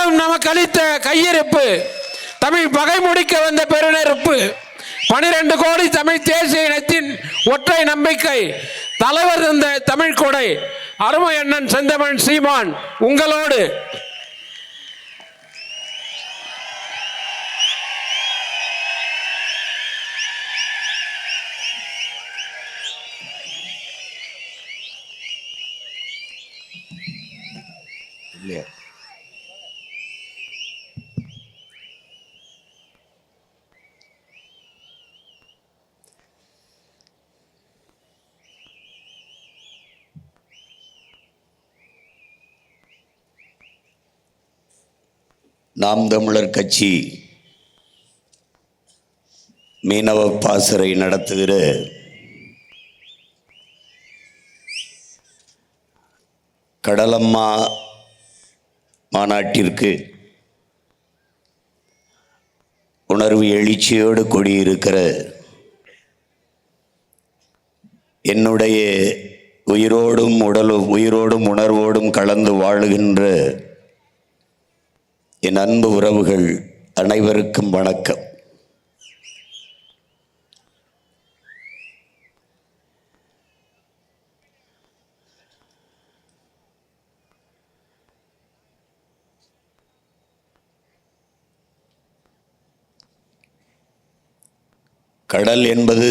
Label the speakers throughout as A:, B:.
A: காலம் நமக்கு அளித்த கையிருப்பு, தமிழ் பகை முடிக்க வந்த பெருநெருப்பு, 12 கோடி தமிழ் தேசிய இனத்தின் ஒற்றை நம்பிக்கை, தலைவர் தந்த தமிழ் கொடை, அருமை அண்ணன் செந்தமிழ் சீமான் உங்களோடு.
B: நாம் தமிழர் கட்சி மீனவ பாசறை நடத்துகிற கடலம்மா மாநாட்டிற்கு உணர்வு எழுச்சியோடு கூடியிருக்கிற என்னுடைய உயிரோடும் உயிரோடும் உணர்வோடும் கலந்து வாழுகின்ற என் அன்பு உறவுகள் அனைவருக்கும் வணக்கம். கடல் என்பது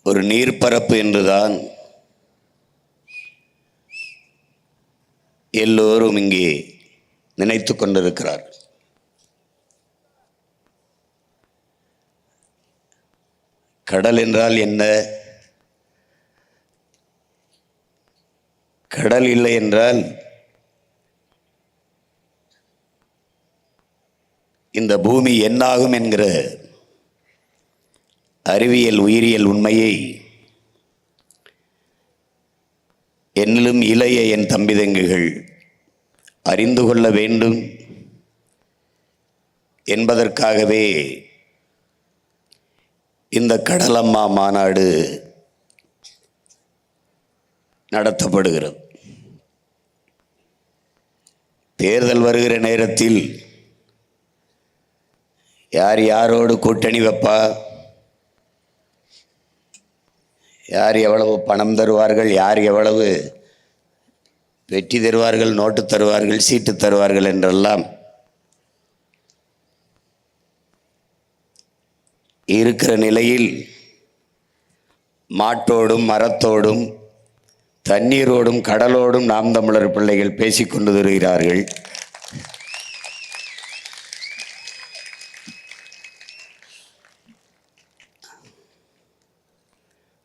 B: ஒரு நீர்ப்பரப்பு என்றுதான் எல்லோரும் இங்கே நினைத்து கொண்டிருக்கிறார்கள். கடல் என்றால் என்ன? கடல் இல்லை என்றால் இந்த பூமி என்னாகும் என்கிற அறிவியல் உயிரியல் உண்மையை என்னிலும் இளைய என் தம்பிதங்குகள் அறிந்து கொள்ள வேண்டும் என்பதற்காகவே இந்த கடலம்மா மாநாடு நடத்தப்படுகிறது. தேர்தல் வருகிற நேரத்தில் யார் யாரோடு கூட்டணி வைப்பா, யார் எவ்வளவு பணம் தருவார்கள், யார் எவ்வளவு வெற்றி தருவார்கள், நோட்டு தருவார்கள், சீட்டு தருவார்கள் என்றெல்லாம் இருக்கிற நிலையில் மாட்டோடும் மரத்தோடும் தண்ணீரோடும் கடலோடும் நாம் தமிழர் பிள்ளைகள் பேசிக்கொண்டு வருகிறார்கள்.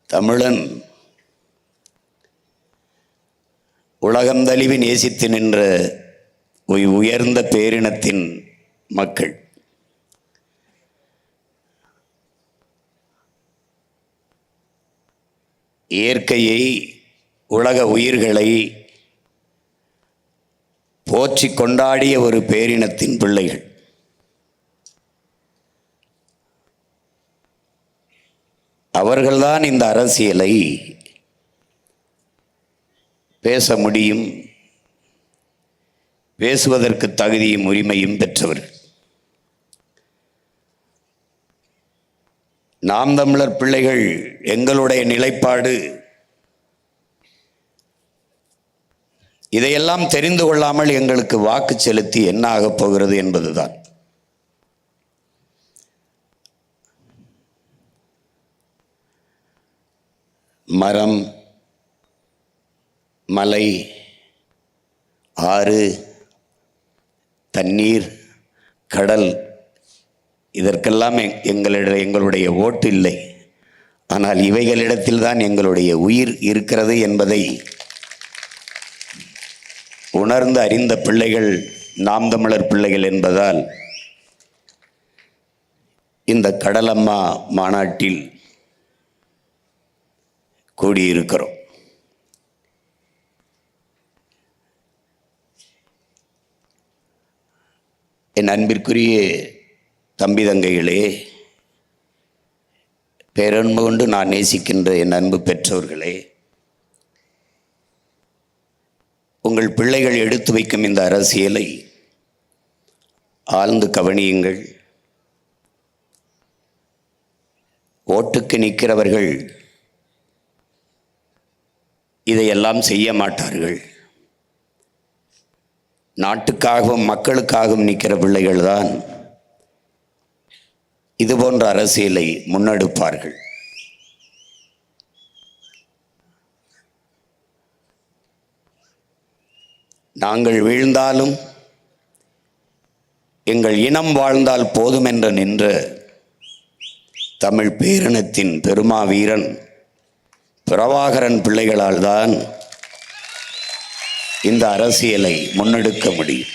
B: தமிழன் உலகம் தழுவி நேசித்து நின்ற உயர்ந்த பேரினத்தின் மக்கள். இயற்கையை, உலக உயிர்களை போற்றி கொண்டாடிய ஒரு பேரினத்தின் பிள்ளைகள். அவர்கள்தான் இந்த அரசியலை பேச முடியும், பேசுவதற்கு தகுதியும் உரிமையும் பெற்றவர்கள். நாம் தமிழர் பிள்ளைகள் எங்களுடைய நிலைப்பாடு இதையெல்லாம் தெரிந்து கொள்ளாமல் எங்களுக்கு வாக்கு செலுத்தி என்ன ஆகப் போகிறது என்பதுதான். மரம், மலை, ஆறு, தண்ணீர், கடல் இதற்கெல்லாம் எங்களுடைய ஓட்டு இல்லை. ஆனால் இவைகளிடத்தில் தான் எங்களுடைய உயிர் இருக்கிறது என்பதை உணர்ந்து அறிந்த பிள்ளைகள் நாம் தமிழர் பிள்ளைகள் என்பதால் இந்த கடலம்மா மாநாட்டில் கூடியிருக்கிறோம். என் அன்பிற்குரிய தம்பி தங்கைகளே, பேரன்பு கொண்டு நான் நேசிக்கின்ற என் அன்பு பெற்றோர்களே, உங்கள் பிள்ளைகள் எடுத்து வைக்கும் இந்த அரசியலை ஆழ்ந்து கவனியுங்கள். ஓட்டுக்கு நிற்கிறவர்கள் இதையெல்லாம் செய்ய மாட்டார்கள். நாட்டுக்காகவும் மக்களுக்காகவும் நிற்கிற பிள்ளைகள் தான் இது போன்ற அரசியலை முன்னெடுப்பார்கள். நாங்கள் வீழ்ந்தாலும் எங்கள் இனம் வாழ்ந்தால் போதும் என்று நின்ற தமிழ் பேரினத்தின் பெருமாவீரன் பிரபாகரன் பிள்ளைகளால் தான் இந்த அரசியலை முன்னெடுக்க முடியும்.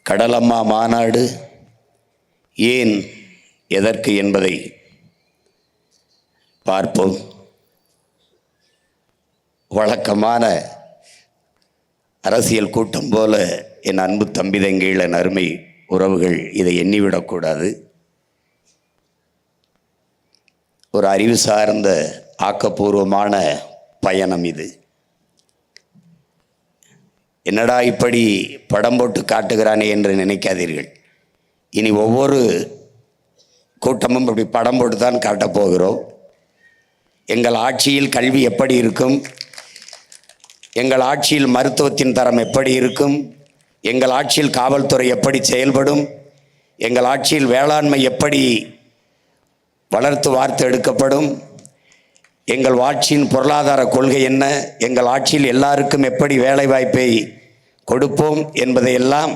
B: கடலம்மா மாநாடு ஏன் எதற்கு என்பதை பார்ப்போம். வழக்கமான அரசியல் கூட்டம் போல என் அன்பு தம்பி தங்கைகள், என் அருமை உறவுகள் இதை எண்ணிவிடக்கூடாது. ஒரு அறிவு சார்ந்த ஆக்கப்பூர்வமான பயணம் இது. என்னடா இப்படி படம் போட்டு காட்டுகிறானே என்று நினைக்காதீர்கள். இனி ஒவ்வொரு கூட்டமும் இப்படி படம் போட்டு தான் காட்டப் போகிறோம். எங்கள் ஆட்சியில் கல்வி எப்படி இருக்கும், எங்கள் ஆட்சியில் மருத்துவத்தின் தரம் எப்படி இருக்கும், எங்கள் ஆட்சியில் காவல்துறை எப்படி செயல்படும், எங்கள் ஆட்சியில் வேளாண்மை எப்படி வளர்த்து வார்த்து எடுக்கப்படும், எங்கள் ஆட்சியின் பொருளாதார கொள்கை என்ன, எங்கள் ஆட்சியில் எல்லாருக்கும் எப்படி வேலை வாய்ப்பை கொடுப்போம் என்பதையெல்லாம்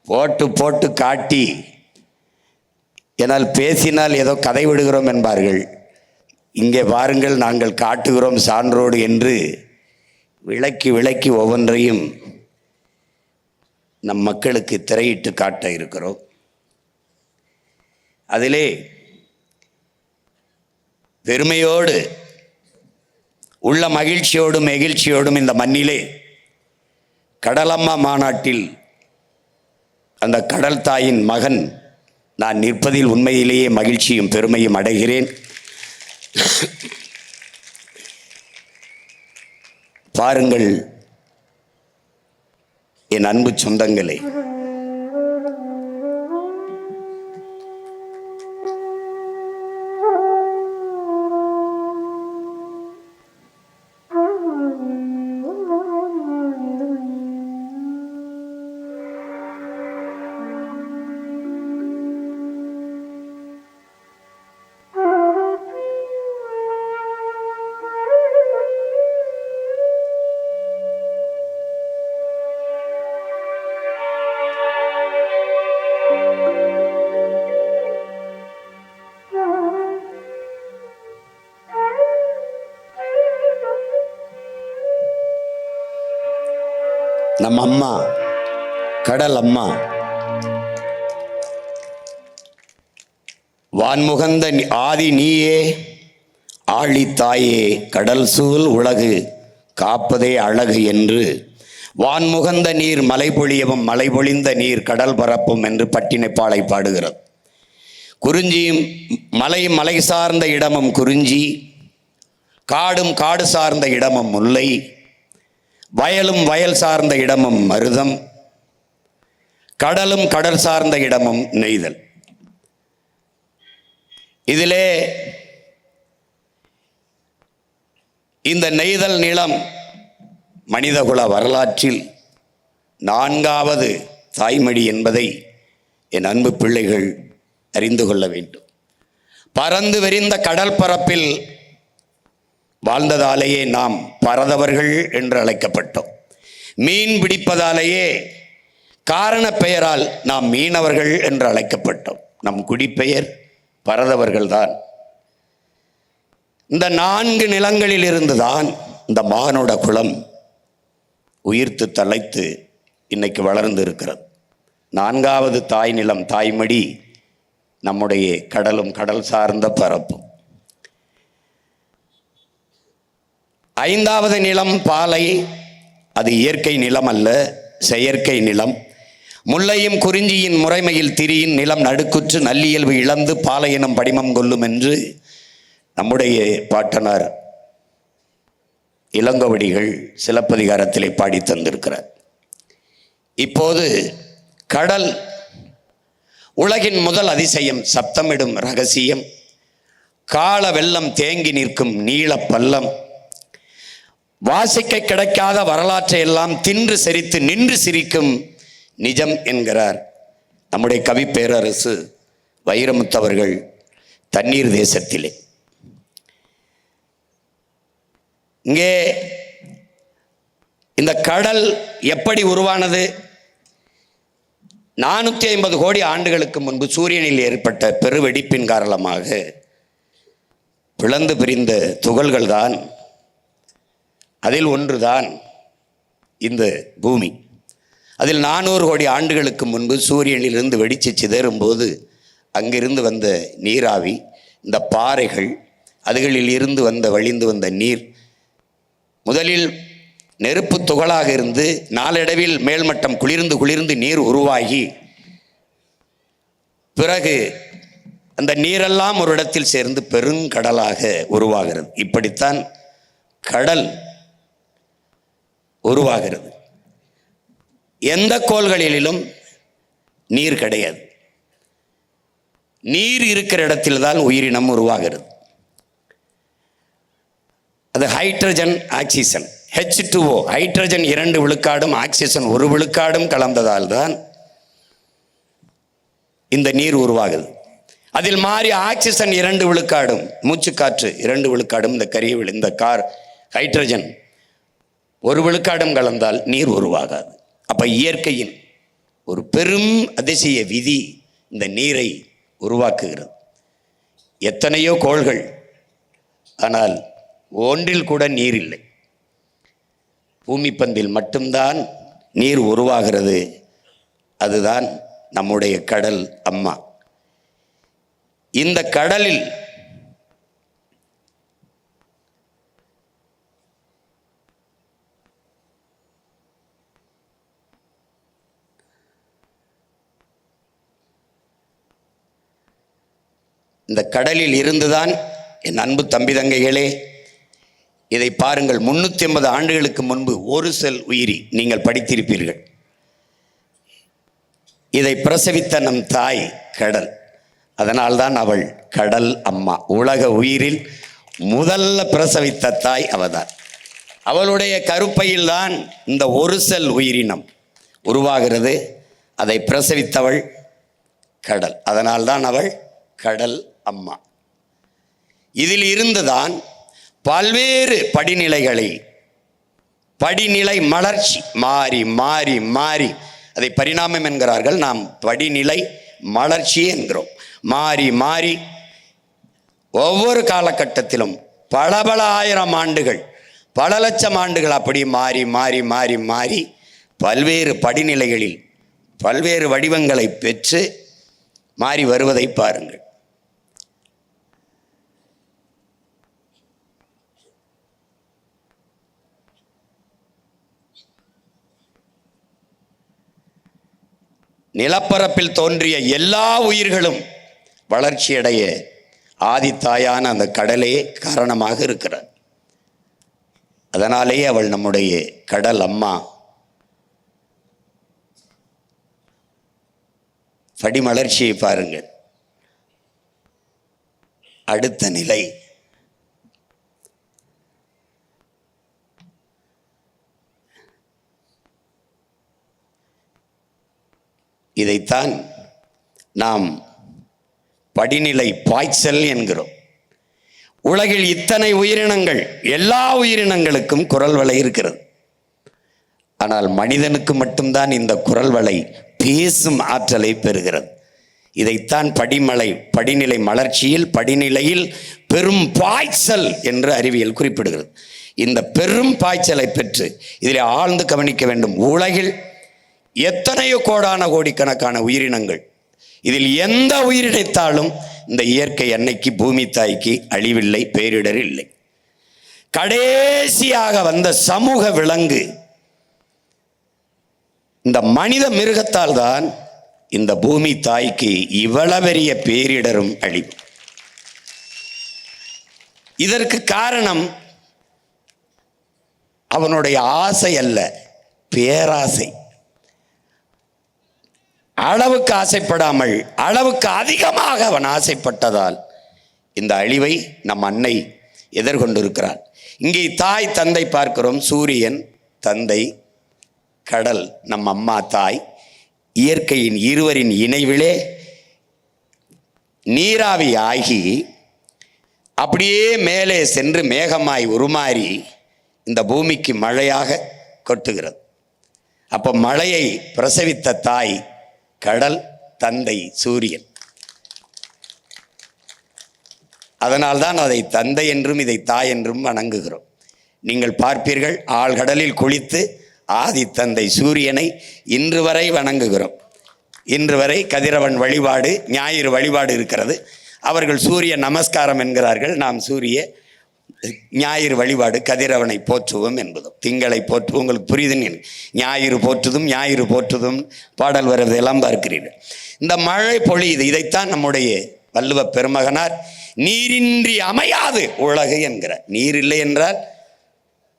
B: போட்டு போட்டு காட்டி, என்னால் பேசினால் ஏதோ கதை விடுகிறோம் என்பார்கள். இங்கே பாருங்கள், நாங்கள் காட்டுகிறோம் சான்றோடு என்று விளக்கி விளக்கி ஒவ்வொன்றையும் நம் மக்களுக்கு திரையிட்டு காட்ட இருக்கிறோம். அதிலே பெருமையோடு உள்ள மகிழ்ச்சியோடும் நெகிழ்ச்சியோடும் இந்த மண்ணிலே கடலம்மா மாநாட்டில் அந்த கடல் தாயின் மகன் நான் நிற்பதில் உண்மையிலேயே மகிழ்ச்சியும் பெருமையும் அடைகிறேன். பாருங்கள் என் அன்பு சொந்தங்களே, நம்ம அம்மா கடல் அம்மா வான்முகந்த ஆதி நீயே ஆழித்தாயே கடல் சூழ் உலகு காப்பதே அழகு என்று வான்முகந்த நீர் மலை பொழியவும் மலை பொழிந்த நீர் கடல் பரப்பும் என்று பட்டினைப்பாலை பாடுகிறது. குறிஞ்சியும் மலையும் மலை சார்ந்த இடமும் குறிஞ்சி, காடும் காடு சார்ந்த இடமும் முல்லை, வயலும் வயல் சார்ந்த இடமும் மருதம், கடலும் கடல் சார்ந்த இடமும் நெய்தல். இதிலே இந்த நெய்தல் நிலம் மனிதகுல வரலாற்றில் 4வது தாய்மொழி என்பதை என் அன்பு பிள்ளைகள் அறிந்து கொள்ள வேண்டும். பறந்து விரிந்த கடல் பரப்பில் வாழ்ந்ததாலேயே நாம் பரதவர்கள் என்று அழைக்கப்பட்டோம். மீன் பிடிப்பதாலேயே காரண பெயரால் நாம் மீனவர்கள் என்று அழைக்கப்பட்டோம். நம் குடிப்பெயர் பரதவர்கள்தான். இந்த 4 நிலங்களில் இருந்துதான் இந்த மானுட குலம் உயிர்த்து தலைத்து இன்னைக்கு வளர்ந்து இருக்கிறது. 4வது தாய் நிலம் தாய்மடி நம்முடைய கடலும் கடல் சார்ந்த பரப்பும். 5வது நிலம் பாலை. அது இயற்கை நிலம் அல்ல, செயற்கை நிலம். முல்லையும் குறிஞ்சியின் முறைமையில் திரியின் நிலம் நடுக்குற்று நல்லியல்பு இழந்து பாலை எனும் படிமம் கொள்ளும் என்று நம்முடைய பாட்டனார் இளங்கோவடிகள் சிலப்பதிகாரத்திலே பாடி தந்திருக்கிறார். இப்போது கடல் உலகின் முதல் அதிசயம், சப்தமிடும் ரகசியம், கால வெள்ளம் தேங்கி நிற்கும் நீள பள்ளம், வாசிக்க கிடைக்காத வரலாற்றை எல்லாம் தின்று செரித்து நின்று சிரிக்கும் நிஜம் என்கிறார் நம்முடைய கவி பேரரசு வைரமுத்தவர்கள் தண்ணீர் தேசத்திலே. இங்கே இந்த கடல் எப்படி உருவானது? 450 கோடி ஆண்டுகளுக்கு முன்பு சூரியனில் ஏற்பட்ட பெருவெடிப்பின் காரணமாக பிளந்து பிரிந்த துகள்கள் தான், அதில் ஒன்றுதான் இந்த பூமி. அதில் 400 கோடி ஆண்டுகளுக்கு முன்பு சூரியனிலிருந்து வெடித்து சிதறும் போது அங்கிருந்து வந்த நீராவி, இந்த பாறைகள், அதுகளில் இருந்து வழிந்து வந்த நீர் முதலில் நெருப்பு துகளாக இருந்து நாளடைவில் மேல்மட்டம் குளிர்ந்து நீர் உருவாகி, பிறகு அந்த நீரெல்லாம் ஒரு இடத்தில் சேர்ந்து பெருங்கடலாக உருவாகிறது. இப்படித்தான் கடல் உருவாகிறது. எந்த கோள்களிலும் நீர் கிடையாது. நீர் இருக்கிற இடத்தில்தான் உயிரினம் உருவாகிறது. அது ஹைட்ரஜன் ஆக்சிஜன், H2O, ஹைட்ரஜன் 2 விழுக்காடும் ஆக்சிஜன் 1 விழுக்காடும் கலந்ததால் தான் இந்த நீர் உருவாகுது. அதில் மாறி ஆக்சிஜன் 2 விழுக்காடும், மூச்சுக்காற்று 2 விழுக்காடும், இந்த ஹைட்ரஜன் 1 விழுக்காடும் கலந்தால் நீர் உருவாகாது. அப்ப இயற்கையின் ஒரு பெரும் அதிசய விதி இந்த நீரை உருவாக்குகிறது. எத்தனையோ கோள்கள், ஆனால் ஒன்றில் கூட நீர் இல்லை. பூமி பந்தில் மட்டும்தான் நீர் உருவாகிறது. அதுதான் நம்முடைய கடல் அம்மா. இந்த கடலில் இருந்துதான் என் அன்பு தம்பி தங்கைகளே, இதை பாருங்கள். 350 ஆண்டுகளுக்கு முன்பு ஒரு செல் உயிரி, நீங்கள் படித்திருப்பீர்கள். இதை பிரசவித்த நம் தாய் கடல். அதனால்தான் அவள் கடல் அம்மா. உலக உயிரில் முதல்ல பிரசவித்த தாய் அவள்தான். அவளுடைய கருப்பையில் தான் இந்த ஒரு செல் உயிரினம் உருவாகிறது. அதை பிரசவித்தவள் கடல். அதனால்தான் அவள் கடல் அம்மா. இதில் இருந்துதான் பல்வேறு படிநிலை மலர்ச்சி மாறி மாறி மாறி, அதை பரிணாமம் என்கிறார்கள், நாம் படிநிலை மலர்ச்சி என்கிறோம். மாறி மாறி ஒவ்வொரு காலகட்டத்திலும் பல ஆயிரம் ஆண்டுகள், பல லட்சம் ஆண்டுகள் அப்படி மாறி மாறி மாறி மாறி பல்வேறு படிநிலைகளில் பல்வேறு வடிவங்களை பெற்று மாறி வருவதை பாருங்கள். நிலப்பரப்பில் தோன்றிய எல்லா உயிர்களும் வளர்ச்சியடைய ஆதித்தாயான அந்த கடலே காரணமாக இருக்கிறார். அதனாலேயே அவள் நம்முடைய கடல் அம்மா. படிமலர்ச்சியை பாருங்கள். அடுத்த நிலை இதைத்தான் நாம் படிநிலை பாய்ச்சல் என்கிறோம். உலகில் இத்தனை உயிரினங்கள், எல்லா உயிரினங்களுக்கும் குரல் வளை இருக்கிறது. ஆனால் மனிதனுக்கு மட்டும்தான் இந்த குரல் வளை பேசும் ஆற்றலை பெறுகிறது. இதைத்தான் படிநிலை மலர்ச்சியில் படிநிலையில் பெரும் பாய்ச்சல் என்று அறிவியல் குறிப்பிடுகிறது. இந்த பெரும் பாய்ச்சலை பெற்று இதில் ஆழ்ந்து கவனிக்க வேண்டும். உலகில் எத்தனையோ கோடிக்கணக்கான உயிரினங்கள், இதில் எந்த உயிரினத்தாலும் இந்த இயற்கை அன்னைக்கு பூமி தாய்க்கு அழிவில்லை, பேரிடர் இல்லை. கடைசியாக வந்த சமூக விலங்கு இந்த மனித மிருகத்தால் தான் இந்த பூமி தாய்க்கு இவ்வளவு பெரிய பேரிடரும் அழிவு. இதற்கு காரணம் அவனுடைய ஆசை அல்ல, பேராசை. அளவுக்கு ஆசைப்படாமல் அளவுக்கு அதிகமாக அவன் ஆசைப்பட்டதால் இந்த அழிவை நம் அன்னை எதிர்கொண்டிருக்கிறாள். இங்கே தாய் தந்தை பார்க்கிறோம். சூரியன் தந்தை, கடல் நம் அம்மா தாய். இயற்கையின் இருவரின் இணைவிலே நீராவி ஆகி அப்படியே மேலே சென்று மேகமாய் உருமாறி இந்த பூமிக்கு மழையாக கொட்டுகிறது. அப்போ மழையை பிரசவித்த தாய் கடல், தந்தை சூரியன். அதனால்தான் அதை தந்தை என்றும் இதை தாய் என்றும் வணங்குகிறோம். நீங்கள் பார்ப்பீர்கள், ஆழ்கடலில் குளித்து ஆதி தந்தை சூரியனை இன்று வரை வணங்குகிறோம். இன்று வரை கதிரவன் வழிபாடு, ஞாயிறு வழிபாடு இருக்கிறது. அவர்கள் சூரிய நமஸ்காரம் என்கிறார்கள். நாம் சூரிய ஞாயிறு வழிபாடு, கதிரவனை போற்றுவோம் என்பதும். திங்களை போற்று, உங்களுக்கு புரியுதுன்னு, ஞாயிறு போற்றுதும் ஞாயிறு போற்றுதும் பாடல் வருவதெல்லாம் பார்க்கிறீர்கள். இந்த மழை பொழியுது. இதைத்தான் நம்முடைய வள்ளுவ பெருமகனார் நீரின்றி அமையாது உலகு என்கிறார். நீர் இல்லை என்றால்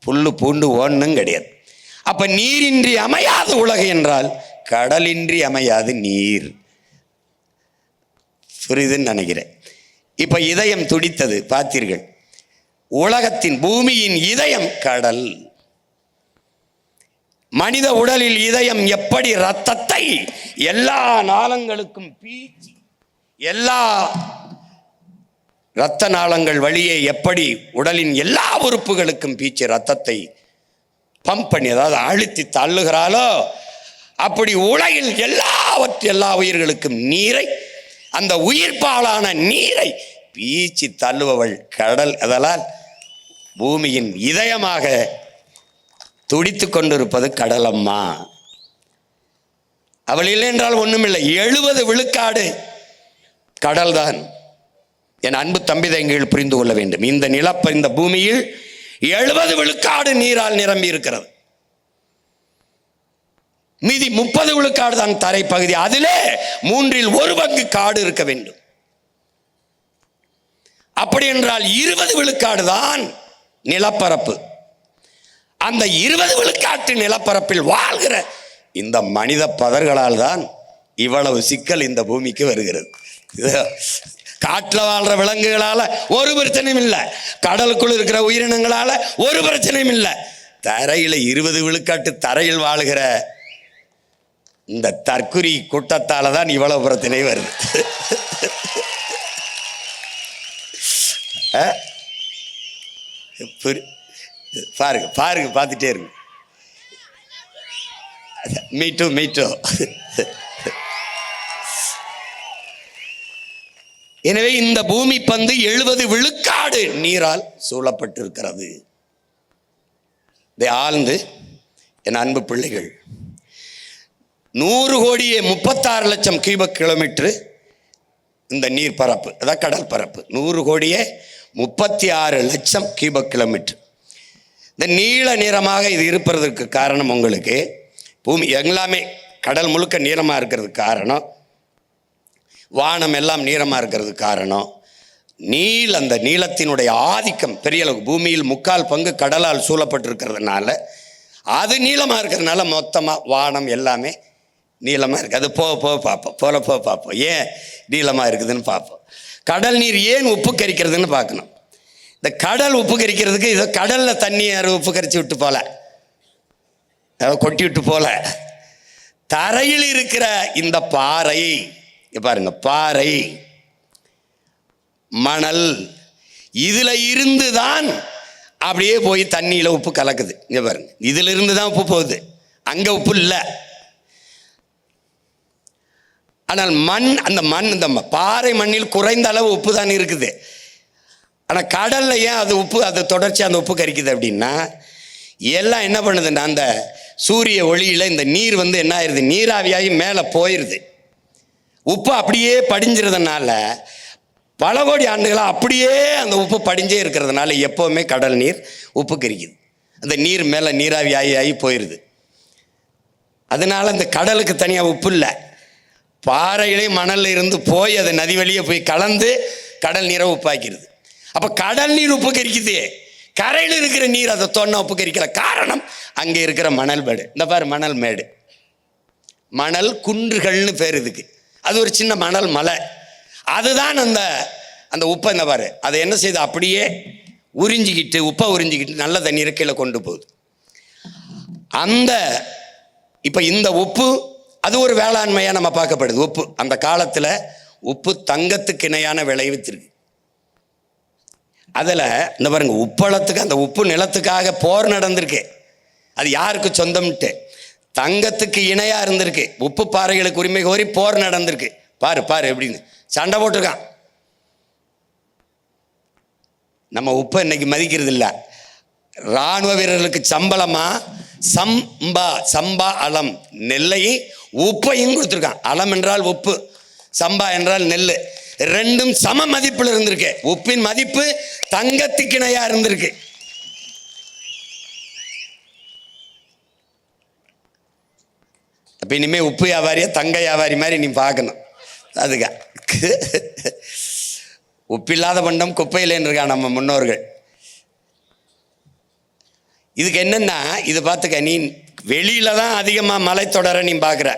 B: புல்லு பூண்டு ஓன்னும் கிடையாது. அப்ப நீரின்றி அமையாது உலகு என்றால் கடலின்றி அமையாது நீர். புரியுதுன்னு நினைக்கிறேன். இப்ப இதயம் துடித்தது பார்த்தீர்கள். உலகத்தின் பூமியின் இதயம் கடல். மனித உடலில் இதயம் எப்படி இரத்தத்தை எல்லா நாளங்களுக்கும் பீச்சி, எல்லா இரத்த நாளங்கள் வழியே எப்படி உடலின் எல்லா உறுப்புகளுக்கும் பீச்சி இரத்தத்தை பம்ப் பண்ணி, அதாவது அழுத்தி தள்ளுகிறாளோ, அப்படி உலகில் எல்லா உயிர்களுக்கும் நீரை, அந்த உயிர்ப்பாலான நீரை பீச்சி தள்ளுபவள் கடல். அதனால் பூமியின் இதயமாக துடித்து கொண்டிருப்பது கடலம்மா. அவள் இல்லை என்றால் ஒண்ணுமில்லை. 70 விழுக்காடு கடல்தான். என் அன்பு தம்பி தங்கைகள் புரிந்து கொள்ள வேண்டும். இந்த பூமியில் 70 விழுக்காடு நீரால் நிரம்பி இருக்கிறது. மீதி 30 விழுக்காடு தான் தரைப்பகுதி. அதிலே 1/3 காடு இருக்க வேண்டும். அப்படி என்றால் 20 விழுக்காடு தான் நிலப்பரப்பு. அந்த 20 விழுக்காட்டு நிலப்பரப்பில் வாழ்கிற இந்த மனித பதர்களால் தான் இவ்வளவு சிக்கல் இந்த பூமிக்கு வருகிறது. காட்டில் வாழ்ற விலங்குகளால ஒரு பிரச்சனையும் இல்லை, கடலுக்குள் இருக்கிற உயிரினங்களால ஒரு பிரச்சனையும் இல்லை. தரையில 20 விழுக்காட்டு தரையில் வாழ்கிற இந்த தற்குறி கூட்டத்தால தான் இவ்வளவு பிரச்சனை வருது. பாருங்க பாருங்க, பார்த்துட்டே இருக்கு. மீட்டோ. எனவே இந்த பூமி பந்து 70 விழுக்காடு நீரால் சூழப்பட்டிருக்கிறது. இதை ஆழ்ந்து என் அன்பு பிள்ளைகள், 100 கோடியே 36 லட்சம் கியூபிக் கிலோமீட்டர் இந்த நீர் பரப்பு, அதான் கடல் பரப்பு. 100 கோடியே 36 லட்சம் கியூபிக் கிலோமீட்டர். இந்த நீல நிறமாக இது இருப்பதற்கு காரணம், உங்களுக்கு பூமி எல்லாமே கடல் முழுக்க நீளமாக இருக்கிறதுக்கு காரணம், வானம் எல்லாம் நீளமாக இருக்கிறதுக்கு காரணம், அந்த நீளத்தினுடைய ஆதிக்கம் பெரிய அளவு. பூமியில் 3/4 பங்கு கடலால் சூழப்பட்டிருக்கிறதுனால, அது நீளமாக இருக்கிறதுனால மொத்தமாக வானம் எல்லாமே நீளமாக இருக்குது. அது போக பார்ப்போம் ஏன் நீளமாக இருக்குதுன்னு பார்ப்போம். கடல் நீர் ஏன் உப்பு கரிக்கிறதுன்னு பார்க்கணும். இந்த கடல் உப்பு கரிக்கிறதுக்கு இதை கடலில் தண்ணி உப்பு கரிச்சு விட்டு போல, கொட்டி விட்டு போல, தரையில் இருக்கிற இந்த பாறை பாருங்க, பாறை மணல், இதுல இருந்து தான் அப்படியே போய் தண்ணியில உப்பு கலக்குது. இங்க பாருங்க, இதுல இருந்து தான் உப்பு போகுது, அங்க உப்பு இல்லை. ஆனால் அந்த இந்த பாறை மண்ணில் குறைந்த அளவு உப்பு தான் இருக்குது. ஆனால் கடல்ல ஏன் அது உப்பு, அது தொடர்ச்சி அந்த உப்பு கரிக்குது அப்படின்னா, எல்லாம் என்ன பண்ணுதுன்னா, அந்த சூரிய ஒளியில இந்த நீர் என்ன ஆயிருது, நீராவியாகி மேலே போயிருது. உப்பு அப்படியே படிஞ்சிருந்தனால பல கோடி ஆண்டுகளாக அப்படியே அந்த உப்பு படிஞ்சே இருக்கிறதுனால எப்போவுமே கடல் நீர் உப்பு கரிக்குது. அந்த நீர் மேலே நீராவி ஆகி போயிடுது. அதனால இந்த கடலுக்கு தனியாக உப்பு இல்லை, பாறையிலே மணலில் இருந்து போய் அது நதி வழியே போய் கலந்து கடல் நீரை உப்பாக்கிடுது. அப்போ கடல் நீர் உப்பு கரிக்குது, கரையில் இருக்கிற நீர் அதை தோண உப்பு கரிக்கல. காரணம் அங்கே இருக்கிற மணல் மேடு. இந்த பாரு மணல் மேடு, மணல் குன்றுகள்னு பேர் இதுக்கு. அது ஒரு சின்ன மணல் மலை. அதுதான் அந்த அந்த உப்பை இந்த பாரு அதை என்ன செய்யுது, அப்படியே உறிஞ்சிக்கிட்டு உப்பை உறிஞ்சிக்கிட்டு நல்ல தண்ணீரை கீழே கொண்டு போகுது. அந்த இப்போ இந்த உப்பு அது ஒரு வேளாண்மையாக நம்ம பார்க்கப்படுது. உப்பு அந்த காலத்தில் உப்பு தங்கத்துக்கு இணையான விளைவித்திருக்கு. அதில் இந்த பாருங்க உப்பளத்துக்கு அந்த உப்பு நிலத்துக்காக போர் நடந்திருக்கு. அது யாருக்கு சொந்தம்ட்டு தங்கத்துக்கு இணையாக இருந்திருக்கு. உப்பு பாறைகளுக்கு உரிமை கோரி போர் நடந்திருக்கு. பாரு பாரு எப்படின்னு சண்டை போட்டிருக்கான். நம்ம உப்பை இன்னைக்கு மதிக்கிறது இல்லை. இராணுவ வீரர்களுக்கு சம்பளமா சம்பா அலம் நெல்லையும் உப்பையும் கொடுத்துருக்கான். அலம் என்றால் உப்பு, சம்பா என்றால் நெல். ரெண்டும் சம மதிப்பில் இருந்திருக்கு. உப்பின் மதிப்பு தங்கத்துக்கு இணையா இருந்திருக்கு. அப்ப இனிமே உப்பு வியாபாரியா தங்க வியாபாரி மாதிரி நீ பார்க்கணும். அதுக்கா உப்பில்லாத பண்டம் குப்பையிலேன்னு இருக்கா நம்ம முன்னோர்கள். இதுக்கு என்னன்னா இது பார்த்துக்க, நீ வெளியில தான் அதிகமாக மலைத்தொடரை நீ பார்க்குற.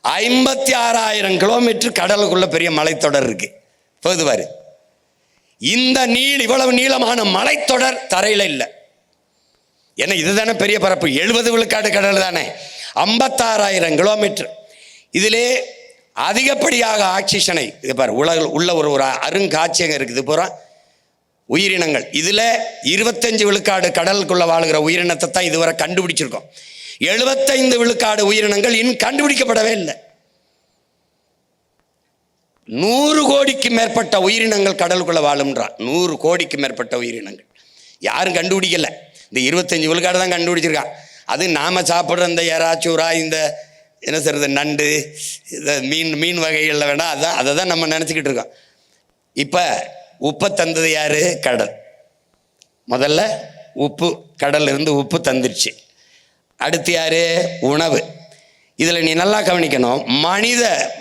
B: 56,000 கிலோமீட்டர் கடலுக்குள்ள பெரிய மலைத்தொடர் இருக்கு. போகுது பாரு. இந்த இவ்வளவு நீளமான மலைத்தொடர் தரையில் இல்லை. ஏன்னா இதுதானே பெரிய பரப்பு. 70 விழுக்காடு கடல் தானே. 56,000 கிலோமீட்டர். இதிலே அதிகப்படியாக ஆக்சிஜனை இது பாரு உள்ள ஒரு அருங்காட்சியகம் இருக்குது. பூரா உயிரினங்கள். இதில் 25 விழுக்காடு கடலுக்குள்ள வாழ்கிற உயிரினத்தை தான் இதுவரை கண்டுபிடிச்சிருக்கோம். 75 விழுக்காடு உயிரினங்கள் இன்னும் கண்டுபிடிக்கப்படவே இல்லை. 100 கோடிக்கு மேற்பட்ட உயிரினங்கள் கடலுக்குள்ள வாழும்ன்றான். 100 கோடிக்கு மேற்பட்ட உயிரினங்கள் யாரும் கண்டுபிடிக்கல. இந்த 25 விழுக்காடு தான் கண்டுபிடிச்சிருக்கான். அது நாம சாப்பிட்ற இந்த எறாச்சூரா, இந்த என்ன சொல்றது நண்டு, இந்த மீன் வகைகளில் வேணா அதை தான் நம்ம நினச்சிக்கிட்டு இருக்கோம். இப்போ உப்பை தந்தது யாரு? கடல். முதல்ல உப்பு, கடல்ல இருந்து உப்பு தந்துருச்சு. அடுத்து யாரு? உணவு. இதில் நீ நல்லா கவனிக்கணும்.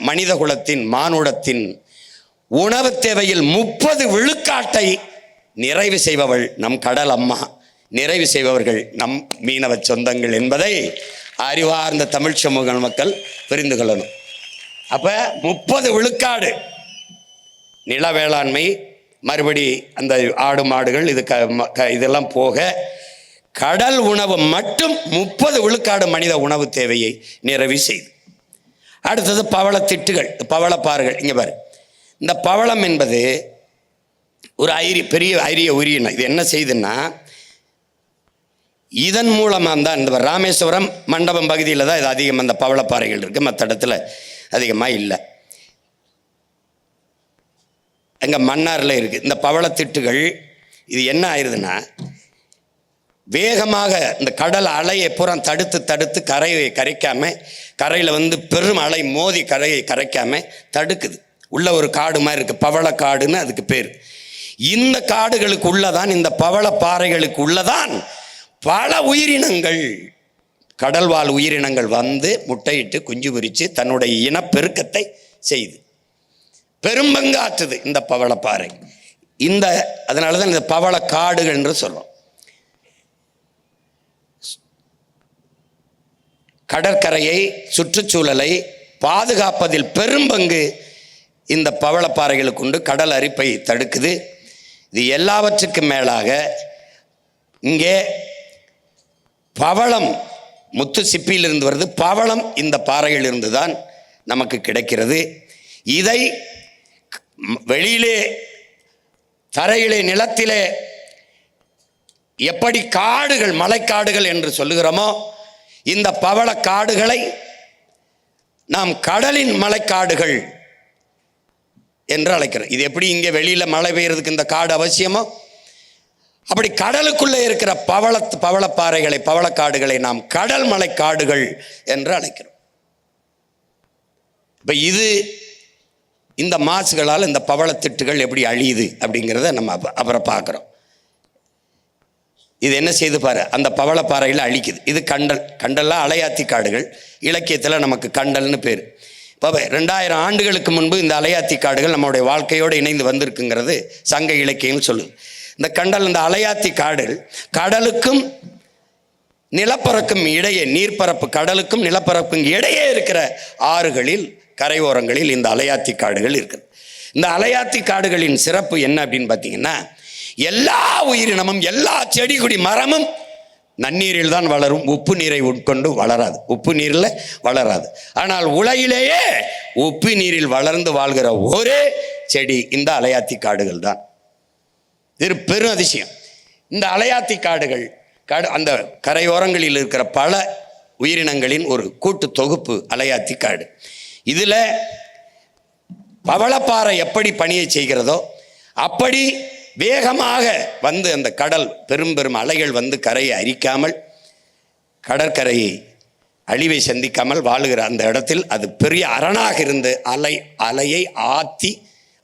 B: மனித குலத்தின் மானுடத்தின் உணவு தேவையில் 30 விழுக்காட்டை நிறைவு செய்பவள் நம் கடல் அம்மா, நிறைவு செய்பவர்கள் நம் மீனவ சொந்தங்கள் என்பதை அறிவார்ந்த தமிழ் சமூக மக்கள் புரிந்து கொள்ளணும். அப்ப 30 விழுக்காடு நில வேளாண்மை, மறுபடி அந்த ஆடு மாடுகள் இதெல்லாம் போக கடல் உணவு மட்டும் 30 விழுக்காடு மனித உணவு தேவையை நிறைவு செய்து. அடுத்தது பவளத்திட்டுகள், பவளப்பாறுகள். இங்கே பாரு, இந்த பவளம் என்பது ஒரு பெரிய அரிய உயிரினம். இது என்ன செய்யுதுன்னா, இதன் மூலமாக தான் இந்த ராமேஸ்வரம் மண்டபம் பகுதியில் தான் இது அதிகம் அந்த பவளப்பாறைகள் இருக்குது. மற்ற இடத்துல அதிகமாக இல்லை. அங்கே மன்னாரில் இருக்குது இந்த பவளத்திட்டுகள். இது என்ன ஆயிடுதுன்னா, வேகமாக இந்த கடல் அலையை புறம் தடுத்து கரையை கரைக்காம, கரையில் வந்து பெரும் அலை மோதி கரையை கரைக்காம தடுக்குது. உள்ள ஒரு காடு மாதிரி இருக்குது, பவளக்காடுன்னு அதுக்கு பேர். இந்த காடுகளுக்கு உள்ளதான், இந்த பவளப்பாறைகளுக்கு உள்ளதான் பல உயிரினங்கள், கடல்வாழ் உயிரினங்கள் வந்து முட்டையிட்டு குஞ்சு பொரித்து தன்னுடைய இனப்பெருக்கத்தை செய்து பெரும்பங்காற்றுது இந்த பவளப்பாறை. அதனால தான் இந்த பவளக்காடுகள் என்று சொல்றோம். கடற்கரையை, சுற்றுச்சூழலை பாதுகாப்பதில் பெரும்பங்கு இந்த பவளப்பாறைகளுக்கு உண்டு. கடல் அரிப்பை தடுக்குது. இது எல்லாவற்றுக்கும் மேலாக இங்கே பவளம் முத்து சிப்பியிலிருந்து வருது. பவளம் இந்த பாறையிலிருந்து தான் நமக்கு கிடைக்கிறது. இதை வெளியிலே, தரையிலே, நிலத்திலே எப்படி காடுகள், மலைக்காடுகள் என்று சொல்லுகிறோமோ, இந்த பவளக்காடுகளை நாம் கடலின் மலைக்காடுகள் என்று அழைக்கிறோம். இது எப்படி இங்கே வெளியில் மழை பெய்யறதுக்கு இந்த காடு அவசியமோ, அப்படி கடலுக்குள்ளே இருக்கிற பவளப்பாறைகளை, பவளக்காடுகளை நாம் கடல் மலைக்காடுகள் என்று அழைக்கிறோம். இப்போ இந்த மாசுகளால் இந்த பவளத்திட்டுகள் எப்படி அழியுது அப்படிங்கிறத நம்ம அப்புறம் பார்க்குறோம். இது என்ன செய்து பாரு, அந்த பவளப்பாறையில் அழிக்குது. இது கண்டல்லாம் அலையாத்தி காடுகள். இலக்கியத்தில் நமக்கு கண்டல்னு பேர். இப்போ 2000 ஆண்டுகளுக்கு முன்பு இந்த அலையாத்தி காடுகள் நம்மளுடைய வாழ்க்கையோடு இணைந்து வந்திருக்குங்கிறது சங்க இலக்கியம் சொல்லுது. இந்த கண்டல், இந்த அலையாத்தி காடு கடலுக்கும் நிலப்பரப்புக்கும் இடையே, நீர்ப்பரப்பு கடலுக்கும் நிலப்பரப்புக்கும் இடையே இருக்கிற ஆறுகளில் கரையோரங்களில் இந்த அலையாத்தி காடுகள் இருக்குது. இந்த அலையாத்தி காடுகளின் சிறப்பு என்ன அப்படின்னு பார்த்தீங்கன்னா, எல்லா உயிரினமும் எல்லா செடி கொடி மரமும் நன்னீரில் தான் வளரும், உப்பு நீரை உட்கொண்டு வளராது, உப்பு நீரில் வளராது. ஆனால் உலகிலேயே உப்பு நீரில் வளர்ந்து வாழ்கிற ஒரே செடி இந்த அலையாத்தி காடுகள் தான். இது பெரும் அதிசயம். இந்த அலையாத்தி காடுகள் அந்த கரையோரங்களில் இருக்கிற பல உயிரினங்களின் ஒரு கூட்டு தொகுப்பு அலையாத்தி காடு. இதில் பவளப்பாறை எப்படி பணியை செய்கிறதோ அப்படி வேகமாக வந்து அந்த கடல் பெரும் பெரும் அலைகள் வந்து கரையை அரிக்காமல், கடற்கரையை அழிவை சந்திக்காமல் வாழுகிற அந்த இடத்தில் அது பெரிய அரணாக இருந்து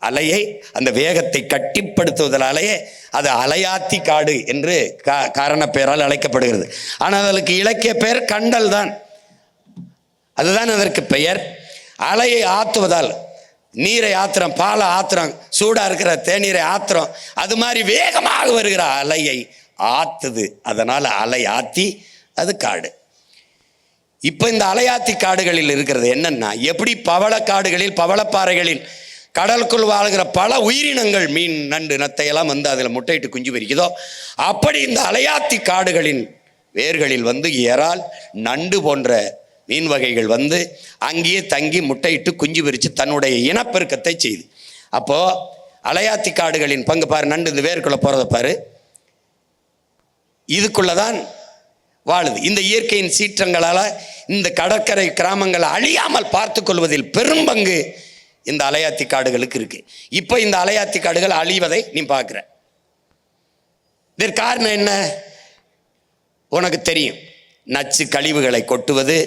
B: அலையை அந்த வேகத்தை கட்டிப்படுத்துவதாலேயே அது அலையாத்தி காடு என்று காரண பெயரால் அழைக்கப்படுகிறது. ஆனால் அதற்கு இலக்கிய பெயர் கண்டல் தான். அதுதான் அதற்கு பெயர். அலையை ஆற்றுவதால், நீரை ஆத்திரம், பாலை ஆத்திரம், சூடாக இருக்கிற தேநீரை ஆத்திரம், அது மாதிரி வேகமாக வருகிற அலையை ஆத்துது. அதனால் அலை ஆத்தி அது காடு. இப்போ இந்த அலையாத்தி காடுகளில் இருக்கிறது என்னன்னா, எப்படி பவளக்காடுகளில் பவளப்பாறைகளில் கடலுக்குள் வாழ்கிற பல உயிரினங்கள், மீன், நண்டு, நத்தையெல்லாம் வந்து அதில் முட்டையிட்டு குஞ்சு பொரிக்குதோ, அப்படி இந்த அலையாத்தி காடுகளின் வேர்களில் வந்து இறால், நண்டு போன்ற மீன் வகைகள் வந்து அங்கேயே தங்கி முட்டையிட்டு குஞ்சு பொரித்து தன்னுடைய இனப்பெருக்கத்தை செய்து. அப்போது அலையாத்தி காடுகளின் பங்கு பாரு, நண்டு இந்த வேருக்குள்ளே போகிறத பாரு, இதுக்குள்ளே தான் வாழுது. இந்த இயற்கையின் சீற்றங்களால் இந்த கடற்கரை கிராமங்களை அழியாமல் பார்த்து கொள்வதில் பெரும் பங்கு இந்த அலையாத்தி காடுகளுக்கு இருக்கு. இப்போ இந்த அலையாத்தி காடுகள் அழிவதை நீ பார்க்குற. இதற்கு காரணம் என்ன உனக்கு தெரியும். நச்சு கழிவுகளை கொட்டுவது,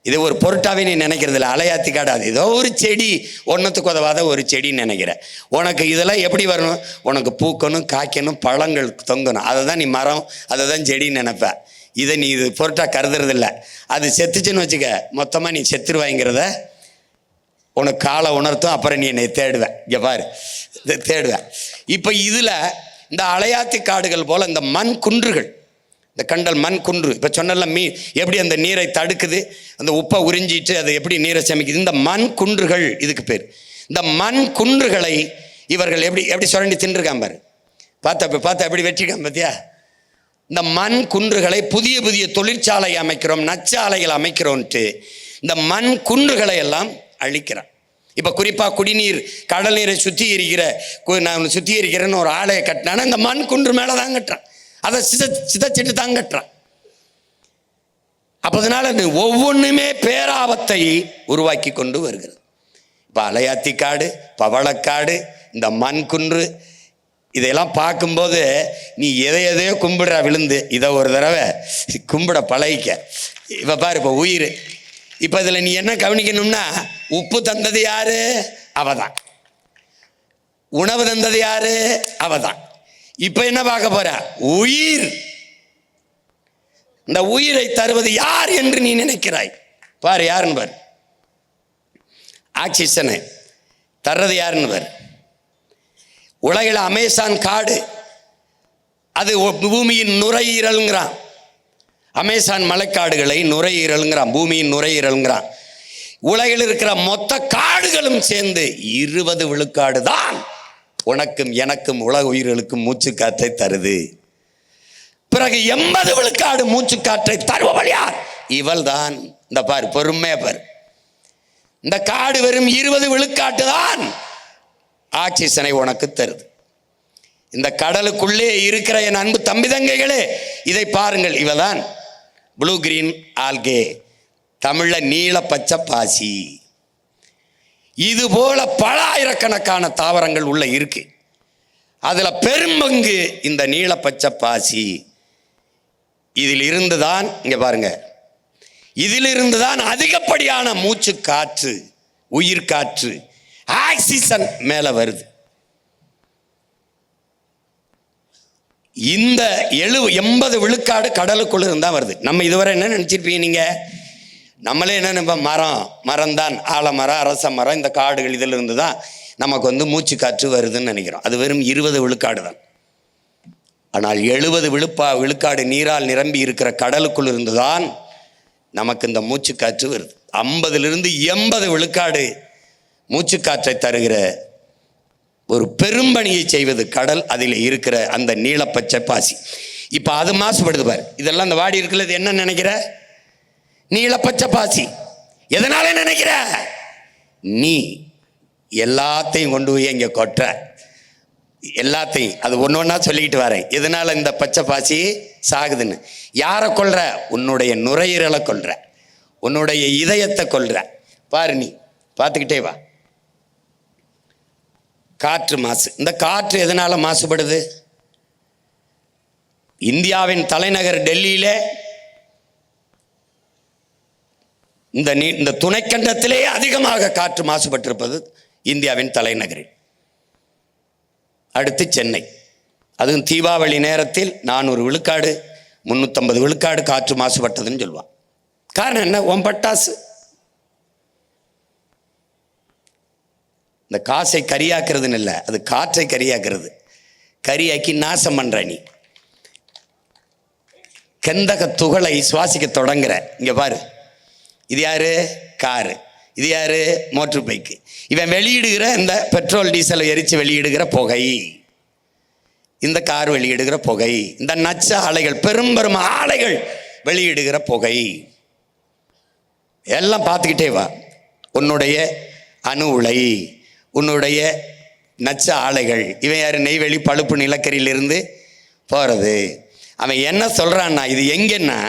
B: இது ஒரு பொருட்டாவே நீ நினைக்கிறது இல்லை. அலையாத்தி காடு அது ஏதோ ஒரு செடி, ஒன்றத்துக்கு உதவாத ஒரு செடின்னு நினைக்கிற. உனக்கு இதெல்லாம் எப்படி வரணும், உனக்கு பூக்கணும், காய்க்கணும், பழங்கள் தொங்கணும், அதை தான் நீ மரம், அதை தான் செடின்னு நினைப்ப. இதை நீ இது பொருட்டா கருதுறதில்ல. அது செத்துச்சுன்னு வச்சுக்க, மொத்தமாக நீ செத்துருவாங்கிறத உனக்கு காலை உணர்த்தும். அப்புறம் நீ என்னை தேடுவேன், இங்கே பாரு, தேடுவேன். இப்போ இதில் இந்த அலையாத்தி காடுகள் போல் இந்த மண் குன்றுகள், இந்த கண்டல் மண் குன்று, இப்போ சொன்னல மீன் எப்படி அந்த நீரை தடுக்குது, அந்த உப்பை உறிஞ்சிட்டு அதை எப்படி நீரை சமைக்குது, இந்த மண் குன்றுகள் இதுக்கு பேர். இந்த மண் குன்றுகளை இவர்கள் எப்படி சுரண்டி தின்றுருக்கான் பாரு, பார்த்தா எப்படி வெற்றிருக்கான் பார்த்தியா. இந்த மண் குன்றுகளை புதிய புதிய தொழிற்சாலை அமைக்கிறோம், நச்சாலைகள் அமைக்கிறோன்ட்டு இந்த மண் குன்றுகளை எல்லாம் அழிக்கிறான். இப்போ குறிப்பாக குடிநீர், கடல் நீரை நான் சுத்திகரிக்கிறேன்னு ஒரு ஆலையை கட்டினான்னா இந்த மண் குன்று மேலே தான் கட்டுறான், அதை சிதைச்சிட்டு தான் கட்டுறான். அப்போ அதனால ஒவ்வொன்றுமே பேராபத்தை உருவாக்கி கொண்டு வருகிறது. இப்போ அலையாத்தி காடு, பவளக்காடு, இந்த மண் குன்று, இதையெல்லாம் பார்க்கும்போது நீ எதையோ கும்பிடுற விழுந்து, இதை ஒரு தடவை கும்பிட பழகிக்க. இப்போ பாரு, இப்போ உயிர், இப்போ இதில் நீ என்ன கவனிக்கணும்னா, உப்பு தந்தது யாரு, அவதான். உணவு தந்தது யாரு, அவதான். இப்போ என்ன பார்க்க போற, உயிர். இந்த உயிரை தருவது யார் என்று நீ நினைக்கிறாய் பாரு, யாருன்னு பாரு. ஆக்சிஜனை தர்றது யாருன்னு பாரு. உலகில் அமேசான் காடு, அது பூமியின் நுரையீரல்ங்கிறான். அமேசான் மலைக்காடுகளை நுரையீரல்ங்கிறான், பூமியின் நுரையீரல்ங்கிறான். உலகில் இருக்கிற மொத்த காடுகளும் சேர்ந்து 20 விழுக்காடு தான் உனக்கும் எனக்கும் உலக உயிர்களுக்கும் மூச்சுக்காற்றை தருது. பிறகு 80 விழுக்காடு மூச்சுக்காற்றை தருபவள் யார், இவள் தான். இந்த பாரு, பொறுமையா பாரு, இந்த காடு வெறும் 20 விழுக்காட்டு தான் ஆக்சிஜனை உனக்கு தருது. இந்த கடலுக்குள்ளே இருக்கிற என் அன்பு தம்பி தங்கைகளே, இதை பாருங்கள். இவதான் ப்ளூ கிரீன் ஆல்கே, தமிழ்ல நீல பச்சை பாசி. இது போல பல ஆயிரக்கணக்கான தாவரங்கள் உள்ள இருக்கு. அதுல பெரும்பங்கு இந்த நீல பச்சை பாசி. இதில் இருந்துதான், இங்க பாருங்க, இதிலிருந்துதான் அதிகப்படியான மூச்சு காற்று, உயிர் காற்று, ஆக்சிஜன் மேல வருது. இந்த 80 விழுக்காடு கடலுக்குள்ள இருந்தா வருது. நம்ம இதுவரை என்ன நினைச்சிருப்பீங்க நீங்க, நம்மளே என்ன நினைப்போம், மரம் தான், ஆலமரம், அரச மரம், இந்த காடுகள் இதில் இருந்து தான் நமக்கு வந்து மூச்சு காற்று வருதுன்னு நினைக்கிறோம். அது வெறும் 20 விழுக்காடு தான். ஆனால் 70 விழுக்காடு நீரால் நிரம்பி இருக்கிற கடலுக்குள் இருந்துதான் நமக்கு இந்த மூச்சுக்காற்று வருது. 50லிருந்து 80 விழுக்காடு மூச்சுக்காற்றை தருகிற ஒரு பெரும்பணியை செய்வது கடல். அதில் இருக்கிற அந்த நீலப்பச்சை பாசி. இப்போ அது மாசுபடுது பாரு. இதெல்லாம் இந்த வாடி இருக்குல்ல, இது என்ன நினைக்கிற? நீலப்பச்சை பாசி. எதனால நினைக்கிற? நீ எல்லாத்தையும் கொண்டு போய் இங்கே கொட்டுற, எல்லாத்தையும். அது ஒன்று ஒன்றா சொல்லிக்கிட்டு வரேன். எதனால இந்த பச்சை பாசி சாகுதுன்னு. யாரை கொல்ற? உன்னுடைய நுரையீரலை கொல்ற, உன்னுடைய இதயத்தை கொல்ற. பாரு, நீ பார்த்துக்கிட்டே வா. காற்று மாசு. இந்த காற்று எதனால மாசுபடுது? இந்தியாவின் தலைநகர் டெல்லியிலே, இந்த துணைக்கண்டத்திலேயே அதிகமாக காற்று மாசுபட்டிருப்பது இந்தியாவின் தலைநகரில். அடுத்து சென்னை. அதுவும் தீபாவளி நேரத்தில் 400 விழுக்காடு 350 விழுக்காடு காற்று மாசுபட்டதுன்னு சொல்லுவான். காரணம் என்ன? உன் பட்டாசு. இந்த காசை கரியாக்குறதுன்னு இல்லை, அது காற்றை கரியாக்குறது. கரியாக்கி நாசம் பண்ற நீ. கந்தக துகளை சுவாசிக்க தொடங்குற. இங்க பாரு, இது யாரு? காரு. இது யாரு? Motor bike. இவன் வெளியிடுகிற இந்த பெட்ரோல் டீசலை எரித்து வெளியிடுகிற புகை, இந்த கார் வெளியிடுகிற புகை, இந்த நச்ச ஆலைகள், பெரும் ஆலைகள் வெளியிடுகிற புகை, எல்லாம் பார்த்துக்கிட்டே வா. உன்னுடைய அணு உலை, உன்னுடைய நச்ச ஆலைகள். இவன் யார்? நெய்வேலி பழுப்பு நிலக்கரியிலிருந்து போகிறது. அவன் என்ன சொல்கிறான்னா, இது எங்கன்னா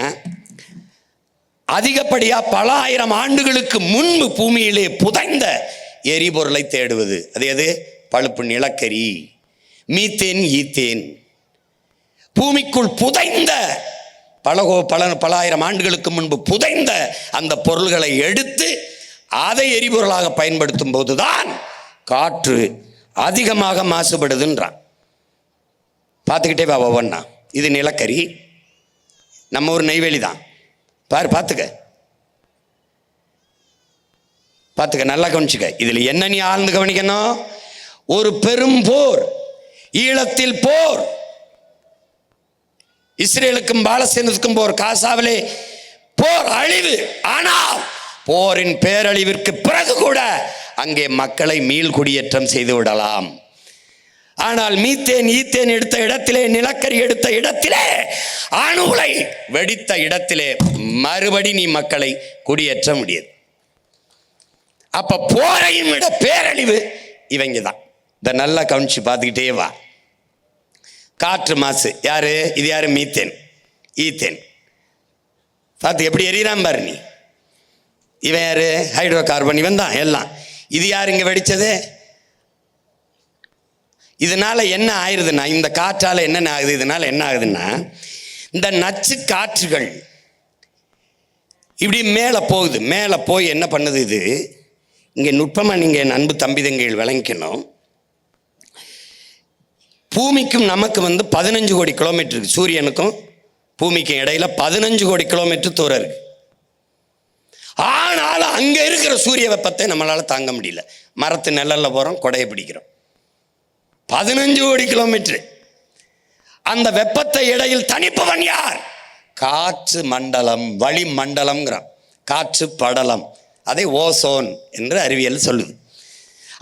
B: அதிகப்படியாக பல ஆயிரம் ஆண்டுகளுக்கு முன்பு பூமியிலே புதைந்த எரிபொருளை தேடுவது. அது எது? பழுப்பு நிலக்கரி, மீத்தேன், ஈத்தேன். பூமிக்குள் புதைந்த பல ஆயிரம் ஆண்டுகளுக்கு முன்பு புதைந்த அந்த பொருள்களை எடுத்து அதை எரிபொருளாக பயன்படுத்தும் போதுதான் காற்று அதிகமாக மாசுபடுதுன்றான். பார்த்துக்கிட்டே வா ஒவ்வொன்னா. இது நிலக்கரி, நம்ம ஊர் நெய்வேலி தான். பாரு, பார்த்துக்க, நல்லா கவனிச்சுக்க. இதில் என்ன நீ ஆழ்ந்து கவனிக்கணும்? ஒரு பெரும் போர், ஈழத்தில் போர், இஸ்ரேலுக்கும் பாலஸ்தீனத்துக்கும் போர், காசாவிலே போர், அழிவு. ஆனால் போரின் பேரழிவிற்கு பிறகு கூட அங்கே மக்களை மீள் குடியேற்றம் செய்து விடலாம். ஆனால் மீத்தேன், ஈத்தேன் எடுத்த இடத்திலே, நிலக்கரி எடுத்த இடத்திலே, அணு உலை வெடித்த இடத்திலே மறுபடி நீ மக்களை குடியேற்ற முடியாது. அப்ப போரையும் விட பேரழிவு இவங்க தான். இதை நல்லா கவனிச்சு பார்த்துக்கிட்டே வா. காற்று மாசு யாரு? இது யாரு? Methane, ethane. பார்த்து எப்படி எரியறான் பாரு நீ. இவன் யாரு? Hydro carbon. இவன் தான் எல்லாம். இது யாரு இங்க வெடிச்சது? இதனால என்ன ஆயிடுதுன்னா, இந்த காற்றால என்ன ஆகுது? இதனால என்ன ஆகுதுன்னா, இந்த நச்சு காற்றுகள் இப்படி மேலே போகுது. மேலே போய் என்ன பண்ணுது? இது இங்கே நுட்பமாக நீங்கள் என் அன்பு தம்பிதங்கள் விளங்கிக்கணும். பூமிக்கும் நமக்கு 15 கோடி கிலோமீட்டர் இருக்கு. சூரியனுக்கும் பூமிக்கும் இடையில 15 கோடி கிலோமீட்டர் தூரம் இருக்கு. ஆனாலும் அங்கே இருக்கிற சூரிய வெப்பத்தை நம்மளால தாங்க முடியல. மரத்து நிழல்ல போகிறோம், கொடையை பிடிக்கிறோம். 15 கோடி கிலோமீட்டர். அந்த வெப்பத்தை இடையில் தணிப்பவன் யார்? காற்று மண்டலம், வளி மண்டலம்ங்கிறான். காற்று படலம், அதை ஓசோன் என்று அறிவியல் சொல்லுது.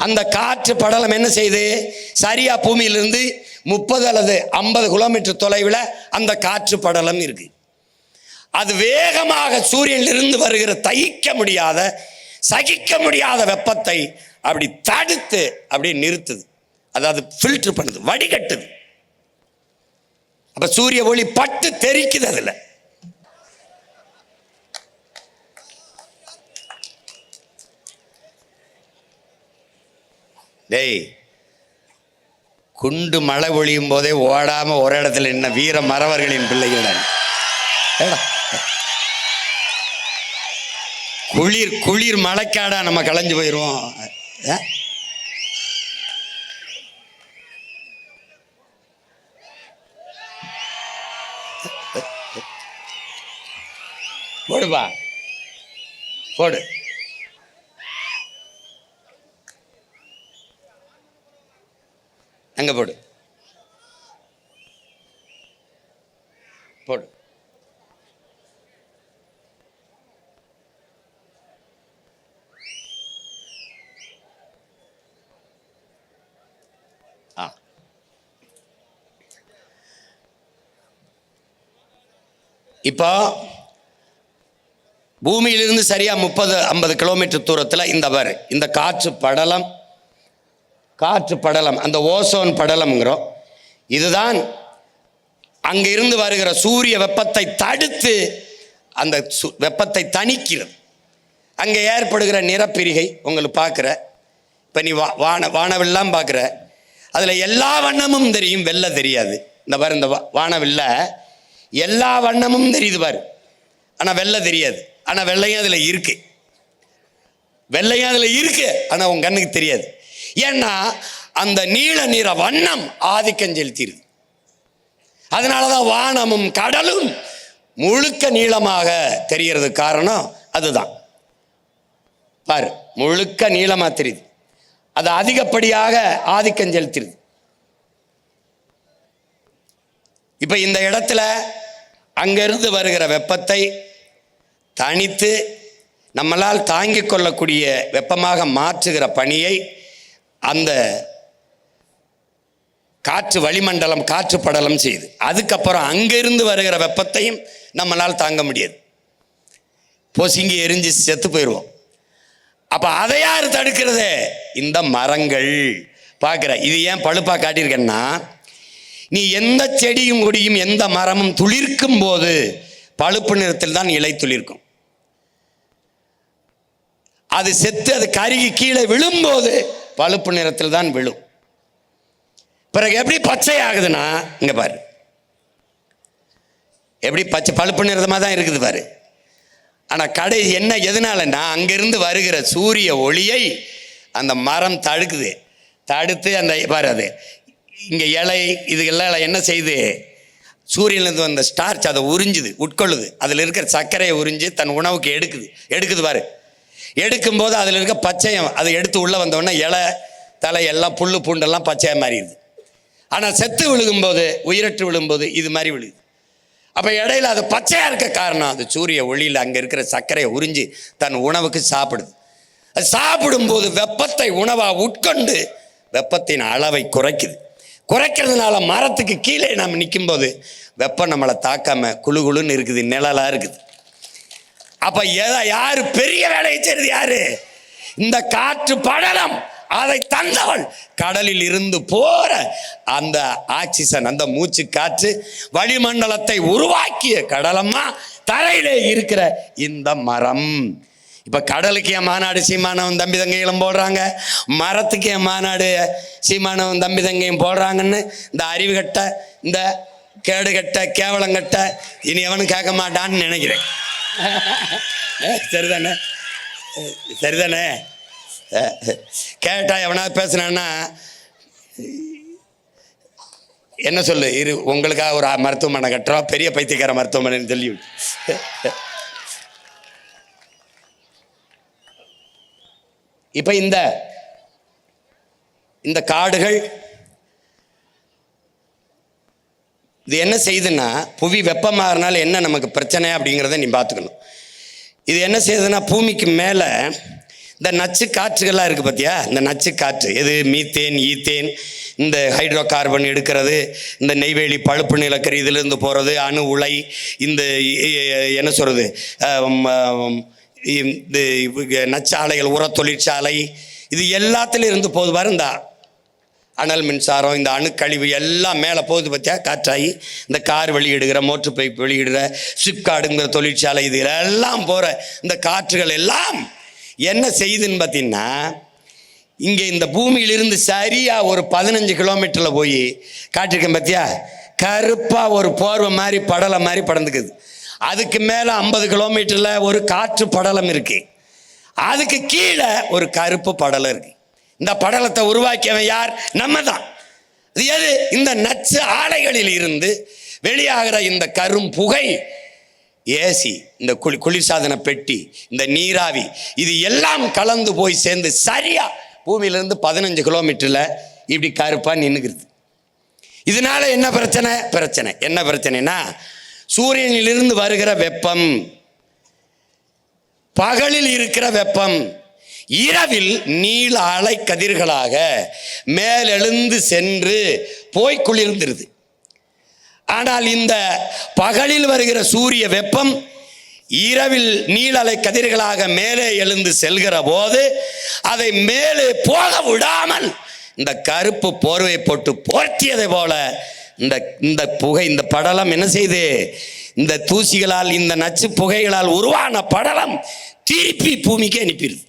B: அந்த காற்று படலம் என்ன செய்யுது? சரியா பூமியிலிருந்து 30 அல்லது 50 கிலோமீட்டர் தொலைவில் அந்த காற்று படலம் இருக்கு. அது வேகமாக சூரியனிலிருந்து வருகிற சகிக்க முடியாத வெப்பத்தை அப்படி தடுத்து அப்படி நிறுத்துது. அதாவது ஃபில்டர் பண்ணுது, வடிகட்டுது. அப்ப சூரிய ஒளி பட்டு தெரிக்குது. அதுல டேய், குண்டு மழை பொழியும் போதே ஓடாம ஒரு இடத்துல நின்ன வீர மறவர்களின் பிள்ளைகள். குளிர் மழைக்காடா நம்ம களைஞ்சு போயிடுவோம். போடுப்பா, போடு. அங்க போடு. போடு. இப்போ பூமியிலிருந்து சரியா 30-50 கிலோமீட்டர் தூரத்தில் இந்த காற்று படலம் அந்த ஓசோன் படலம்ங்கிறோம். இதுதான் அங்கிருந்து வருகிற சூரிய வெப்பத்தை தடுத்து அந்த வெப்பத்தை தணிக்கிறது. அங்கே ஏற்படுகிற நிறப்பிரிகை உங்களுக்கு பார்க்குற, இப்போ நீ வானவில்லாம் பார்க்குற, அதில் எல்லா வண்ணமும் தெரியும், வெள்ளை தெரியாது. இந்த வானவில்ல எல்லா வண்ணமும் தெரியுது பாரு, ஆனால் வெள்ளை தெரியாது. ஆனால் வெள்ளையும் அதில் இருக்கு, ஆனால் உன் கண்ணுக்கு தெரியாது. ஏன்னா அந்த நீல நிற வண்ணம் ஆதிக்கம் செலுத்திடுது. அதனாலதான் வானமும் கடலும் முழுக்க நீளமாக தெரிகிறது. காரணம் அதுதான். பாரு, முழுக்க நீளமா தெரியுது. அது அதிகப்படியாக ஆதிக்கம் செலுத்திடுது. இப்ப இந்த இடத்துல அங்கிருந்து வருகிற வெப்பத்தை தனித்து நம்மளால் தாங்கிக் கொள்ளக்கூடிய வெப்பமாக மாற்றுகிற பணியை அந்த காற்று வளிமண்டலம், காற்று படலம் செய்யுது. அதுக்கப்புறம் அங்கிருந்து வருகிற வெப்பத்தையும் நம்மளால் தாங்க முடியாது, பொசுங்கி எரிஞ்சு செத்து போயிடுவோம். அப்ப அதை யார் தடுக்கிறது? இந்த மரங்கள். பார்க்குற, இது ஏன் பழுப்பா காட்டியிருக்கேன்னா, நீ எந்த செடியும் கொடியும் எந்த மரமும் துளிர்க்கும் போது பழுப்பு நிறத்தில் தான் இலை துளிர்க்கும். அது செத்து அது கருகி கீழே விழும்போது பழுப்பு நிறத்தில் தான் விழும். பிறகு எப்படி பச்சை ஆகுதுன்னா, இங்க பாரு, எப்படி பச்சை பழுப்பு நிறமா தான் இருக்குது பாரு. ஆனா கடை என்ன எதனாலன்னா, அங்கிருந்து வருகிற சூரிய ஒளியை அந்த மரம் தடுத்து அந்த பாரு, அது இங்க இலை இதுகெல்லாம் என்ன செய்யுது, சூரியனிலிருந்து வந்த ஸ்டார்ச் அதை உட்கொள்ளுது. அதில் இருக்கிற சர்க்கரையை உறிஞ்சு தன் உணவுக்கு எடுக்குது பாரு. எடுக்கும்போது அதில் இருக்க பச்சையம் அதை எடுத்து உள்ளே வந்தோடனே இலை தலை எல்லாம் புல்லு பூண்டெல்லாம் பச்சையாக மாறிடுது. ஆனால் செத்து விழுகும்போது, உயிரற்று விழும்போது இது மாதிரி விழுகுது. அப்போ இடையில அது பச்சையாக இருக்க காரணம், அது சூரிய ஒளியில் அங்கே இருக்கிற சர்க்கரையை உறிஞ்சி தன் உணவுக்கு சாப்பிடுது. அது சாப்பிடும்போது வெப்பத்தை உணவாக உட்கொண்டு வெப்பத்தின் அளவை குறைக்கிறதுனால மரத்துக்கு கீழே நம்ம நிற்கும்போது வெப்பம் நம்மளை தாக்காம குளுகுளுன்னு இருக்குது, நிழலாக இருக்குது. அப்ப யாரு பெரிய வேலையை செய்யறது? யாரு? இந்த காற்று படலம். அதை தந்தவள் கடலில் இருந்து போற அந்த ஆக்சிஜன், அந்த மூச்சு காற்று வளிமண்டலத்தை உருவாக்கிய கடலம்மா தரையிலே இருக்கிற இந்த மரம். இப்ப கடலுக்கு என் மாநாடு சீமானவன் தம்பி தங்கைகளும் போடுறாங்க, மரத்துக்கு என் மாநாடு சீமானவன் தம்பி தங்கையும் போடுறாங்கன்னு இந்த அறிவுகட்ட, இந்த கேடுகட்ட, கேவலங்கட்ட இனி எவனும் கேட்க மாட்டான்னு நினைக்கிறேன். சரிதானே? கேட்டா எவனாவது பேசுனான்னா என்ன சொல்லு, உங்களுக்காக ஒரு மருத்துவமனை கட்டுறோம், பெரிய பைத்தியக்கார மருத்துவமனைன்னு சொல்லி. இப்ப இந்த காடுகள் இது என்ன செய்யுதுன்னா, புவி வெப்பமாகறனால என்ன நமக்கு பிரச்சனை அப்படிங்கிறத நீ பார்த்துக்கணும். இது என்ன செய்யுதுன்னா, பூமிக்கு மேலே இந்த நச்சு காற்றுகள்லாம் இருக்குது பார்த்தியா, இந்த நச்சு காற்று எது, மீத்தேன், ஈத்தேன், இந்த ஹைட்ரோ கார்பன் எடுக்கிறது, இந்த நெய்வேலி பழுப்பு நிலக்கரி இதிலிருந்து போகிறது, அணு உலை, இந்த என்ன சொல்கிறது, இந்த நச்சாலைகள், உர தொழிற்சாலை, இது எல்லாத்துலேயும் இருந்து போது பாரு. இந்த அனல் மின்சாரம், இந்த அணுக்கழிவு எல்லாம் மேலே போகுது பார்த்தியா, காற்றாகி இந்த கார் வெளியிடுகிற, மோட்டர் பைப் வெளியிடுற, சிப்காடுங்கிற தொழிற்சாலை, இது எல்லாம் போகிற இந்த காற்றுகள் எல்லாம் என்ன செய்யுதுன்னு பார்த்தீங்கன்னா, இங்கே இந்த பூமியிலிருந்து சரியாக ஒரு 15 கிலோமீட்டரில் போய் காட்டிருக்கேன் பார்த்தியா, கருப்பாக ஒரு போர்வை மாதிரி படலை மாதிரி படந்துக்குது. அதுக்கு மேலே 50 கிலோமீட்டரில் ஒரு காற்று படலம் இருக்குது, அதுக்கு கீழே ஒரு கருப்பு படலம் இருக்குது. இந்த படலத்தை உருவாக்கியவன் யார்? நம்ம தான். இது எது? இந்த நச்சு ஆலைகளில் இருந்து வெளியாகிற இந்த கரும் புகை, ஏசி, இந்த குளிர்சாதன பெட்டி, இந்த நீராவி, இது எல்லாம் கலந்து போய் சேர்ந்து சரியா பூமியிலிருந்து 15 கிலோமீட்டரில் இப்படி கருப்பா நின்றுக்கிறது. இதனால என்ன பிரச்சனை என்ன பிரச்சனைனா, சூரியனிலிருந்து வருகிற வெப்பம், பகலில் இருக்கிற வெப்பம் இரவில் நீல அலை கதிர்களாக மேலெழுந்து சென்று போய் குளிர்ந்துருது. ஆனால் இந்த பகலில் வருகிற சூரிய வெப்பம் இரவில் நீலலை கதிர்களாக மேலே எழுந்து செல்கிற போது அதை மேலே போக விடாமல் இந்த கருப்பு போர்வை போட்டு போர்த்தியதை போல இந்த புகை, இந்த படலம் என்ன செய்து, இந்த தூசிகளால், இந்த நச்சு புகைகளால் உருவான படலம் திருப்பி பூமிக்கு அனுப்பிடுது.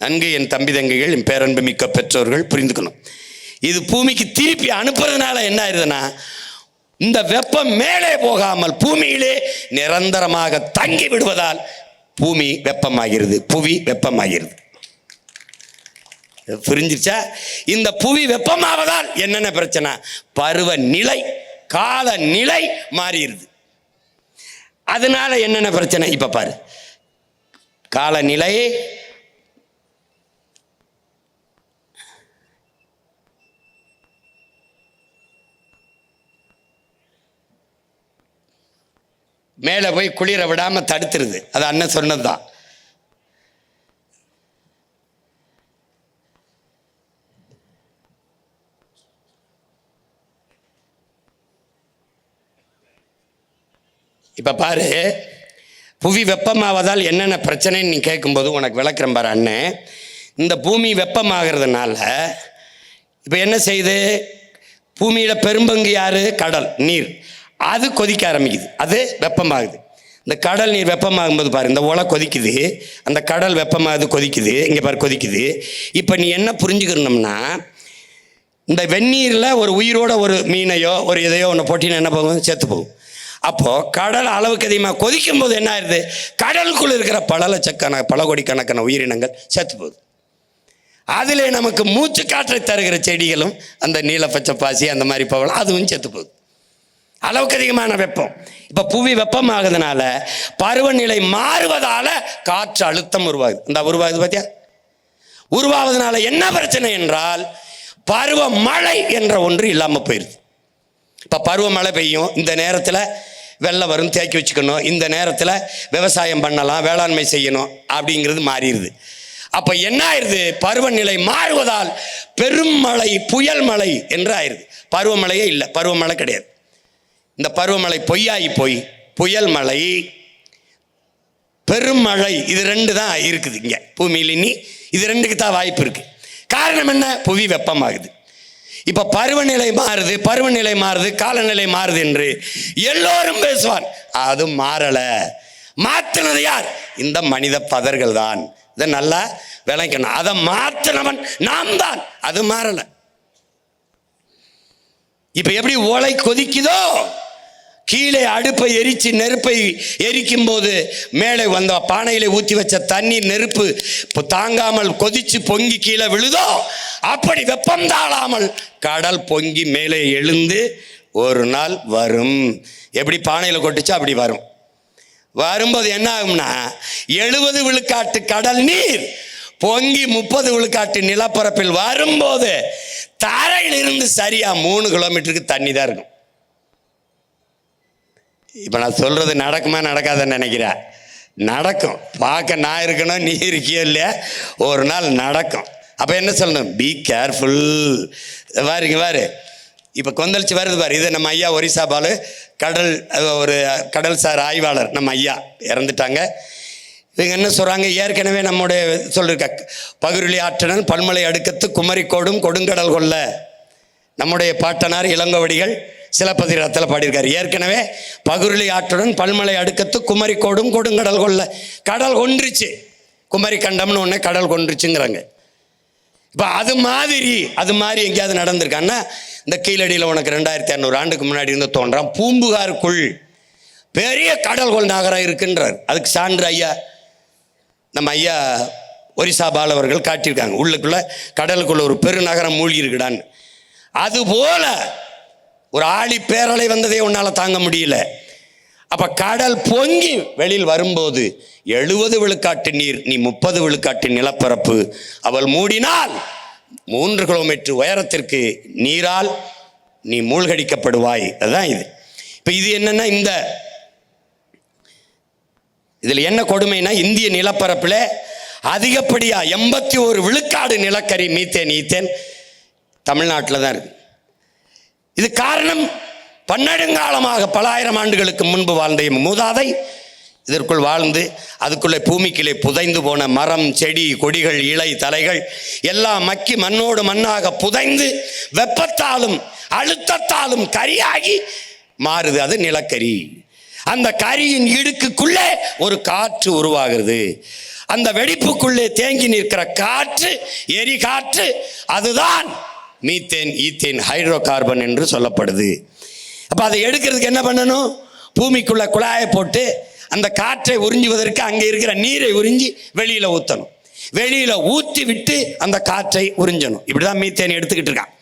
B: நன்கு என் தம்பி தங்கைகள், என் பேரன்பு மிக்க பெற்றோர்கள் புரிந்துக்கணும். இது பூமிக்கு திருப்பி அனுப்புறதுனால என்ன ஆயிருதுன்னா, இந்த வெப்பம் மேலே போகாமல் பூமியிலே நிரந்தரமாக தங்கி விடுவதால் பூமி வெப்பமாகிறது, புவி வெப்பமாகிறது. புரிஞ்சிருச்சா? இந்த புவி வெப்பமாவதால் என்னென்ன பிரச்சனை? பருவ நிலை, கால நிலை மாறிடுது. அதனால என்னென்ன பிரச்சனை இப்ப பாரு. காலநிலை, மேலே போய் குளிர விடாம தடுத்துருது. அது அண்ணன் சொன்னதுதான். இப்ப பாரு, புவி வெப்பமாவதால் என்னென்ன பிரச்சனைன்னு நீ கேட்கும்போது உனக்கு விளக்குறேன் பாரு அண்ணன். இந்த பூமி வெப்பமாகிறதுனால இப்போ என்ன செய்யுது, பூமியில் பெரும்பங்கு யாரு? கடல் நீர். அது கொதிக்க ஆரம்பிக்குது, அது வெப்பமாகுது. இந்த கடல் நீர் வெப்பமாகும்போது பாரு, இந்த ஓலை கொதிக்குது, அந்த கடல் வெப்பமாகுது, கொதிக்குது. இங்கே பாரு கொதிக்குது. இப்போ நீ என்ன புரிஞ்சுக்கணும்னா, இந்த வெந்நீரில் ஒரு உயிரோட ஒரு மீனையோ ஒரு இதையோ ஒன்று போட்டின்னு என்ன போகும்? செத்து போகும். அப்போது கடல் அளவுக்கு அதிகமாக கொதிக்கும் போது என்ன ஆயிடுது? கடலுக்குள்ளே இருக்கிற பல கோடிக்கணக்கான உயிரினங்கள் செத்து போகுது. அதில் நமக்கு மூச்சு காற்றை தருகிற செடிகளும், அந்த நீல பச்சை பாசி அந்த மாதிரி போகலாம், அதுவும் செத்து போகுது. அளவுக்கு அதிகமான வெப்பம். இப்போ புவி வெப்பமாகுதுனால பருவநிலை மாறுவதால காற்று அழுத்தம் உருவாகுது. இந்த உருவாகுது பார்த்தியா? உருவாவதுனால என்ன பிரச்சனை என்றால், பருவமழை என்ற ஒன்று இல்லாமல் போயிடுது. இப்போ பருவமழை பெய்யும், இந்த நேரத்தில் வெள்ளம் வரும், தேக்கி வச்சுக்கணும், இந்த நேரத்தில் விவசாயம் பண்ணலாம், வேளாண்மை செய்யணும் அப்படிங்கிறது மாறிடுது. அப்போ என்ன ஆயிடுது? பருவநிலை மாறுவதால் பெரும் மழை, புயல் மழை என்று ஆயிடுது. பருவமழையே இல்லை, பருவமழை கிடையாது. இந்த பருவமழை பொய்யாகி போய் புயல் மழை, பெருமழை, இது ரெண்டு தான் இருக்குது இங்கே பூமியில். இனி இது ரெண்டுக்கு தான் வாய்ப்பு இருக்குது. காரணம் என்ன? புவி வெப்பமாகுது. இப்போ பருவநிலை மாறுது, பருவநிலை மாறுது, காலநிலை மாறுது என்று எல்லோரும் பேசுவார். அது மாறலை. மாற்றினது யார்? இந்த மனித பதர்கள் தான். இதை நல்லா விளக்கணும். அதை மாற்றினவன் நாம் தான். அது மாறலை. இப்போ எப்படி ஓலை கொதிக்குதோ, கீழே அடுப்பை எரித்து நெருப்பை எரிக்கும் போது மேலே வந்த பானையில ஊற்றி வச்ச தண்ணீர் நெருப்பு இப்போ தாங்காமல் கொதிச்சு பொங்கி கீழே விழுதோ, அப்படி வெப்பம் தாழாமல் கடல் பொங்கி மேலே எழுந்து ஒரு நாள் வரும். எப்படி பானையில் கொட்டுச்சோ அப்படி வரும். வரும்போது என்ன ஆகும்னா, 70 விழுக்காட்டு கடல் நீர் பொங்கி 30 விழுக்காட்டு நிலப்பரப்பில் வரும்போது தரையில் இருந்து சரியா 3 கிலோமீட்டருக்கு தண்ணி தான் இருக்கும். இப்போ நான் சொல்றது நடக்குமா நடக்காதுன்னு நினைக்கிறேன். நடக்கும். பார்க்க நான் இருக்கணும், நீ இருக்கியோ இல்லையா, ஒரு நாள் நடக்கும். அப்போ என்ன சொல்லணும்? Be careful. பாருங்க பாரு, இப்போ கொந்தளிச்சு வருது பாரு. இது நம்ம ஐயா ஒரிசா பாலு, ஒரு கடல்சார் ஆய்வாளர், நம்ம ஐயா இறந்துட்டாங்க. இவங்க என்ன சொல்கிறாங்க? ஏற்கனவே நம்முடைய சொல்லியிருக்க பகுருளி ஆற்றனன் பல்மலை அடுக்கத்து குமரிக்கோடும் கொடுங்கடல் கொள்ள நம்முடைய பாட்டனார் இளங்கோவடிகள் சிலப்பதிகாரத்தில் பாடியிருக்காரு. ஏற்கனவே பகுருளி ஆற்றுடன் பல்மலை அடுக்கத்து குமரிக்கோடும் கொடுங்கடல் கொள்ள, கடல் கொன்றுச்சு, குமரி கண்டம்னு ஒன்று கடல் கொன்றுச்சுங்கிறாங்க. இப்போ அது மாதிரி எங்கேயாவது நடந்திருக்கான்னா, இந்த கீழடியில் உனக்கு 2500 ஆண்டுக்கு முன்னாடி இருந்து தோன்றான் பூம்புகாருக்குள் பெரிய கடல்கொள் நகரம் இருக்குன்றார். அதுக்கு சான்று ஐயா நம்ம ஐயா ஒரிசா பால் அவர்கள் காட்டியிருக்காங்க. உள்ளுக்குள்ள கடலுக்குள்ள ஒரு பெருநகரம் மூழ்கி இருக்குடான்னு. அதுபோல ஒரு ஆழி பேரலை வந்ததே உன்னால் தாங்க முடியல. அப்போ கடல் பொங்கி வெளியில் வரும்போது 70 விழுக்காட்டு நீர், நீ 30 விழுக்காட்டு நிலப்பரப்பு அவள் மூடினால் 3 கிலோமீட்டர் உயரத்திற்கு நீரால் நீ மூழ்கடிக்கப்படுவாய். அதுதான் இது. இப்போ இது என்னன்னா, இதில் என்ன கொடுமைனா, இந்திய நிலப்பரப்பில் அதிகப்படியா 81 விழுக்காடு நிலக்கரி மீத்தேன் ஈத்தேன் தமிழ்நாட்டில் தான் இருக்கு. இது காரணம், பன்னெடுங்காலமாக பல ஆயிரம் ஆண்டுகளுக்கு முன்பு வாழ்ந்த மூதாதை இதற்குள் வாழ்ந்து அதுக்குள்ளே பூமிக்கிலே புதைந்து போன மரம், செடி, கொடிகள், இலை, தலைகள் எல்லாம் மக்கி மண்ணோடு மண்ணாக புதைந்து வெப்பத்தாலும் அழுத்தத்தாலும் கரியாகி மாறுது. அது நிலக்கரி. அந்த கரியின் இடுக்குள்ளே ஒரு காற்று உருவாகிறது. அந்த வெடிப்புக்குள்ளே தேங்கி நிற்கிற காற்று, எரி காற்று, அதுதான் மீத்தேன் ஈத்தேன் ஹைட்ரோ கார்பன் என்று சொல்லப்படுது. அப்போ அதை எடுக்கிறதுக்கு என்ன பண்ணணும்? பூமிக்குள்ள குழாயை போட்டு அந்த காற்றை உறிஞ்சுவதற்கு அங்கே இருக்கிற நீரை உறிஞ்சி வெளியில் ஊற்றணும். வெளியில் ஊற்றி விட்டு அந்த காற்றை உறிஞ்சணும். இப்படி தான் மீத்தேன் எடுத்துக்கிட்டு இருக்கான்.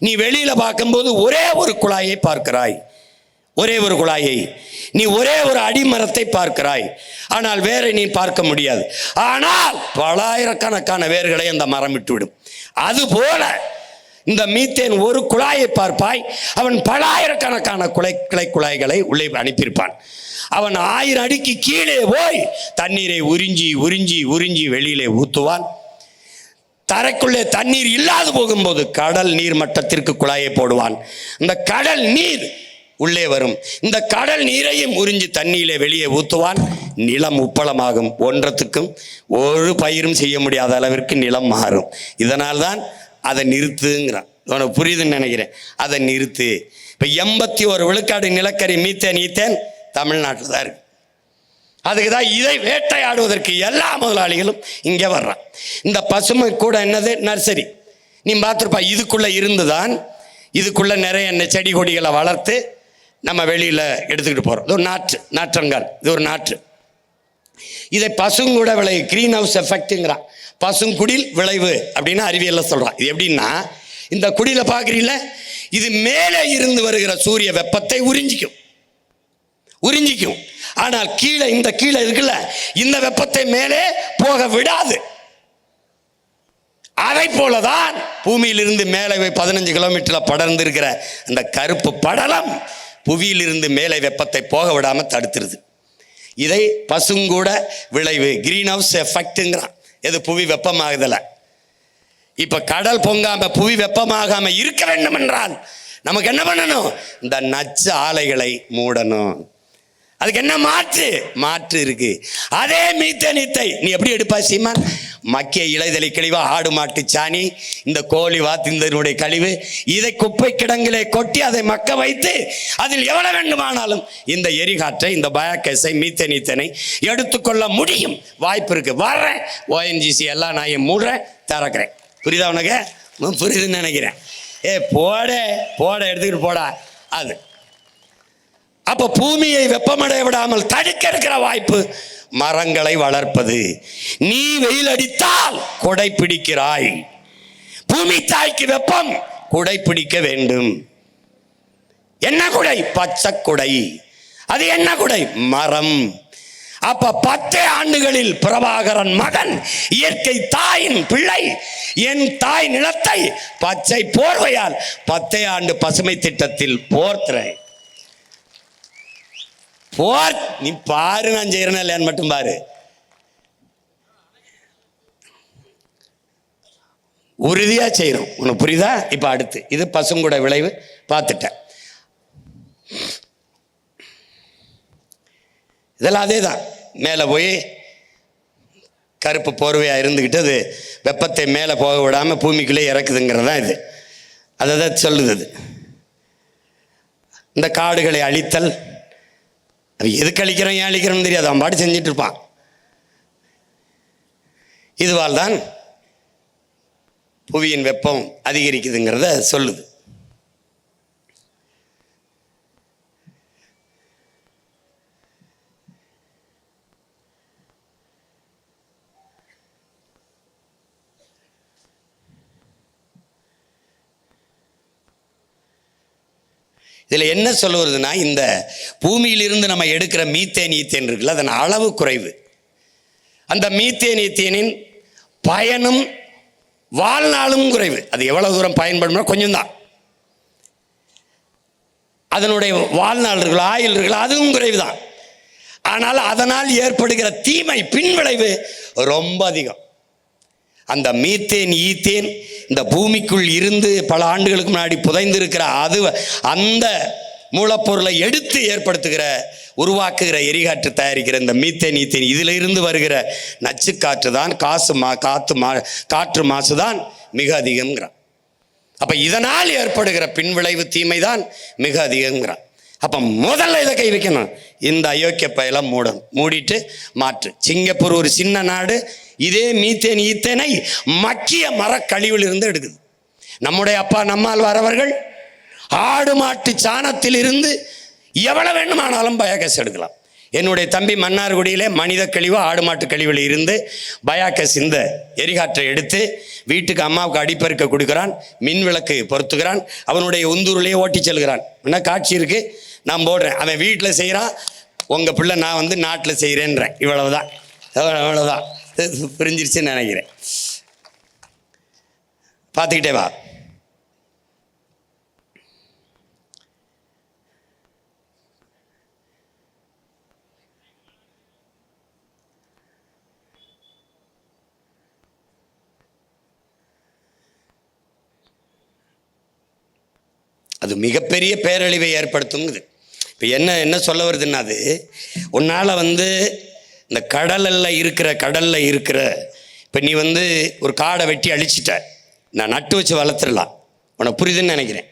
B: நீ வெளியில் பார்க்கும்போது ஒரே ஒரு குழாயை பார்க்கிறாய், ஒரே ஒரு குழாயை. நீ ஒரே ஒரு அடிமரத்தை பார்க்கிறாய், ஆனால் வேரை நீ பார்க்க முடியாது. ஆனால் பலாயிரக்கணக்கான வேர்களை அந்த மரம் விட்டுவிடும். அதுபோல இந்த மீத்தேன் ஒரு குழாயை பார்ப்பாய், அவன் பலாயிரக்கணக்கான கிளை குழாய்களை உள்ளே அனுப்பியிருப்பான். அவன் 1000 அடிக்கு கீழே போய் தண்ணீரை உறிஞ்சி உறிஞ்சி உறிஞ்சி வெளியிலே ஊற்றுவான். தரைக்குள்ளே தண்ணீர் இல்லாது போகும்போது கடல் நீர் மட்டத்திற்கு குழாயை போடுவான். இந்த கடல் நீர் உள்ளே வரும். இந்த கடல் நீரையும் உறிஞ்சி தண்ணீரை வெளியே ஊற்றுவான். நிலம் உப்பளமாகும். ஒன்றத்துக்கும் ஒரு பயிரும் செய்ய முடியாத அளவிற்கு நிலம் மாறும். இதனால் தான் அதை நிறுத்துங்கிறான். உனக்கு புரியுதுன்னு நினைக்கிறேன். அதை நிறுத்து. இப்போ 81 விழுக்காடு நிலக்கரி மீத்தேன் ஈத்தேன் தமிழ்நாட்டில் தான் இருக்கு. அதுக்கு தான் இதை வேட்டையாடுவதற்கு எல்லா முதலாளிகளும் இங்கே வர்றான். இந்த பசுமை கூட என்னது, நர்சரி. நீ பார்த்துருப்பா. இதுக்குள்ளே இருந்து தான் இதுக்குள்ளே நிறைய செடி கொடிகளை வளர்த்து நம்ம வெளியில் எடுத்துக்கிட்டு போகிறோம். இது ஒரு நாற்றங்கால். இது ஒரு நாற்று. இதை பசுங்கூட விளைவு, கிரீன் ஹவுஸ் எஃபெக்ட்டுங்கிறான். பசுங்குடில் விளைவு அப்படின்னு அறிவியலில் சொல்கிறான். இது எப்படின்னா, இந்த குடியில் பார்க்குறீங்கள, இது மேலே இருந்து வருகிற சூரிய வெப்பத்தை உறிஞ்சிக்கும். ஆனால் கீழே இருக்குல்ல, இந்த வெப்பத்தை மேலே போக விடாது. அதை போலதான் பூமியிலிருந்து மேலே 15 கிலோமீட்டரில் படர்ந்து இருக்கிற அந்த கருப்பு படலம் புவியிலிருந்து மேலே வெப்பத்தை போக விடாம தடுத்துருது. இதை பசுங்கூட விளைவு, கிரீன் ஹவுஸ் எஃபெக்ட்டுங்கிறான். எது? புவி வெப்பமாகுதல. இப்ப கடல் பொங்காம புவி வெப்பமாகாம இருக்க வேண்டும் என்றால் நமக்கு என்ன பண்ணணும்? இந்த நச்சு ஆலைகளை மூடணும். அதுக்கு என்ன மாற்று இருக்கு? அதே மீத்தேனத்தை நீ எப்படி எடுப்பா சீமான்? மக்கிய இலைதலை கழிவு, ஆடு மாட்டு சாணி, இந்த கோழி வாத்தினுடைய கழிவு, இதை குப்பை கிடங்கிலே கொட்டி அதை மக்க வைத்து அதில் எவ்வளவு வேண்டுமானாலும் இந்த எரிகாற்றை, இந்த பயோகேஸை, மீத்தேனீத்தனை எடுத்துக்கொள்ள முடியும். வாய்ப்பு இருக்கு. வர்றேன், ONGC எல்லாம் நான் மூடுறேன், திறக்கிறேன். புரியுதா உனக்கு? புரியுதுன்னு நினைக்கிறேன். போட எடுத்துக்கிட்டு போடா. அது அப்ப பூமியை வெப்பமடைய விடாமல் தடுக்க இருக்கிற வாய்ப்பு மரங்களை வளர்ப்பது. நீ வெயில் அடித்தால் கொடை பிடிக்கிறாய். பூமி தாய்க்கு வெப்பம், குடை பிடிக்க வேண்டும். என்ன குடை? பச்சை குடை. அது என்ன குடை? மரம். அப்ப 10 ஆண்டுகளில் பிரபாகரன் மகன், இயற்கை தாயின் பிள்ளை, என் தாய் நிலத்தை பச்சை போர்வையால் 10 ஆண்டு பசுமை திட்டத்தில் போர்த்துறேன். நீ பாரு, நான் செய்யறேன் இல்லையான்னு மட்டும் பாரு. உறுதியா செய்யறோம். உனக்கு புரியுதா? இப்ப அடுத்து இது பசுங்கூட விளைவு பார்த்துட்டேன். இதெல்லாம் அதே தான். மேலே போய் கருப்பு போர்வையா இருந்துக்கிட்டு அது வெப்பத்தை மேலே போக விடாம பூமிக்குள்ளே இறக்குதுங்கிறதான் இது. அதை தான் சொல்லுது. அது இந்த காடுகளை அழித்தல், அது எதுக்கு அழிக்கிறோம் ஏன் அழிக்கிறோம்னு தெரியாது, அவன் பாட்டு செஞ்சுட்டு இருப்பான். இதுவால் தான் புவியின் வெப்பம் அதிகரிக்குதுங்கிறத சொல்லுது. இதில் என்ன சொல்ல வருதுன்னா, இந்த பூமியிலிருந்து நம்ம எடுக்கிற மீத்தேன் ஈத்தேன் இருக்குல்ல, அதன் அளவு குறைவு. அந்த மீத்தேன் ஈத்தேனின் பயனும் வாழ்நாளும் குறைவு. அது எவ்வளவு தூரம் பயன்படும்னா கொஞ்சம் தான். அதனுடைய வாழ்நாள்கள் ஆயுள்கள் அதுவும் குறைவு தான். ஆனால் அதனால் ஏற்படுகிற தீமை பின்விளைவு ரொம்ப அதிகம். அந்த மீத்தேன் ஈத்தேன் இந்த பூமிக்குள் இருந்து பல ஆண்டுகளுக்கு முன்னாடி புதைந்திருக்கிற அந்த மூலப்பொருளை எடுத்து ஏற்படுத்துகிற உருவாக்குகிற எரிகாற்று தயாரிக்கிற இந்த மீத்தேன் ஈத்தேன் இதில் இருந்து வருகிற நச்சு காற்று தான் காற்று மாசு தான் மிக அதிகம்ங்கிறான். அப்போ இதனால் ஏற்படுகிற பின்விளைவு தீமை தான் மிக அதிகங்கிறான். அப்போ முதல்ல இதை கை வைக்கணும். இந்த அயோக்கிய பயலாம் மூடிட்டு மாற்று. சிங்கப்பூர் ஒரு சின்ன நாடு இதே மீத்தேன் ஈத்தேனை மக்கிய மரக்கழிவில் இருந்து எடுக்குது. நம்முடைய அப்பா நம்மால் வரவர்கள் ஆடு மாட்டு சாணத்தில் இருந்து எவ்வளவு வேண்டுமானாலும் பயோகேஸ் எடுக்கலாம். என்னுடைய தம்பி மன்னார்குடியிலே மனித கழிவு ஆடு மாட்டு கழிவில் இருந்து பயோகேஸ் இந்த எரிகாற்றை எடுத்து வீட்டுக்கு அம்மாவுக்கு அடிப்பெருக்க கொடுக்குறான், மின் விளக்கு பொருத்துகிறான், அவனுடைய உந்தூரிலேயே ஓட்டி செல்கிறான். என்ன காட்சி இருக்குது, நான் போடுறேன். அவன் வீட்டில் செய்கிறான், உங்கள் பிள்ளை நான் நாட்டில் செய்கிறேன்றேன். இவ்வளவுதான் புரிஞ்சிருச்சுன்னு நினைக்கிறேன். பார்த்துக்கிட்டே வா. அது மிகப்பெரிய பேரழிவை ஏற்படுத்துங்குது. இப்போ என்ன சொல்ல வருதுன்னா, அது உன்னால் இந்த கடலில் இருக்கிற இப்போ நீ ஒரு காடை வெட்டி அழிச்சிட்ட, நான் நட்டு வச்சு வளர்த்துடலாம், உனக்கு புரியுதுன்னு நினைக்கிறேன்.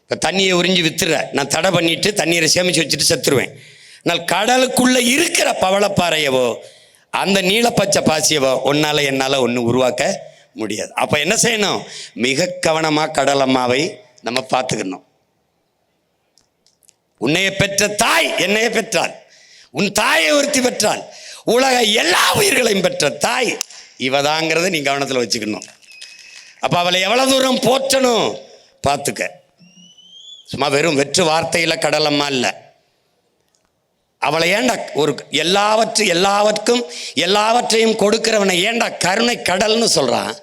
B: இப்போ தண்ணியை உறிஞ்சி வித்துடுற, நான் தடை பண்ணிவிட்டு தண்ணீரை சேமித்து வச்சுட்டு செத்துருவேன். ஆனால் கடலுக்குள்ளே இருக்கிற பவளப்பாறையவோ அந்த நீலப்பச்சை பாசியவோ என்னால் ஒன்றும் உருவாக்க முடியாது. அப்போ என்ன செய்யணும், மிக கவனமாக கடல் அம்மாவை நம்ம பார்த்துக்கணும். உன்னைய பெற்ற தாய் என்னைய பெற்றாள், உன் தாயை ஒருத்தி பெற்றாள், உலக எல்லா உயிர்களையும் பெற்ற தாய் இவதாங்கிறத நீ கவனத்தில் வச்சுக்கணும். அப்போ அவளை எவ்வளோ தூரம் போற்றணும் பார்த்துக்க. சும்மா வெறும் வெற்று வார்த்தையில் கடலம்மா இல்லை. அவளை ஏண்டா ஒரு எல்லாவற்றையும் கொடுக்கிறவனை ஏண்டா கருணை கடல்னு சொல்கிறான்.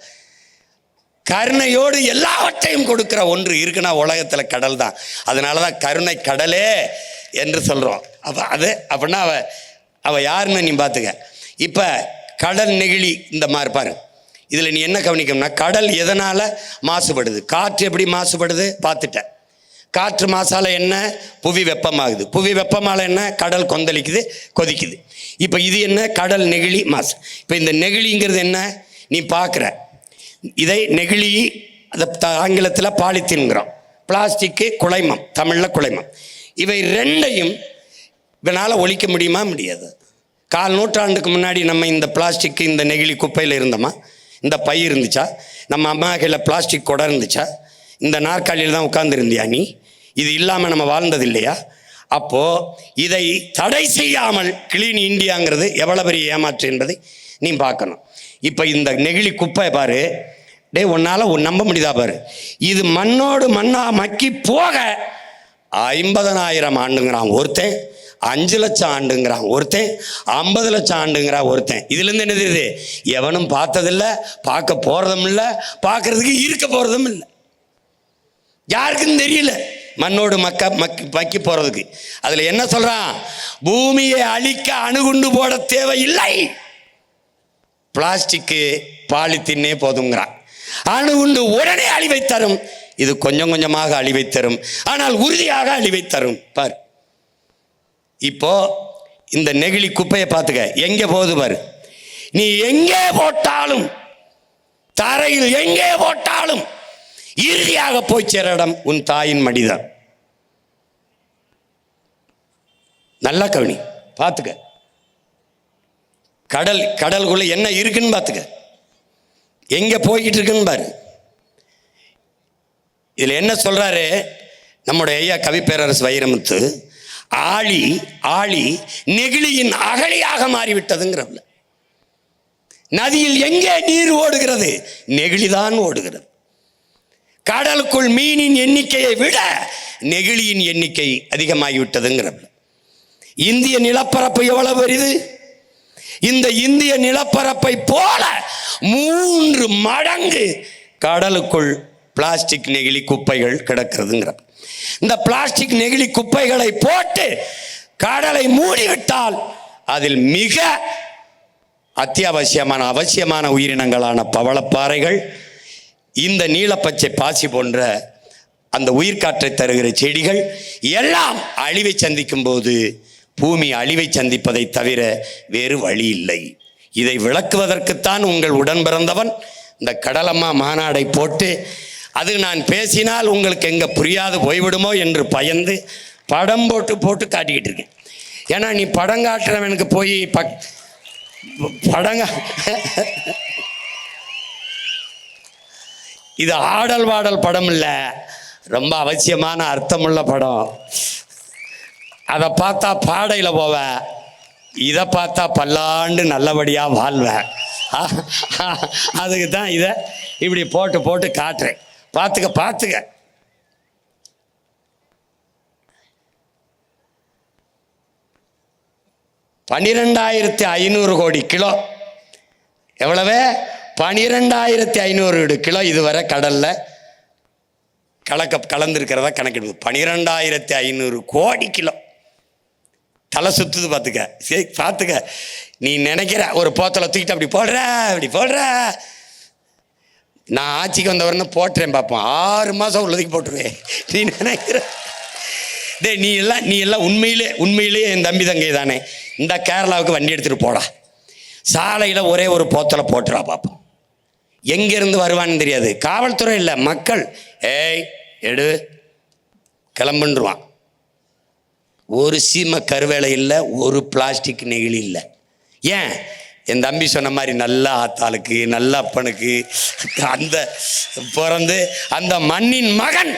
B: கருணையோடு எல்லாவற்றையும் கொடுக்கிற ஒன்று இருக்குன்னா உலகத்தில் கடல் தான். அதனால தான் கருணை கடலே என்று சொல்கிறோம். அப்படின்னா அவள் யாருன்னு நீ பார்த்துக்க. இப்போ கடல் நெகிழி இந்த மாதிரி பாரு, இதில் நீ என்ன கவனிக்கணும்னா, கடல் எதனால் மாசுபடுது, காற்று எப்படி மாசுபடுது பார்த்துட்ட. காற்று மாசால என்ன, புவி வெப்பமாகுது, புவி வெப்பமால என்ன, கடல் கொதிக்குது. இப்போ இது என்ன, கடல் நெகிழி மாசு. இப்போ இந்த நெகிழிங்கிறது என்ன நீ பார்க்குற, இதை நெகிழி, அதை ஆங்கிலத்தில் பாலித்தீன்கிறோம், பிளாஸ்டிக்கு குழைமம், தமிழில் குழைமம். இவை ரெண்டையும் இதனால் ஒழிக்க முடியுமா? முடியாது. 4 நூற்றாண்டுக்கு முன்னாடி நம்ம இந்த பிளாஸ்டிக்கு இந்த நெகிழி குப்பையில் இருந்தோமா? இந்த பை இருந்துச்சா? நம்ம அம்மா கையில் பிளாஸ்டிக் குடம் இருந்துச்சா? இந்த நாற்காலியில் தான் உட்கார்ந்துருந்தியா நீ? இது இல்லாமல் நம்ம வாழ்ந்தது இல்லையா? அப்போது இதை தடை செய்யாமல் கிளீன் இந்தியாங்கிறது எவ்வளோ பெரிய ஏமாற்று என்பதை நீ பார்க்கணும். இப்போ இந்த நெகிழி குப்பை பாரு, உன்னால் நம்ப முடியுதா பாரு, இது மண்ணோடு மண்ணாக மக்கி போக 50,000 ஆண்டுங்கிறான் ஒருத்தன், 5 லட்சம் ஆண்டுங்கிறான் ஒருத்தன், 50 லட்சம் ஆண்டுங்கிறான் ஒருத்தன். இதுலேருந்து என்ன தெரியுது, எவனும் பார்த்ததில்லை, பார்க்க போகிறதும் இல்லை, பார்க்கறதுக்கு இருக்க போகிறதும் இல்லை, யாருக்கும் தெரியல மண்ணோடு மக்கி போகிறதுக்கு. அதில் என்ன சொல்கிறான், பூமியை அழிக்க அணுகுண்டு போட தேவையில்லை, பிளாஸ்டிக்கு பாலித்தீனே போதுங்கிறான். அணுகுண்டு உடனே அழிவை தரும், இது கொஞ்சம் கொஞ்சமாக அழிவை தரும், ஆனால் உறுதியாக அழிவை தரும். பார், இப்போ இந்த நெகிழி குப்பையை பார்த்துக்க, எங்கே போகுது பாரு. நீ எங்கே போட்டாலும், தரையில் எங்கே போட்டாலும் இறுதியாக போய் சேர இடம் உன் தாயின் மடிதான். நல்லா கவனி, பார்த்துக்க. கடலுக்குள்ள என்ன இருக்குன்னு பார்த்துக்க, எங்க போய்கிட்டு இருக்குன்னு பாரு. இதுல என்ன சொல்றாரு நம்முடைய ஐயா கவிப்பேரரசு வைரமுத்து, ஆழி நெகிழியின் அகழியாக மாறிவிட்டதுங்கிறவங்க. நதியில் எங்கே நீர் ஓடுகிறது, நெகிழிதான் ஓடுகிறது. கடலுக்குள் மீனின் எண்ணிக்கையை விட நெகிழியின் எண்ணிக்கை அதிகமாகிவிட்டதுங்கிறவங்க. இந்திய நிலப்பரப்பு எவ்வளவு பெரிது, இந்த இந்திய நிலப்பரப்பை போல 3 மடங்கு கடலுக்குள் பிளாஸ்டிக் நெகிழி குப்பைகள் கிடக்கிறதுங்கிற. இந்த பிளாஸ்டிக் நெகிழி குப்பைகளை போட்டு கடலை மூடிவிட்டால் அதில் மிக அவசியமான உயிரினங்களான பவளப்பாறைகள், இந்த நீலப்பச்சை பாசி போன்ற அந்த உயிர்காற்றை தருகிற செடிகள் எல்லாம் அழிவை சந்திக்கும் போது பூமி அழிவை சந்திப்பதை தவிர வேறு வழி இல்லை. இதை விளக்குவதற்குத்தான் உங்கள் உடன் பிறந்தவன் இந்த கடலம்மா மாநாடை போட்டு, அது நான் பேசினால் உங்களுக்கு எங்கே புரியாது போய்விடுமோ என்று பயந்து படம் போட்டு காட்டிக்கிட்டு இருக்கேன். ஏன்னா நீ படம் காட்டுறவனுக்கு போய் படங்க இது ஆடல் பாடல் படம் இல்லை, ரொம்ப அவசியமான அர்த்தமுள்ள படம். அதை பார்த்தா பாடையில் போவ, இதை பார்த்தா பல்லாண்டு நல்லபடியாக வாழ்வேன். அதுக்கு தான் இதை இப்படி போட்டு காட்டுறேன். பார்த்துக்க 12,500 கோடி கிலோ. எவ்வளவு? 12,500 கிலோ இதுவரை கடலில் கலந்துருக்கிறதா கணக்கிடுது. 12,500 கோடி கிலோ. தலை சுத்துது. பார்த்துக்க. நீ நினைக்கிற ஒரு போத்தலை தூக்கிட்டு அப்படி போடுற. நான் ஆட்சிக்கு வந்தவரன்னு போட்டுறேன் பார்ப்போம். 6 மாதம் உள்ளதுக்கு போட்டுருவேன். நீ நினைக்கிற நீ எல்லாம் உண்மையிலேயே என் தம்பி தங்கை தானே. இந்த கேரளாவுக்கு வண்டி எடுத்துகிட்டு போடா, சாலையில் ஒரே ஒரு போத்தலை போட்டுறா பார்ப்போம். எங்கேருந்து வருவான்னு தெரியாது. காவல்துறை இல்லை, மக்கள் எடு கிளம்புன்றுவான். ஒரு சீமை கருவேலை இல்லை, ஒரு பிளாஸ்டிக் நெகிழி இல்லை. ஏன்? என் தம்பி சொன்ன மாதிரி நல்ல ஆத்தாளுக்கு, நல்ல அப்பனுக்கு அந்த பிறந்து அந்த மண்ணின் மகன்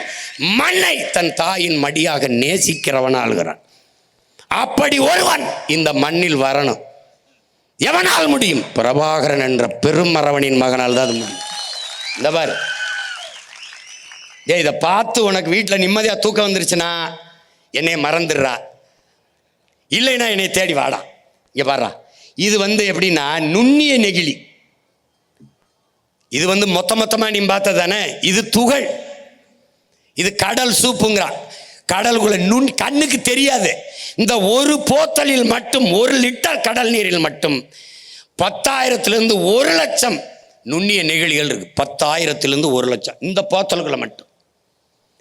B: மண்ணை தன் தாயின் மடியாக நேசிக்கிறவன் ஆளுகிறான். அப்படி ஒருவன் இந்த மண்ணில் வரணும். எவனால் முடியும்? பிரபாகரன் என்ற பெருமரவனின் மகனால் தான் அது முடியும். இந்த பாரு, இதை பார்த்து உனக்கு வீட்டில் நிம்மதியாக தூக்கம் வந்துருச்சுன்னா என்னை மறந்துடுறா, இல்லைன்னா என்னை தேடி வாடா. இங்கே பாடுறா, இது எப்படின்னா நுண்ணிய நெகிழி. இது மொத்தமாக நீ பார்த்த தானே. இது துகள். இது கடல் சூப்புங்கிறான். கடலுக்குள்ள கண்ணுக்கு தெரியாது. இந்த ஒரு போத்தலில் மட்டும் 1 லிட்டர் கடல் நீரில் மட்டும் 10,000 1 லட்சம் நுண்ணிய நெகிழிகள் இருக்கு. 10,000 1 லட்சம் இந்த போத்தலுக்குள்ள மட்டும்.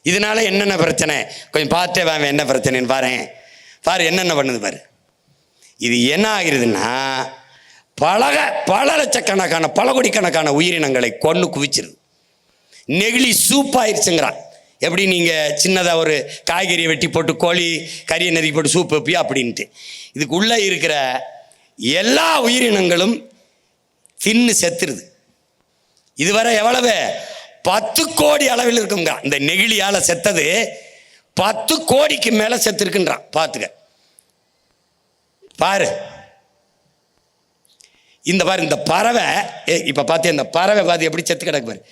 B: இதனால என்னென்ன பிரச்சனை கொஞ்சம் பார்த்தே வாங்க. என்ன பிரச்சனைன்னு பாரு என்னென்ன பண்ணுது பாரு. இது என்ன ஆகிறதுன்னா பல லட்சக்கணக்கான பல கோடிக்கணக்கான உயிரினங்களை கொண்டு குவிச்சிருது. நெகிழி சூப்பாயிருச்சுங்கிறான். எப்படி நீங்கள் சின்னதாக ஒரு காய்கறியை வெட்டி போட்டு கோழி கறியை நறுக்கி போட்டு சூப் வைப்பியா அப்படின்ட்டு. இதுக்குள்ளே இருக்கிற எல்லா உயிரினங்களும் தின்னு செத்துருது. இதுவரை எவ்வளவு? 10 கோடி அளவில் இருக்குங்க. இந்த நெகிழியால் செத்தது 10 கோடிக்கு மேலே செத்துருக்குன்றான். பார்த்துக்க பாரு. இந்த பறவை இப்போ பார்த்து இந்த பறவை பார்த்து எப்படி செத்து கிடக்கு பாரு.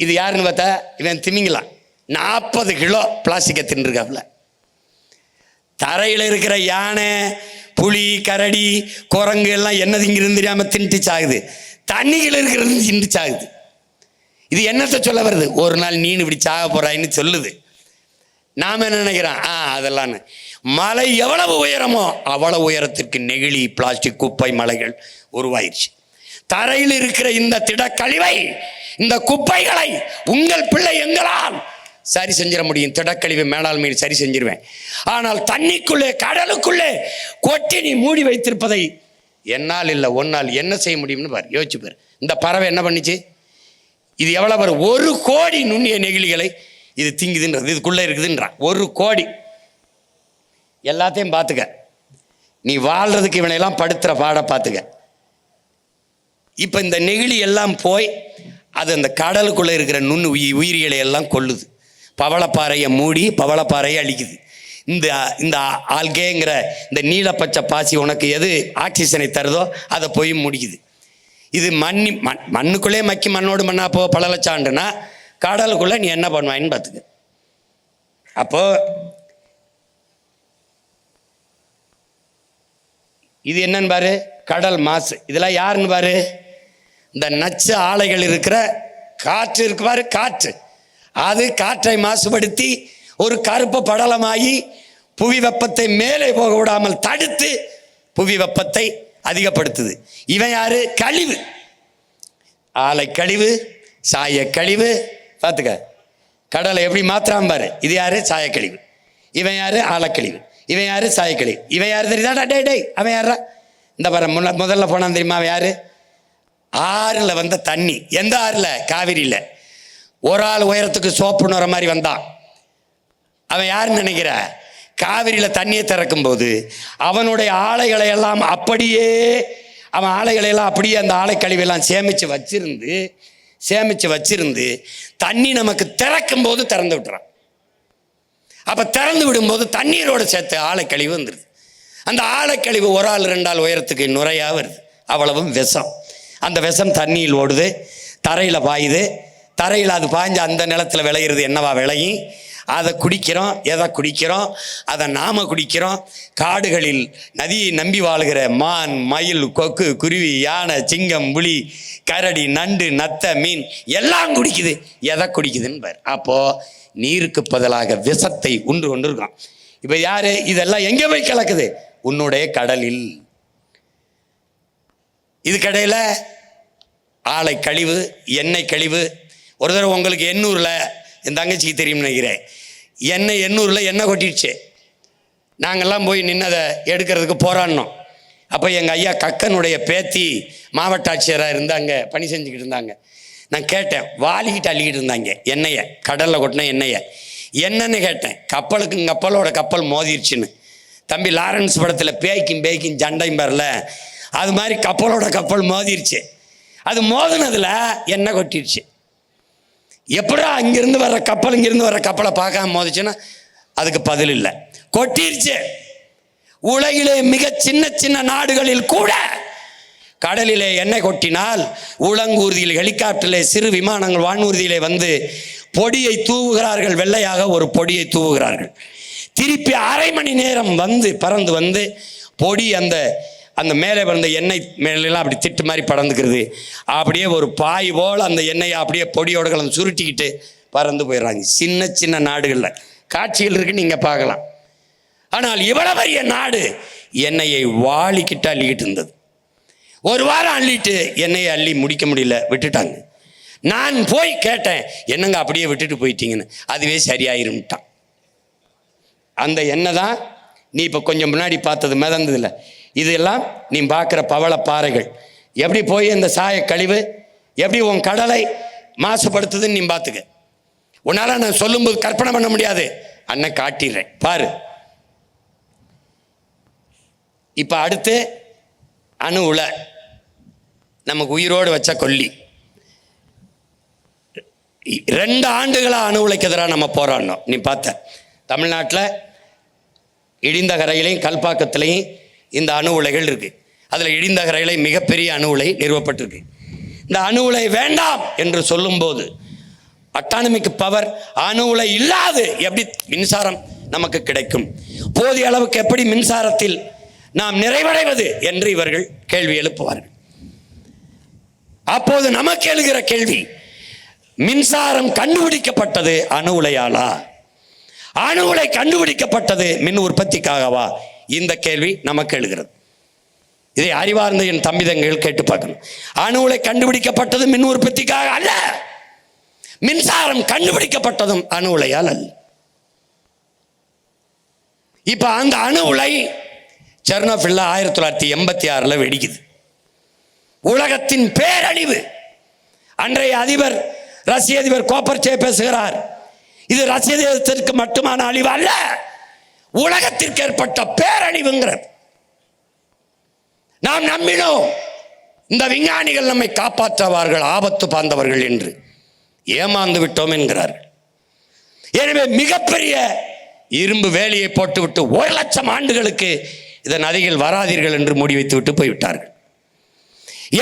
B: இது யாருன்னு பார்த்தா இவன் திமிங்கலாம். 40 கிலோ பிளாஸ்டிக்கை தின்னுருக்காப்புல. தரையில் இருக்கிற யானை, புலி, கரடி, குரங்கு எல்லாம் என்ன திங்கிருந்து தெரியாமல் தின்ட்டு சாகுது. தண்ணிகள் இருக்கிறது தின்ட்டு சாகுது. இது என்னத்தை சொல்ல வருது? ஒரு நாள் நீனு இப்படி சாக போறாயின்னு சொல்லுது. நாம் என்ன நினைக்கிறோம்? அதெல்லாம் மலை எவ்வளவு உயரமோ அவ்வளவு உயரத்திற்கு நெகிழி பிளாஸ்டிக் குப்பை மலைகள் உருவாயிருச்சு. தரையில் இருக்கிற இந்த திடக்கழிவை, இந்த குப்பைகளை உங்கள் பிள்ளை எங்களால் சரி செஞ்சிட முடியும். திடக்கழிவு மேலாண்மை சரி செஞ்சிருவேன். ஆனால் தண்ணிக்குள்ளே கடலுக்குள்ளே கொட்டி நீ மூடி வைத்திருப்பதை என்னால் இல்லை ஒன்னால் என்ன செய்ய முடியும்னு பாரு, யோசிச்சு பாரு. இந்த பறவை என்ன பண்ணிச்சு? இது எவ்வளோ பாரு, 1 கோடி நுண்ணிய நெகிழிகளை இது திங்குதுன்றது. இதுக்குள்ளே இருக்குதுன்றான் 1 கோடி. எல்லாத்தையும் பார்த்துக்க. நீ வாழ்றதுக்கு இவனையெல்லாம் படுத்துகிற பாட பார்த்துக்க. இப்போ இந்த நெகிழி எல்லாம் போய் அது அந்த கடலுக்குள்ளே இருக்கிற உயிரிகளை எல்லாம் கொல்லுது. பவளப்பாறையை மூடி பவளப்பாறையை அழிக்குது. இந்த ஆல்கேங்கிற இந்த நீலப்பச்சை பாசி உனக்கு எது ஆக்சிஜனை தருதோ அதை போய் முடிக்குது. இது மண்ணுக்குள்ளே மக்கி மண்ணோடு மண்ணா போ பல லட்சம் ஆண்டுனா கடலுக்குள்ளே நீ என்ன பண்ணுவாயின்னு பார்த்துக்க. அப்போ இது என்னன்னு பாரு, கடல் மாசு. இதெல்லாம் யாருன்னு பாரு, இந்த நச்சு ஆலைகள் இருக்கிற காற்று இருக்கு பாரு, காற்று. அது காற்றை மாசுபடுத்தி ஒரு கருப்பு படலமாகி புவி வெப்பத்தை மேலே போக விடாமல் தடுத்து புவி வெப்பத்தை அதிகப்படுத்துது. இவன் யாரு? கழிவு. ஆலை கழிவு, சாய கழிவு. பார்த்துக்க, கடலை எப்படி மாத்திராம பாரு. இது யாரு? சாயக்கழிவு. இவன் யாரு? ஆலக்கழிவு. இவன் யாரு? சாயக்கழிவு. இவன் யாரு தெரியுதா? டே டே அவன் யாரா? இந்த பாரு, முதல்ல போனான் தெரியுமா அவன் யாரு? ஆறுல வந்த தண்ணி. எந்த ஆறுல? காவிரியில். ஒரு ஆள் உயரத்துக்கு சோப்பு நுற மாதிரி வந்தான். அவன் யாருன்னு நினைக்கிற? காவிரியில் தண்ணியை திறக்கும் போது அவனுடைய ஆலைகளை எல்லாம் அப்படியே அப்படியே அந்த ஆலை கழிவெல்லாம் சேமிச்சு வச்சிருந்து தண்ணி நமக்கு திறக்கும் போது திறந்து விட்டுறான். அப்ப திறந்து விடும்போது தண்ணீரோடு சேர்த்து ஆலைக்கழிவு வந்துடுது. அந்த ஆலைக்கழிவு ஒரு ஆள் 2 ஆள் உயரத்துக்கு நுரையா வருது. அவ்வளவும் விஷம். அந்த விஷம் தண்ணியில் ஓடுது, தரையில் பாயுது. தரையில் அது பாய்ஞ்சு அந்த நிலத்தில் விளையிறது என்னவா விளையும்? அதை குடிக்கிறோம். எதை குடிக்கிறோம்? அதை நாம குடிக்கிறோம். காடுகளில் நதியை நம்பி வாழ்கிற மான், மயில், கொக்கு, குருவி, யானை, சிங்கம், புலி, கரடி, நண்டு, நத்தை, மீன் எல்லாம் குடிக்குது. எதை குடிக்குதுன்னு பாரு. அப்போ நீருக்கு பதிலாக விஷத்தை உண்டு கொண்டிருக்கான். இப்ப யாரு இதெல்லாம் எங்கே போய் கலக்குது? உன்னுடைய கடலில். இது கடையில் ஆலை கழிவு, எண்ணெய் கழிவு. ஒரு தடவை உங்களுக்கு எண்ணூரில், என் தங்கச்சிக்கு தெரியும்னு நினைக்கிறேன், எண்ணூரில் எண்ணெய் கொட்டிடுச்சு. நாங்கள்லாம் போய் நின்னதை எடுக்கிறதுக்கு போராடினோம். அப்போ எங்கள் ஐயா கக்கனுடைய பேத்தி மாவட்ட ஆட்சியராக இருந்தாங்க, பணி செஞ்சுக்கிட்டு இருந்தாங்க. நான் கேட்டேன், வாலிக்கிட்டு அள்ளிக்கிட்டு இருந்தாங்க எண்ணெயை, கடலில் கொட்டின எண்ணெயை. என்னன்னு கேட்டேன். கப்பலோட கப்பல் மோதிருச்சுன்னு. தம்பி லாரன்ஸ் படத்தில் பேய்க்கும் சண்டையும் வரல, அது மாதிரி கப்பலோட கப்பல் மோதிருச்சு. அது மோதினதில் எண்ணெய் கொட்டிடுச்சு. எப்படா இங்கிருந்து வர்ற கப்பலை பார்க்காம மோதிச்சுன்னா அதுக்கு பதில் இல்லை, கொட்டிருச்சு. உலகிலே மிக சின்ன நாடுகளில் கூட கடலிலே எண்ணெய் கொட்டினால் உளங்கூர்தியில், ஹெலிகாப்டரிலே, சிறு விமானங்கள் வானூர்தியிலே வந்து பொடியை தூவுகிறார்கள். வெள்ளையாக ஒரு பொடியை தூவுகிறார்கள். திருப்பி அரை மணி நேரம் பறந்து வந்து பொடி அந்த மேலே வந்த எண்ணெய் மேலாம் அப்படி திட்டு மாதிரி பறந்துக்கிறது. அப்படியே ஒரு பாய் போல் அந்த எண்ணெயை அப்படியே பொடியோட கலந்து சுருட்டிக்கிட்டு பறந்து போயிடுறாங்க. சின்ன நாடுகளில் காட்சிகள் இருக்கு, நீங்கள் பார்க்கலாம். ஆனால் இவ்வளவு பெரிய நாடு எண்ணெயை வாளிக்கிட்டு அள்ளிக்கிட்டு இருந்தது. ஒரு வாரம் அள்ளிட்டு எண்ணெயை அள்ளி முடிக்க முடியல, விட்டுட்டாங்க. நான் போய் கேட்டேன், என்னங்க அப்படியே விட்டுட்டு போயிட்டீங்கன்னு. அதுவே சரியாயிரும்ட்டான். அந்த எண்ணெய் தான் நீ இப்போ கொஞ்சம் முன்னாடி பார்த்தது மிதந்ததில்லை. இதெல்லாம் நீ பார்க்குற பவள பாறைகள் எப்படி போய் இந்த சாய கழிவு எப்படி உன் கடலை மாசுபடுத்துதுன்னு நீ பார்த்துக்க. உன்னால் நான் சொல்லும்போது கற்பனை பண்ண முடியாது. அண்ணன் காட்டிடுறேன் பாரு. இப்போ அடுத்து அணு உலை, நமக்கு உயிரோடு வச்ச கொல்லி. 2 ஆண்டுகளாக அணு உலைக்கு எதிராக நம்ம போராடணும். நீ பார்த்த தமிழ்நாட்டில் இடிந்த கரையிலையும் கல்பாக்கத்திலையும் இந்த அணு உலைகள் இருக்கு. அதில் இடிந்த கரையில மிகப்பெரிய அணு உலை நிறுவப்பட்டிருக்கு. இந்த அணு உலை வேண்டாம் என்று சொல்லும்போது அட்டானமிக் பவர், அணு உலை இல்லாது எப்படி மின்சாரம் நமக்கு கிடைக்கும், போதிய அளவுக்கு எப்படி மின்சாரத்தில் நாம் நிறைவடைவது என்று இவர்கள் கேள்வி எழுப்புவார்கள். அப்போது நமக்கு எழுகிற கேள்வி, மின்சாரம் கண்டுபிடிக்கப்பட்டது அணு உலையாலா? அணு உலை கண்டுபிடிக்கப்பட்டது மின் உற்பத்திக்காகவா? இந்த கேள்வி நமக்கு எழுகிறது. இதை அறிவார்ந்த என் தம்பிதங்கள் கேட்டு பார்க்கணும். அணு உலை கண்டுபிடிக்கப்பட்டது மின் உற்பத்திக்காக அல்ல, மின்சாரம் கண்டுபிடிக்கப்பட்டதும் அணு உலையால் அல்ல. இப்ப அந்த அணு உலை செர்னோபில்ல 1986 வெடிக்குது. உலகத்தின் பேரழிவு. அன்றைய அதிபர், ரஷ்ய அதிபர் கோப்பர்சேவ் பேசுகிறார், இது ரஷ்ய தேசத்திற்கு மட்டுமான அழிவு அல்ல, உலகத்திற்கு ஏற்பட்ட பேரழிவுங்கிறது. நாம் நம்பினோம் இந்த விஞ்ஞானிகள் நம்மை காப்பாற்றுவார்கள், ஆபத்து பார்ந்தவர்கள் என்று. ஏமாந்து விட்டோம் என்கிறார்கள். எனவே மிகப்பெரிய இரும்பு வேலியை போட்டுவிட்டு 1,00,000 ஆண்டுகளுக்கு இதன் அருகில் வராதீர்கள் என்று மூடி வைத்து விட்டு போய்விட்டார்கள்.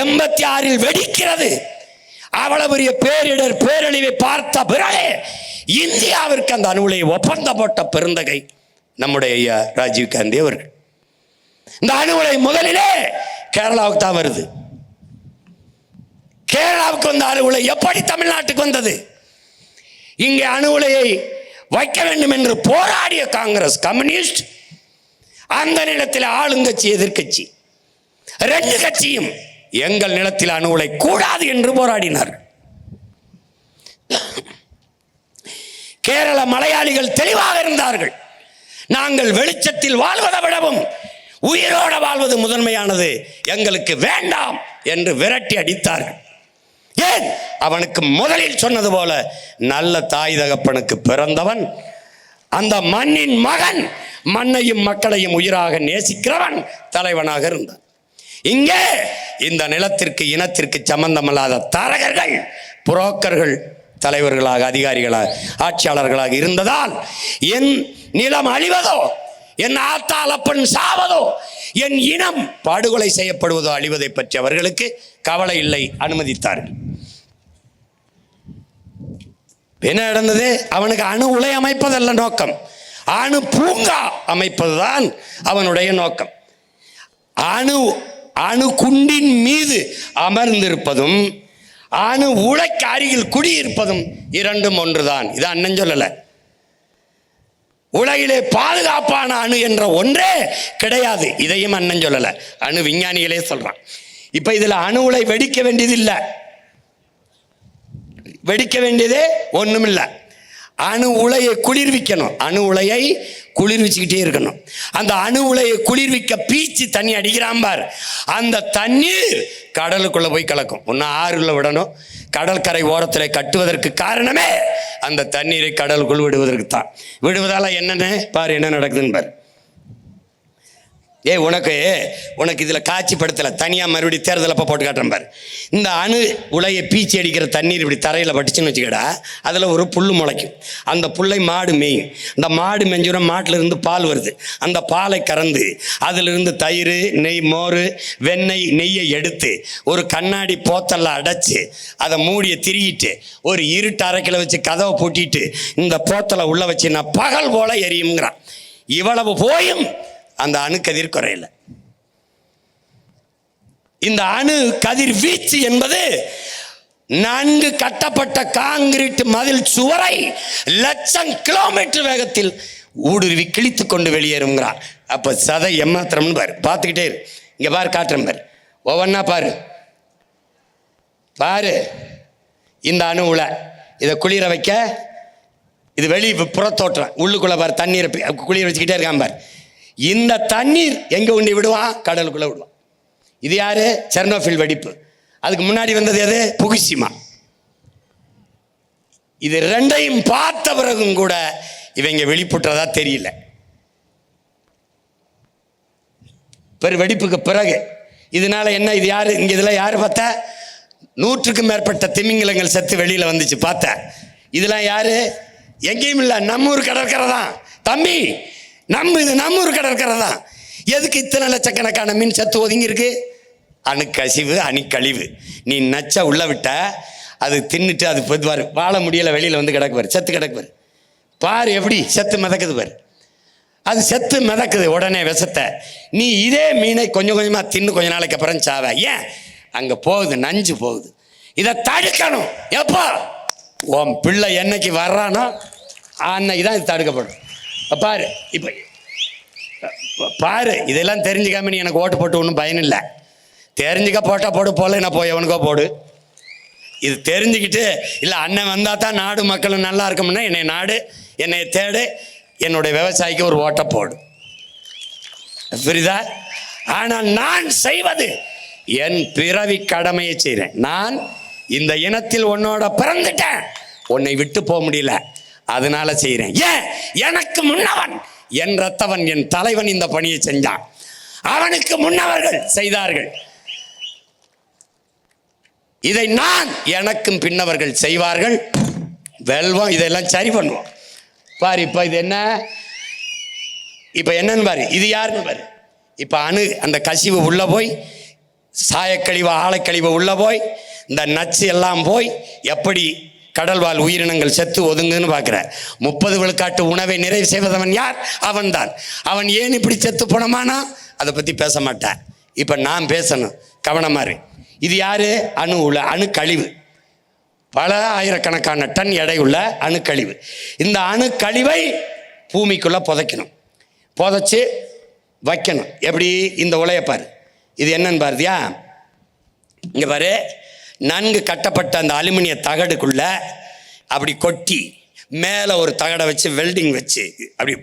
B: 86 வெடிக்கிறது. அவ்வளவு பெரிய பேரிடர், பேரழிவை பார்த்த பிறகு இந்தியாவிற்கு அந்த அணு உலை ஒப்பந்தம் போட்ட பெருந்தகை நம்முடைய ஐயா ராஜீவ் காந்தி அவர்கள். இந்த அணு உலை முதலிலே கேரளாவுக்கு தான் வருது. கேரளாவுக்கு வந்த அணு உலை எப்படி தமிழ்நாட்டுக்கு வந்தது? இங்கே அணு உலையை வைக்க வேண்டும் என்று போராடிய காங்கிரஸ், கம்யூனிஸ்ட், அந்த நிலத்தில் ஆளுங்கட்சி, எதிர்கட்சி, ரெண்டு கட்சியும் எங்கள் நிலத்தில் அணு உலை கூடாது என்று போராடினார். கேரள மலையாளிகள் தெளிவாக இருந்தார்கள். நாங்கள் வெளிச்சத்தில் வாழ்வதை விடவும் உயிரோட வாழ்வது முதன்மையானது, எங்களுக்கு வேண்டாம் என்று விரட்டி அடித்தார்கள். ஏன்? அவனுக்கு முதலில் சொன்னது போல நல்ல தாய் தகப்பனுக்கு பிறந்தவன், அந்த மண்ணின் மகன், மண்ணையும் மக்களையும் உயிராக நேசிக்கிறவன் தலைவனாக இருந்தான். இங்கே இந்த நிலத்திற்கு இனத்திற்கு சம்பந்தமில்லாத தரகர்கள், புரோக்கர்கள் தலைவர்களாக, அதிகாரிகளாக, ஆட்சியாளர்களாக இருந்ததால் என் நிலம் அழிவதோ, என் ஆத்தாளப்பன் சாவதோ, என் இனம் படுகொலை செய்யப்படுவதோ, அழிவதை பற்றி அவர்களுக்கு கவலை இல்லை, அனுமதித்தார்கள். என்ன நடந்தது? அவனுக்கு அணு உலை அமைப்பதல்ல நோக்கம், அணு பூங்கா அமைப்பதுதான் அவனுடைய நோக்கம். அணு குண்டின் மீது அமர்ந்திருப்பதும் அணு உலைக்கு அருகில் குடியிருப்பதும் இரண்டும் ஒன்றுதான். இது அண்ணன் சொல்லல. உலகிலே பாதுகாப்பான அணு என்ற ஒன்றே கிடையாது. இதையும் அண்ணன் சொல்லல, அணு விஞ்ஞானிகளே சொல்றான். இப்ப இதுல அணு உலை வெடிக்க வேண்டியது இல்லை, வெடிக்க வேண்டியதே ஒண்ணும் இல்லை. அணு உலையை குளிர்விக்கணும், அணு உலையை குளிர்விச்சுக்கிட்டே இருக்கணும். அந்த அணு உலையை குளிர்விக்க பீச்சு தண்ணி அடிக்கிறான் பார், அந்த தண்ணீர் கடலுக்குள்ள போய் கலக்கும். ஒன்று ஆறுல விடணும், கடற்கரை ஓரத்தில் கட்டுவதற்கு காரணமே அந்த தண்ணீரை கடலுக்குள் விடுவதற்கு தான். விடுவதால என்னன்னு பாரு, என்ன நடக்குதுன்னு பாரு. உனக்கு இதில் காட்சிப்படுத்தலை, தனியாக மறுபடியும் தேர்தல் அப்போ போட்டு காட்டுறேன் பாரு. இந்த அணு உலையை பீச்சி அடிக்கிற தண்ணீர் இப்படி தரையில் பட்டுச்சுன்னு வச்சுக்கடா, அதில் ஒரு புல் முளைக்கும். அந்த புல்லை மாடு மேயும். அந்த மாடு மெஞ்சுற மாட்டில் இருந்து பால் வருது. அந்த பாலை கறந்து அதிலிருந்து தயிர், நெய், மோர், வெண்ணெய், நெய்யை எடுத்து ஒரு கண்ணாடி போத்தலில் அடைச்சி அதை மூடியை திரியிட்டு ஒரு இருட்டு அரைக்கில் வச்சு கதவை பூட்டிட்டு இந்த போத்தலை உள்ள வச்சு நான் பகல் போல எரியுங்கிறான். இவ்வளவு போயும் அந்த அணு கதிர் குறையல. இந்த அணு கதிர் வீச்சு என்பது நன்கு கட்டப்பட்ட காங்கிரீட் மதில் சுவரை லட்சம் கிலோமீட்டர் வேகத்தில் ஊடுருவி கிழித்து கொண்டு வெளியேறுங்கிறார். அப்ப சதை எம்மாத்திரம்னு பாரு, பார்த்துக்கிட்டே இரு. இங்க பாரு, காட்டுறேன் பாரு, ஒவ்வொன்னா பாரு பாரு. இந்த அணு உலை இதை குளிர வைக்க, இது வெளி புறத்தோற்றம், உள்ளுக்குள்ள பாரு தண்ணீரை குளிர வச்சுக்கிட்டே இருக்கான் பாரு. இந்த தண்ணீர் எங்க உண்டி விடுவான்? கடலுக்குள்ள விடுவான். இது யாரு? செர்னோபில் வெடிப்பு. அதுக்கு முன்னாடி வந்தது எது? புகுஷிமா. இது ரெண்டையும் பார்த்த பிறகும் கூட இவங்க வெளிப்புற்றதா தெரியல. பெரு வெடிப்புக்கு பிறகு இதனால என்ன? இது யாரு? இங்க இதுல யாரு பார்த்தா? 100க்கும் மேற்பட்ட திமிங்கலங்கள் செத்து வெளியில வந்துச்சு. பார்த்த இதெல்லாம் யாரு? எங்கேயும் இல்லை, நம்மூர் கடற்கரை தான் தம்பி. இது நம்மூர் கடற்கரை தான். எதுக்கு இத்தனை லட்சக்கணக்கான மீன் செத்து ஒதுங்கி இருக்கு? அணுக்கசிவு, அணுக்கழிவு. நீ நச்ச உள்ள விட்ட, அது தின்னுட்டு அது பொதுவாரு வாழ முடியல, வெளியில வந்து கிடக்குவார், செத்து கிடக்குவார். பாரு எப்படி செத்து மிதக்குது பாரு. அது செத்து மிதக்குது உடனே விஷத்தை. நீ இதே மீனை கொஞ்சம் கொஞ்சமா தின்னு கொஞ்ச நாளைக்கு அப்புறம் சாவ. ஏன்? அங்க போகுது, நஞ்சு போகுது. இதை தடுக்கணும். எப்போ? உன் பிள்ளை என்னைக்கு வர்றானோ அன்னைக்கு தான் இது தடுக்கப்படும். பாரு, இப்போ பாரு, இதெல்லாம் தெரிஞ்சுக்காம நீ எனக்கு ஓட்டு போட்டு ஒன்றும் பயன் இல்லை. தெரிஞ்சுக்க போட்டா போடு, போல என்ன போய் எவனுக்கோ போடு. இது தெரிஞ்சுக்கிட்டு இல்லை அண்ணன் வந்தால் தான் நாடு மக்களும் நல்லா இருக்கும்னா என்னை நாடு, என்னை தேடு, என்னுடைய விவசாயிக்கு ஒரு ஓட்டை போடு. புரியுதா? ஆனால் நான் செய்வது என் பிறவி கடமையை செய்கிறேன். நான் இந்த இனத்தில் உன்னோட பிறந்துட்டேன், உன்னை விட்டு போக முடியல, அதனால செய்கிறேன். ஏன்? எனக்கு முன்னவன், என் ரத்தவன், என் தலைவன் இந்த பணியை செஞ்சான். அவனுக்கு முன்னவர்கள் செய்தார்கள். இதை நான், எனக்கும் பின்னவர்கள் செய்வார்கள். வெல்வோம், இதெல்லாம் சரி பண்ணுவோம். பாரு, இப்ப இது என்ன? இப்ப என்னன்னு பாரு, இது யாருன்னு பாரு. இப்ப அணு அந்த கசிவு உள்ள போய், சாயக்கழிவு, ஆழக்கழிவு உள்ள போய், இந்த நச்சு எல்லாம் போய் எப்படி கடல்வாழ் உயிரினங்கள் செத்து ஒதுங்குன்னு பார்க்குற. 30 விழுக்காட்டு உணவை நிறைவு செய்வதவன் யார்? அவன்தான். அவன் ஏன் இப்படி செத்து போனமானா அதை பற்றி பேச மாட்டேன். இப்போ நான் பேசணும், கவனமாறு. இது யாரு? அணு உள்ள அணு கழிவு. பல ஆயிரக்கணக்கான டன் எடையுள்ள அணுக்கழிவு. இந்த அணுக்கழிவை பூமிக்குள்ளே புதைக்கணும், புதைச்சி வைக்கணும். எப்படி? இந்த உலையப்பார், இது என்னன்னு பாருதியா, இங்கே பாரு, நன்கு கட்டப்பட்ட அந்த அலுமினிய தகடுக்குள்ள அப்படி கொட்டி மேலே ஒரு தகடை வச்சு வெல்டிங் வச்சு அப்படி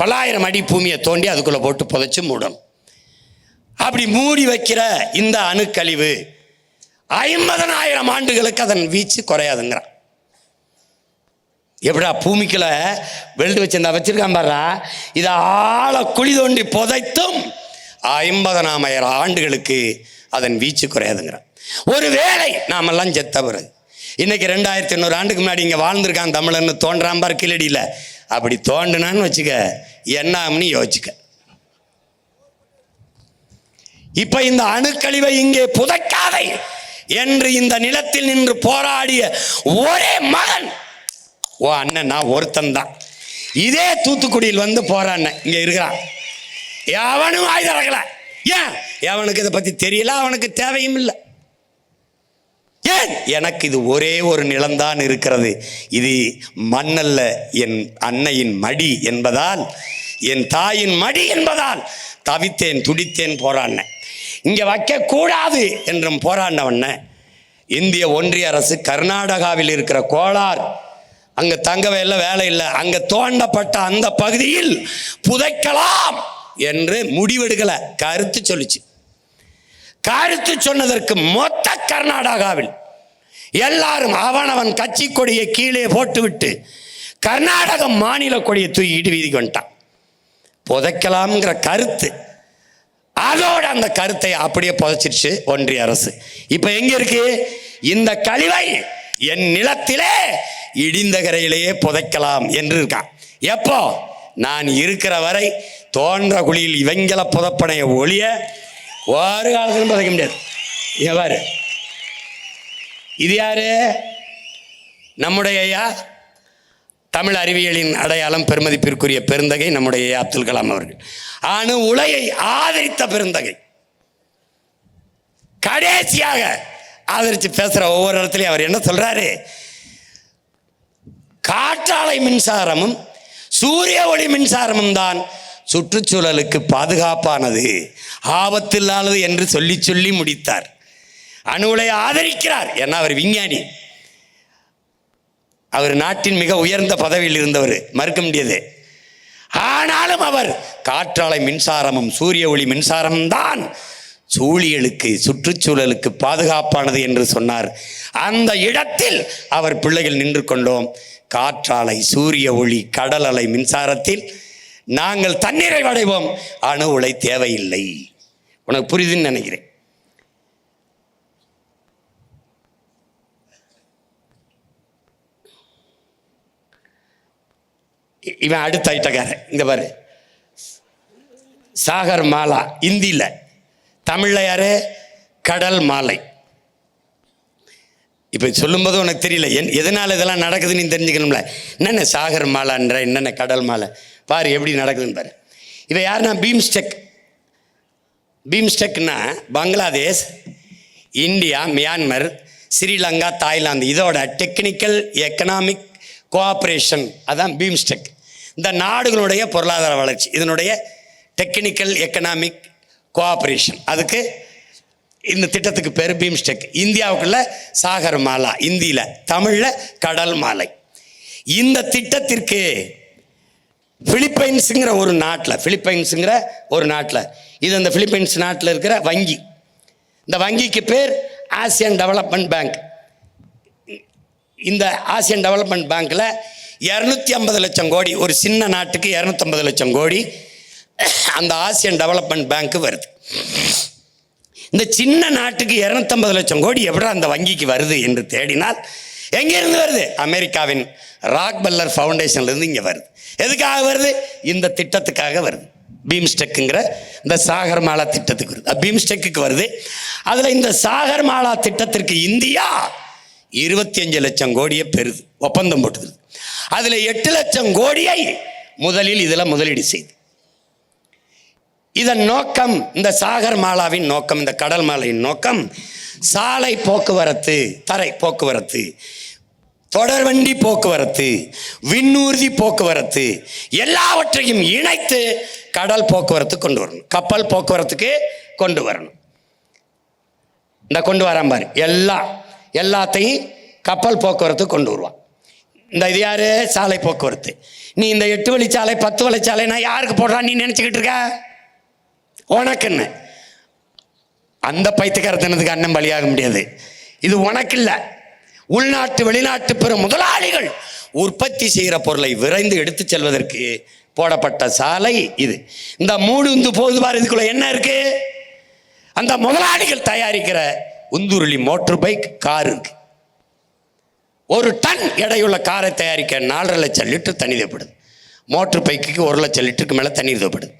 B: பலாயிரம் அடி பூமியை தோண்டி அதுக்குள்ளே போட்டு புதைச்சி மூடணும். அப்படி மூடி வைக்கிற இந்த அணுக்கழிவு 50,000 ஆண்டுகளுக்கு அதன் வீச்சு குறையாதுங்கிறான். எப்படா பூமிக்குள்ள வெல்டு வச்சிருந்தா வச்சிருக்கான் பாரா, இதை ஆழ குழி தோண்டி புதைத்தும் 50,000 ஆண்டுகளுக்கு அதன் வீச்சு குறையாதுங்கிறான். ஒரு வேளை நாமெல்லாம் செத்த பிறகு, இன்னைக்கு 2800 ஆண்டுக்கு முன்னாடி இங்கே வாழ்ந்திருக்கான் தமிழன்னு தோன்றான் பார் கீழடியில், அப்படி தோண்டுனான்னு வச்சுக்க என்ன ஆகும்னு யோசிச்சுக்க. இப்ப இந்த அணுக்கழிவை இங்கே புதைக்காதை என்று இந்த நிலத்தில் நின்று போராடிய ஒரே மகன் ஓ அண்ணன், நான் ஒருத்தன் தான். இதே தூத்துக்குடியில் வந்து போறான், இங்க இருக்கிறான். எவனும் வாய் திறக்கல. ஏன்? எவனுக்கு இதை பத்தி தெரியல, அவனுக்கு தேவையும் இல்லை. ஏன்? எனக்கு இது ஒரே ஒரு நிலம்தான் இருக்கிறது, இது மண்ணல்ல, என் அன்னையின் மடி என்பதால், என் தாயின் மடி என்பதால் தவித்தேன், துடித்தேன், போராடினேன். இங்கே வைக்கக்கூடாது என்றும் போராடினவண்ண இந்திய ஒன்றிய அரசு கர்நாடகாவில் இருக்கிற கோலார், அங்கே தங்கவே இல்லை, வேலை இல்லை, அங்கே தோண்டப்பட்ட அந்த பகுதியில் புதைக்கலாம் என்று முடிவெடுக்கலை, கருத்து சொல்லிச்சு. கருத்து சொன்னதற்கு மொத்த கர்நாடகாவில் எல்லாரும் அவனவன் கட்சி கொடியை கீழே போட்டுவிட்டு கர்நாடக மாநில கொடியை தூக்கிட்டு வீதிக்கு வந்துட்டான். புதைக்கலாம்ங்கிற கருத்து, அதோட அந்த கருத்தை அப்படியே புதைச்சிருச்சு ஒன்றிய அரசு. இப்ப எங்க இருக்கு? இந்த கழிவை என் நிலத்திலே இடிந்த கரையிலேயே புதைக்கலாம் என்று இருக்கான். எப்போ? நான் இருக்கிற வரை தோன்ற குழியில் இவங்கள புதப்பனைய ஒளிய ஒரு காலத்திலும் புதைக்க முடியாது. எவ்வாறு? இது யாரு? நம்முடைய ஐயா, தமிழ் அறிவியலின் அடையாளம், பெருமதிப்பிற்குரிய பெருந்தகை நம்முடைய அப்துல் கலாம் அவர்கள். அணு உலையை ஆதரித்த பெருந்தகை. கடைசியாக ஆதரித்து பேசுற ஒவ்வொரு இடத்துலையும் அவர் என்ன சொல்றாரு? காற்றாலை மின்சாரமும் சூரிய ஒளி மின்சாரமும் தான் சுற்றுச்சூழலுக்கு பாதுகாப்பானது, ஆபத்தில்லாதது என்று சொல்லி சொல்லி முடித்தார். அணு உலையை ஆதரிக்கிறார், ஏன்னா அவர் விஞ்ஞானி, அவர் நாட்டின் மிக உயர்ந்த பதவியில் இருந்தவர், மறுக்க முடியாது. ஆனாலும் அவர் காற்றாலை மின்சாரமும் சூரிய ஒளி மின்சாரமும் தான் சூழியலுக்கு, சுற்றுச்சூழலுக்கு பாதுகாப்பானது என்று சொன்னார். அந்த இடத்தில் அவர் பிள்ளைகள் நின்று கொண்டோம். காற்றாலை, சூரிய ஒளி, கடல் அலை மின்சாரத்தில் நாங்கள் தண்ணீரை அடைவோம், அணு உலை தேவையில்லை. உனக்கு புரியுதுன்னு நினைக்கிறேன். இவன் அடுத்த ஐட்டக்காரன். இங்க பாரு, சாகர் மாலா இந்தியில், தமிழ்ல யாரு? கடல் மாலை. இப்போ சொல்லும்போது உனக்கு தெரியல எதனால இதெல்லாம் நடக்குதுன்னு தெரிஞ்சுக்கணும்ல. என்னென்ன சாகர் மாலான்ற, என்னென்ன கடல் மாலை, பாரு எப்படி நடக்குதுன்னு பாரு. இவ யாருன்னா பீம்ஸ்டெக். பீம்ஸ்டெக்னா பங்களாதேஷ், இந்தியா, மியான்மர், ஸ்ரீலங்கா, தாய்லாந்து, இதோட டெக்னிக்கல் எக்கனாமிக் கோஆப்ரேஷன், அதான் பீம்ஸ்டெக். இந்த நாடுகளுடைய பொருளாதார வளர்ச்சி, இதனுடைய டெக்னிக்கல் எக்கனாமிக் கோஆப்ரேஷன், அதுக்கு இந்த திட்டத்துக்கு பேர் பீம்ஸ்டெக். இந்தியாவுக்குள்ள சாகர் மாலா, இந்தியில், தமிழில் கடல் மாலை. இந்த திட்டத்திற்கு பிலிப்பைன்ஸுங்கிற ஒரு நாட்டில் இது அந்த பிலிப்பைன்ஸ் நாட்டில் இருக்கிற வங்கி, இந்த வங்கிக்கு பேர் ஆசியன் டெவலப்மெண்ட் பேங்க். இந்த ஆசியன் டெவலப்மெண்ட் பேங்க்கில் 250 லட்சம் கோடி, ஒரு சின்ன நாட்டுக்கு 250 லட்சம் கோடி அந்த ஆசியன் டெவலப்மெண்ட் பேங்க்கு வருது. இந்த சின்ன நாட்டுக்கு 250 லட்சம் கோடி எப்படி அந்த வங்கிக்கு வருது என்று தேடினால் எங்கேருந்து வருது? அமெரிக்காவின் ராக்பெல்லர் ஃபவுண்டேஷன்லேருந்து இங்கே வருது. எதுக்காக வருது? இந்த திட்டத்துக்காக வருது. பீம்ஸ்டெக்குங்கிற இந்த சாகர் மாலா திட்டத்துக்கு வருது, பீம்ஸ்டெக்கு வருது. அதில் இந்த சாகர் மாலா திட்டத்திற்கு இந்தியா 25 லட்சம் கோடியை பெறுது, ஒப்பந்தம் போட்டுது. அதில் 8 லட்சம் கோடியை முதலில் இதில் முதலீடு செய்து. இதன் நோக்கம், இந்த சாகர் மாலாவின் நோக்கம், இந்த கடல் மாலையின் நோக்கம், சாலை போக்குவரத்து, தரை போக்குவரத்து, தொடர்வண்டி போக்குவரத்து, விண்ணூர்தி போக்குவரத்து எல்லாவற்றையும் இணைத்து கடல் போக்குவரத்து கொண்டு வரணும், கப்பல் போக்குவரத்துக்கு கொண்டு வரணும். இந்த கொண்டு வரான் பாரு, எல்லாத்தையும் கப்பல் போக்குவரத்து கொண்டு வருவான். இந்த இது யாரு? சாலை போக்குவரத்து. நீ இந்த 8 வழிச்சாலை 10 வழிச்சாலை நான் யாருக்கு போடுறான் நீ நினைச்சுக்கிட்டு இருக்க? உனக்குன்னு. அந்த பைத்தியக்காரத்தனத்துக்கு அண்ணன் பலியாக முடியாது. இது உனக்கு இல்லை, உள்நாட்டு வெளிநாட்டு பெரும் முதலாளிகள் உற்பத்தி செய்கிற பொருளை விரைந்து எடுத்து செல்வதற்கு போடப்பட்ட சாலை இது. இந்த மூடு போது பாரு, இதுக்குள்ள என்ன இருக்கு? அந்த முதலாளிகள் தயாரிக்கிற உந்துருளி மோட்டர் பைக், கார் இருக்கு. 1 டன் எடையுள்ள காரை தயாரிக்க 4.5 லட்சம் லிட்டர் தண்ணி தேவைப்படுது. மோட்டர் பைக்கு 1 லட்சம் லிட்டருக்கு மேலே தண்ணீர் தேவைப்படுது.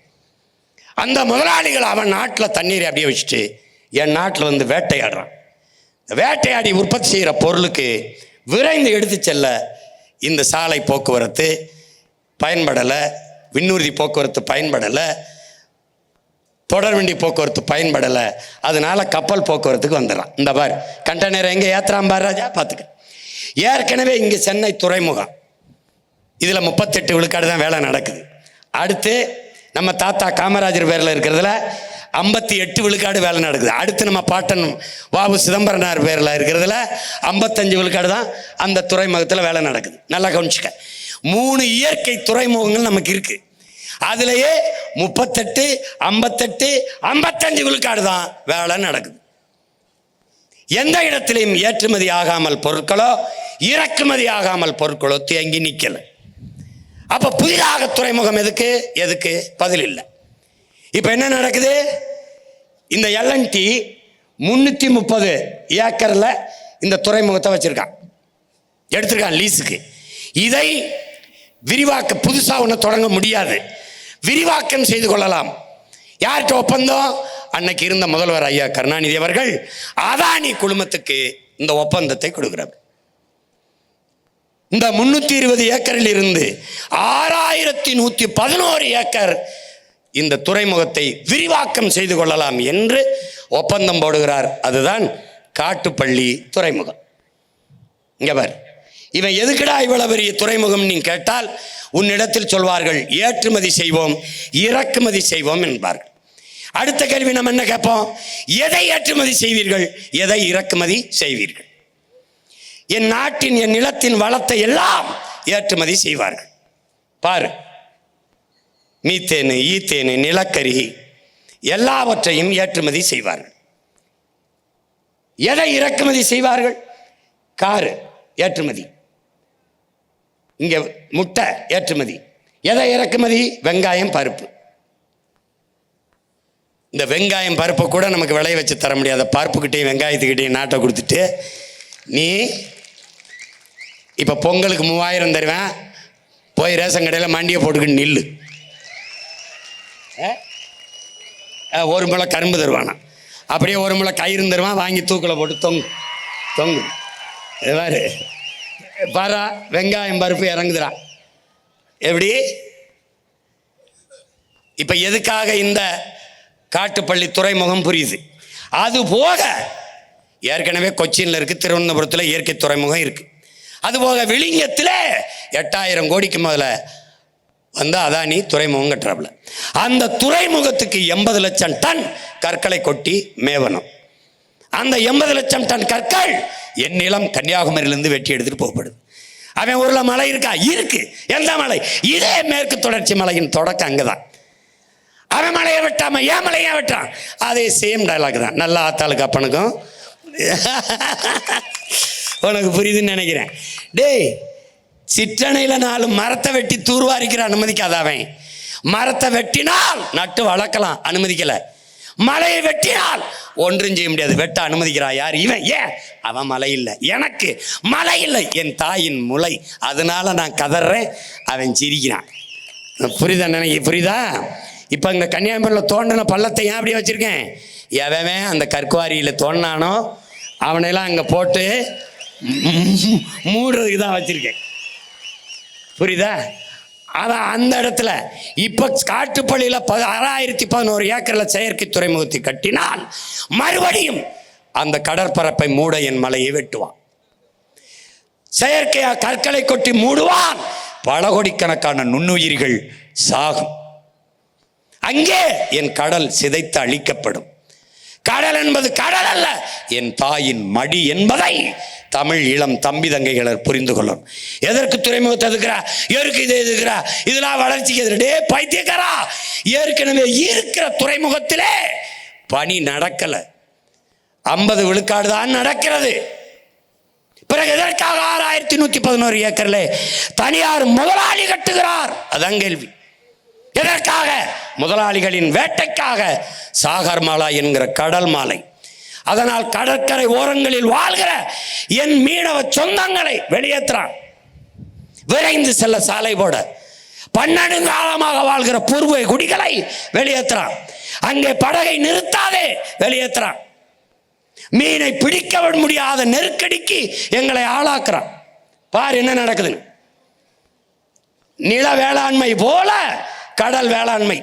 B: அந்த முதலாளிகள் அவன் நாட்டில் தண்ணீரை அப்படியே வச்சுட்டு என் நாட்டில் வந்து வேட்டையாடுறான். வேட்டையாடி உற்பத்தி செய்கிற பொருளுக்கு விரைந்து எடுத்து செல்ல இந்த சாலை போக்குவரத்து பயன்படலை, விண்ணூர்தி போக்குவரத்து பயன்படலை, தொடர்வண்டி போக்குவரத்து பயன்படலை. அதனால கப்பல் போக்குவரத்துக்கு வந்துடலாம். இந்த பார் கண்டெய்னர் எங்கே ஏற்றுறான் பார் ராஜா, பார்த்துக்க. ஏற்கனவே இங்கே சென்னை துறைமுகம், இதில் 38 விழுக்காடு தான் வேலை நடக்குது. அடுத்து நம்ம தாத்தா காமராஜர் பேரில் இருக்கிறதுல 58 விழுக்காடு வேலை நடக்குது. அடுத்து நம்ம பாட்டன் வாவு சிதம்பரனார் பேரில் இருக்கிறதுல 55 விழுக்காடு தான் அந்த துறைமுகத்தில் வேலை நடக்குது. நல்லா கவனிச்சுக்க. 3 இயற்கை துறைமுகங்கள் நமக்கு இருக்கு. அதுலேயே 38, 58, 55 விழுக்காடு தான் வேலை நடக்குது. எந்த இடத்திலையும் ஏற்றுமதி ஆகாமல் பொருட்களோ இறக்குமதி ஆகாமல் பொருட்களோ தேங்கி நிற்கல. அப்ப புதிதாக துறைமுகம் எதுக்கு பதில் இல்லை. இப்ப என்ன நடக்குது? இந்த LNT 330 ஏக்கர்ல இந்த துறைமுகத்தை வச்சிருக்கான், எடுத்திருக்கான் லீஸுக்கு. இதை புதுசா ஒன்று தொடங்க முடியாது, விரிவாக்கம் செய்து கொள்ளலாம். யார்கிட்ட ஒப்பந்தம்? அன்னைக்கு இருந்த முதல்வர் ஐயா கருணாநிதி அவர்கள் அதானி குழுமத்துக்கு இந்த ஒப்பந்தத்தை கொடுக்கிறார். இந்த 320 ஏக்கரில் இருந்து 6111 ஏக்கர் இந்த துறைமுகத்தை விரிவாக்கம் செய்து கொள்ளலாம் என்று ஒப்பந்தம் போடுகிறார். அதுதான் காட்டுப்பள்ளி துறைமுகம். இங்க பார், இவன் எதுக்குடா இவ்வளவு பெரிய துறைமுகம் நீ கேட்டால் உன்னிடத்தில் சொல்வார்கள், ஏற்றுமதி செய்வோம் இறக்குமதி செய்வோம் என்பார்கள். அடுத்த கேள்வி நம்ம என்ன கேட்போம்? எதை ஏற்றுமதி செய்வீர்கள், எதை இறக்குமதி செய்வீர்கள்? என் நாட்டின் என் நிலத்தின் வளத்தை எல்லாம் ஏற்றுமதி செய்வார்கள். பாரு, மீத்தேனு, ஈத்தேனு, நிலக்கரி எல்லாவற்றையும் ஏற்றுமதி செய்வார்கள். எதை இறக்குமதி செய்வார்கள்? காரு ஏற்றுமதி, இங்க முட்டை ஏற்றுமதி. எதை இறக்குமதி? வெங்காயம், பருப்பு. இந்த வெங்காயம் பருப்பை கூட நமக்கு விளைய வச்சு தர முடியாத பருப்புக்கிட்டையும் வெங்காயத்துக்கிட்டையும் நாட்டை கொடுத்துட்டு நீ இப்போ பொங்கலுக்கு 3000 தருவேன், போய் ரேஷன் கடையில் மண்டியை போட்டுக்கிட்டு நில்லு. 1 முளை கரும்பு தருவானா, அப்படியே 1 முளை கயிறு தருவான், வாங்கி தூக்கில் போட்டு தொங்கு. பாரு பாரா, வெங்காயம் பருப்பு இறங்குதுரா. எப்படி? இப்போ எதுக்காக இந்த காட்டுப்பள்ளி துறைமுகம் புரியுது. அது போக ஏற்கனவே கொச்சின்ல இருக்கு, திருவனந்தபுரத்தில் இயற்கை துறைமுகம் இருக்கு. அதுபோக விழிஞத்தில் 8000 கோடிக்கு முதல்ல வந்து அதானி துறைமுகம் கட்டுறாப்புல. அந்த துறைமுகத்துக்கு 80 லட்சம் டன் கற்களை கொட்டி மேவனம். அந்த 80 லட்சம் டன் கற்கள் என் நிலம் கன்னியாகுமரியிலிருந்து வெட்டி எடுத்துட்டு போகப்படுது. அவன் ஊர்ல மலை இருக்கா? இருக்கு. எந்த மலை? இதே மேற்கு தொடர்ச்சி மலையின் தொடக்கம் அங்கதான். அவன் மலையை வெட்டாம ஏன் மலையை வெட்டான்? அதே சேம் டைலாக் தான். நல்லா ஆத்தாளுக்கு அப்பனுக்கும் உனக்கு புரியுதுன்னு நினைக்கிறேன். டேய், சிற்றணையில் 4 மரத்தை வெட்டி தூர்வாரிக்கிற அனுமதிக்காத. அவன் மரத்தை வெட்டினால் நட்டு வளர்க்கலாம், அனுமதிக்கல. மலையை வெட்டினால் ஒன்றும் செய்ய முடியாது, வெட்ட அனுமதிக்கிறான் யார்? இவன். ஏன்? அவன் மலை இல்லை, எனக்கு மலை இல்லை, என் தாயின் முளை, அதனால நான் கதறேன். அவன் சிரிக்கிறான். புரியுதா? புரியுதா? இப்போ இங்கே கன்னியாகுமரியில் தோண்டின பள்ளத்தை ஏன் அப்படியே வச்சுருக்கேன்? எவன் அந்த கற்குவாரியில் தோண்டினானோ அவனையெல்லாம் அங்கே போட்டு மூடுறதுக்கு தான் வச்சுருக்கேன். புரியுதா? அதான் அந்த இடத்துல இப்போ காட்டுப்பள்ளியில் 6011 ஏக்கரில் செயற்கை துறைமுகத்தை கட்டினால் மறுபடியும் அந்த கடற்பரப்பை மூட என் மலையை வெட்டுவான். செயற்கையா கற்களை கொட்டி மூடுவான். பல கோடிக்கணக்கான நுண்ணுயிர்கள் சாகும். அங்கே என் கடல் சிதைத்து அழிக்கப்படும். கடல் என்பது கடல் அல்ல, என் தாயின் மடி என்பதை தமிழ் இளம் தம்பி தங்கைகள் புரிந்து கொள்ளும். எதற்கு துறைமுகத்தை எதுக்குறா, எருக்கு இதை எதுக்குறா, இதெல்லாம் வளர்ச்சிக்கு எதிரே பைத்தியக்காரா. ஏற்கனவே இருக்கிற துறைமுகத்திலே பணி நடக்கல, 50 விழுக்காடு தான் நடக்கிறது. பிறகு எதற்காக 6111 ஏக்கர்ல தனியார் முதலாளி கட்டுகிறார்? அதான் கேள்வி. எதற்காக? முதலாளிகளின் வேட்டைக்காக. சாகர் மாலா என்கிற கடல் மாலை. அதனால் கடற்கரை ஓரங்களில் வாழ்கிற என் மீனவ சொந்தங்களை வெளியேற்றான். விரைந்து செல்ல சாலை போட பன்னெடுங்காலமாக வாழ்கிற பூர்வ குடிகளை வெளியேற்றான். அங்கே படகை நிறுத்தாதே வெளியேற்றான். மீனை பிடிக்க முடியாத நெருக்கடிக்கு எங்களை ஆளாக்குறான். பார் என்ன நடக்குது. நில வேளாண்மை போல கடல் வேளாண்மை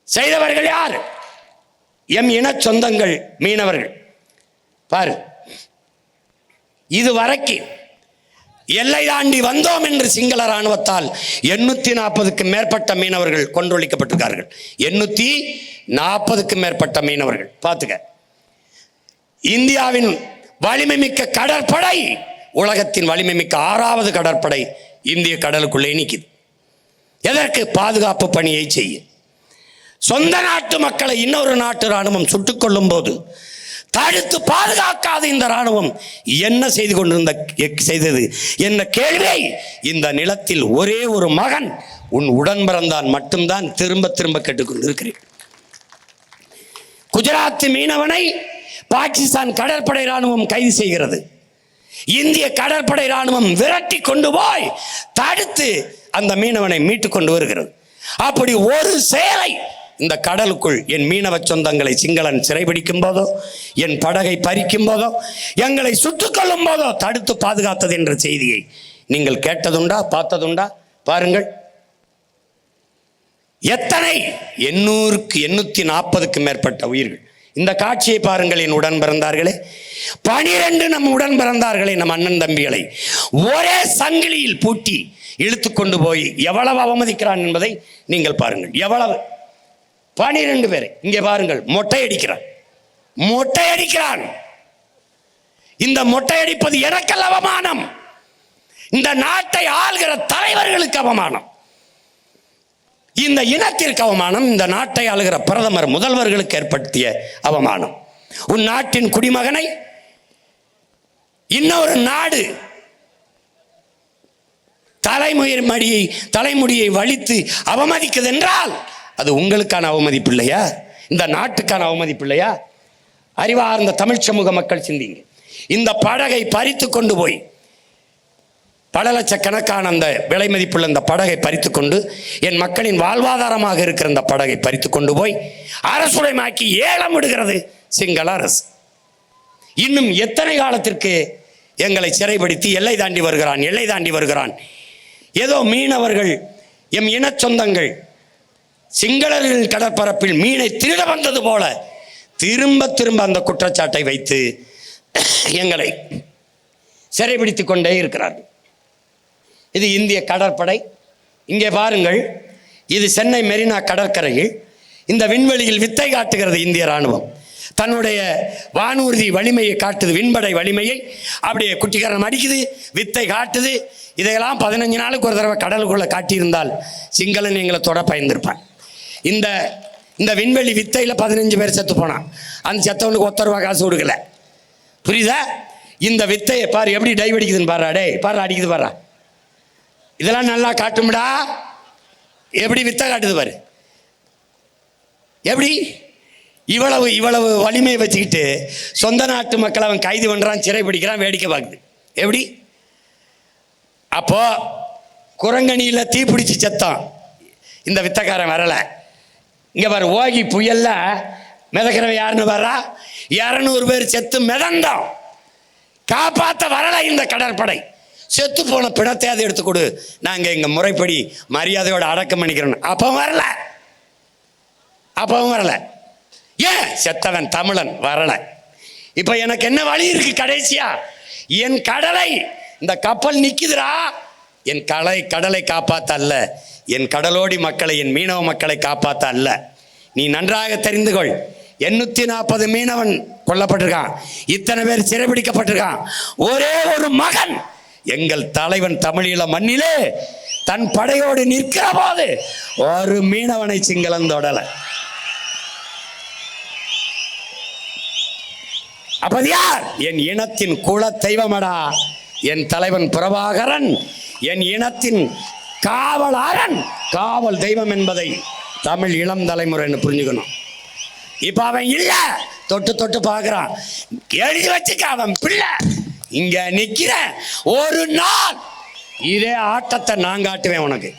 B: செய்தவர்கள் யார்? எம் இன சொந்தங்கள் மீனவர்கள். பாரு, இதுவரைக்கு எல்லை தாண்டி வந்தோம் என்று சிங்கள இராணுவத்தால் 840க்கும் மேற்பட்ட மீனவர்கள் கொன்றொழிக்கப்பட்டிருக்கார்கள். 840க்கும் மேற்பட்ட மீனவர்கள். பார்த்துக்க, இந்தியாவின் வலிமை மிக்க கடற்படை உலகத்தின் வலிமை மிக்க 6வது கடற்படை இந்திய கடலுக்குள்ளே நிற்குது. எதற்கு? பாதுகாப்பு பணியை செய்ய. சொந்த நாட்டு மக்களை இன்னொரு நாட்டு இராணுவம் சுட்டுக் கொள்ளும் போது தடுத்து பாதுகாக்காத இந்த இராணுவம் என்ன செய்தது என்ற கேள்வியை இந்த நிலத்தில் ஒரே ஒரு மகன், உன் உடன் பிறந்தான் மட்டும்தான் திரும்ப திரும்ப கேட்டுக்கொண்டிருக்கிறேன். குஜராத் மீனவனை பாகிஸ்தான் கடற்படை இராணுவம் கைது செய்கிறது. இந்திய கடற்படை இராணுவம் விரட்டி கொண்டு போய் தடுத்து அந்த மீனவனை மீட்டுக் கொண்டு வருகிறது. அப்படி ஒரு செயலை இந்த கடலுக்குள் என் மீனவ சொந்தங்களை சிங்களன் சிறைபிடிக்கும் போதோ, என் படகை பறிக்கும் போதோ, எங்களை சுட்டுக் கொள்ளும் போதோ தடுத்து பாதுகாத்தது என்ற செய்தியை நீங்கள் கேட்டதுண்டா, பார்த்ததுண்டா? பாருங்கள், எத்தனை 840க்கும் மேற்பட்ட உயிர்கள். இந்த காட்சியை பாருங்கள் என் உடன் பிறந்தார்களே. 12 நம் உடன் பிறந்தார்களே, நம் அண்ணன் தம்பிகளை ஒரே சங்கிலியில் பூட்டி இழுத்து கொண்டு போய் எவ்வளவு அவமதிக்கிறான் என்பதை நீங்கள் பாருங்கள். எவ்வளவு 12 பேரை இங்கே பாருங்கள், மொட்டை அடிக்கிறான். இந்த மொட்டை அடிப்பது எனக்கல்ல அவமானம், இந்த நாட்டை ஆள்கிற தலைவர்களுக்கு அவமானம், இந்த இனத்திற்கு அவமானம், இந்த நாட்டை ஆளுகிற பிரதமர் முதல்வர்களுக்கு ஏற்படுத்திய அவமானம். உன் நாட்டின் குடிமகனை இன்னொரு நாடு தலைமுடியை வலித்து அவமதிக்குது என்றால் அது உங்களுக்கான அவமதிப்பு இல்லையா? இந்த நாட்டுக்கான அவமதிப்பு இல்லையா? அறிவார்ந்த தமிழ் சமூக மக்கள் சிந்திங்க. இந்த படகை பறித்து கொண்டு போய் பல லட்சக்கணக்கான அந்த விலை மதிப்புள்ள இந்த படகை பறித்து கொண்டு என் மக்களின் வாழ்வாதாரமாக இருக்கிற இந்த படகை பறித்து கொண்டு போய் அரசுடைமாக்கி ஏலம் விடுகிறது சிங்கள அரசு. இன்னும் எத்தனை காலத்திற்கு எங்களை சிறைப்படுத்தி எல்லை தாண்டி வருகிறான். ஏதோ மீனவர்கள் எம் இன சொந்தங்கள் சிங்களர்கள் கடற்பரப்பில் மீனை திருட வந்தது போல திரும்ப திரும்ப அந்த குற்றச்சாட்டை வைத்து எங்களை சிறைபிடித்துக் கொண்டே இருக்கிறார்கள். இது இந்திய கடற்படை. இங்கே பாருங்கள், இது சென்னை மெரினா கடற்கரையில் இந்த விண்வெளியில் வித்தை காட்டுகிறது இந்திய இராணுவம். தன்னுடைய வானூர்தி வலிமையை காட்டுது, விண்படை வலிமையை அப்படியே குட்டிக்காரன் அடிக்குது, வித்தை காட்டுது. இதையெல்லாம் 15 நாளுக்கு ஒரு தடவை கடலுக்குள்ளே காட்டியிருந்தால் சிங்களன் எங்களை தொட பயந்திருப்பான். இந்த விண்வெளி வித்தையில் 15 பேர் செத்து போனான். அந்த செத்தவனுக்கு 1 ரூபா காசு கொடுக்கல. புரியுதா? இந்த வித்தையை பாரு எப்படி டைவ் அடிக்குதுன்னு பாரு. பாரு அடிக்குது பாரு. இதெல்லாம் நல்லா காட்டும்டா. எப்படி வித்தை காட்டுது பாரு. எப்படி இவ்வளவு வலிமையை வச்சுக்கிட்டு சொந்த நாட்டு மக்கள் அவன் கைது பண்ணுறான், சிறைப்பிடிக்கிறான், வேடிக்கை பார்க்குது. எப்படி? அப்போ குரங்கணியில் தீப்பிடிச்சு செத்தான் இந்த வித்தக்காரன் வரலை. இங்கே பாரு, ஓகி புயல்ல மிதக்கிறவன் யாருன்னு வர்றா, 200 பேர் செத்து மிதந்தோம். காப்பாற்ற வரலை இந்த கடற்படை. செத்து போன பிணத்தையாவது எடுத்து கொடு, நாங்கள் எங்கள் முறைப்படி மரியாதையோடு அடக்கம் பண்ணிக்கிறோம். அப்பவும் வரல. ஏன் செத்தவன் தமிழன் வரல. இப்ப எனக்கு என்ன வழி இருக்கு கடைசியா? என் கடலை, இந்த கப்பல் நிக்குதுரா, என் கடலை காப்பாத்த அல்ல, என் கடலோடி மக்களை, என் மீனவ மக்களை காப்பாத்த அல்ல. நீ நன்றாக தெரிந்து கொள். 840 மீனவன் கொல்லப்பட்டிருக்கான், இத்தனை பேர் சிறைபிடிக்கப்பட்டிருக்கான். ஒரே ஒரு மகன் எங்கள் தலைவன் தமிழீழ மண்ணிலே தன் படையோடு நிற்கிற போது ஒரு மீனவனை சிங்களம் தொடல. அப்ப யார்? என் இனத்தின் குல தெய்வமடா என் தலைவன் பிரபாகரன், என் இனத்தின் காவலாரன், காவல் தெய்வம் என்பதை தமிழ் இளம் தலைமுறைன்னு புரிஞ்சுக்கணும். இப்ப அவன் இல்ல, தொட்டு தொட்டு பார்க்கிறான். எழுதி வச்சுக்க, அவன் பிள்ளை இங்க நிக்கிற ஒரு நாள் இதே ஆட்டத்தை நான் காட்டுவேன் உனக்கு,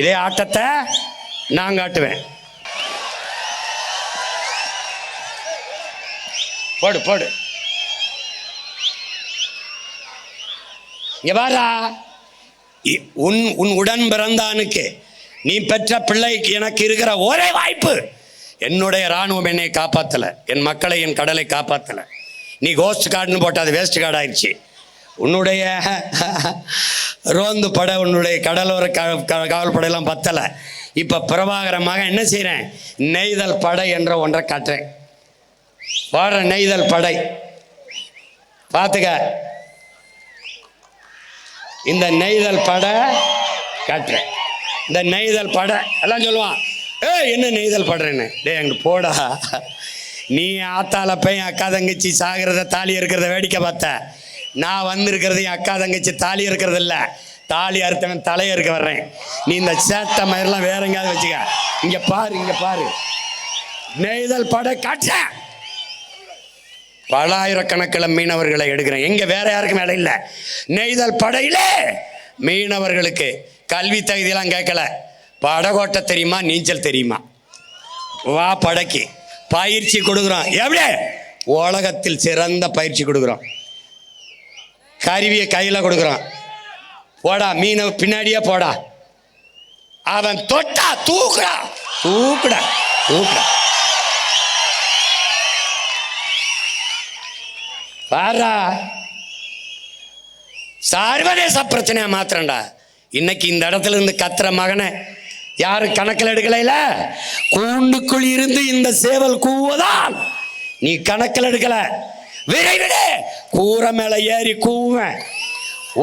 B: இதே ஆட்டத்தை நான் காட்டுவேன். போடு போடு, இங்க பாரா, உன் உடன் பிறந்தானுக்கு, நீ பெற்ற பிள்ளைக்கு எனக்கு இருக்கிற ஒரே வாய்ப்பு, என்னுடைய இராணுவம் என்னை காப்பாற்றலை, என் மக்களை, என் கடலை காப்பாற்றலை. நீ கோஸ்ட் கார்டுன்னு போட்ட அது வேஸ்ட் கார்டு ஆயிடுச்சு. உன்னுடைய ரோந்து படை, உன்னுடைய கடலோர காவல் படையெல்லாம் பத்தலை. இப்போ பிரபாகரமாக என்ன செய்கிறேன்? நெய்தல் படை என்ற ஒன்றை காட்டுறேன். வாடுற நெய்தல் படை பார்த்துக்க. இந்த நெய்தல் படை காட்டுறேன். இந்த நெய்தல் படை எல்லாம் சொல்லுவான், என்ன நெய்தல் படுறேன்னு. டே அங்கிட்டு போடா, நீ ஆத்தால போய் அக்கா தங்கச்சி சாகிறத தாலி இருக்கிறத வேடிக்கை பார்த்த. நான் வந்திருக்கிறது என் அக்கா தங்கச்சி தாலி இருக்கிறது இல்லை, தாலி அறுத்தவன் தலையை இருக்க வர்றேன். நீ இந்த சேட்டை மயிரெல்லாம் வேற எங்கேயாவது வச்சுக்க. இங்க பாரு, இங்க பாரு, நெய்தல் படை காட்ட. பலாயிரக்கணக்கில் மீனவர்களை எடுக்கிறேன். எங்க வேற யாருக்கும் வேலை இல்லை. நெய்தல் படையிலே மீனவர்களுக்கு கல்வி தகுதியெல்லாம் கேட்கல. படகோட்ட தெரியுமா, நீச்சல் தெரியுமா, வா படைக்கு பயிற்சி கொடுக்குறோம். எப்படி? உலகத்தில் சிறந்த பயிற்சி கொடுக்குறோம். கருவியை கையில் கொடுக்குறோம். போடா மீனவ பின்னாடியே போடா. அவன் தொட்டா தூக்குடா, தூக்குடா, தூக்குடா. பாரா, சர்வதேச பிரச்சனையா மாத்திரண்டா. இன்னைக்கு இந்த இடத்துல இருந்து கத்துற மகனை யாரும் கணக்கில் எடுக்கல. கூண்டுக்குள் இருந்து இந்த சேவல் கூவதால் நீ கணக்கில் எடுக்கல. விரைவிட கூரை மேல ஏறி கூவேன்.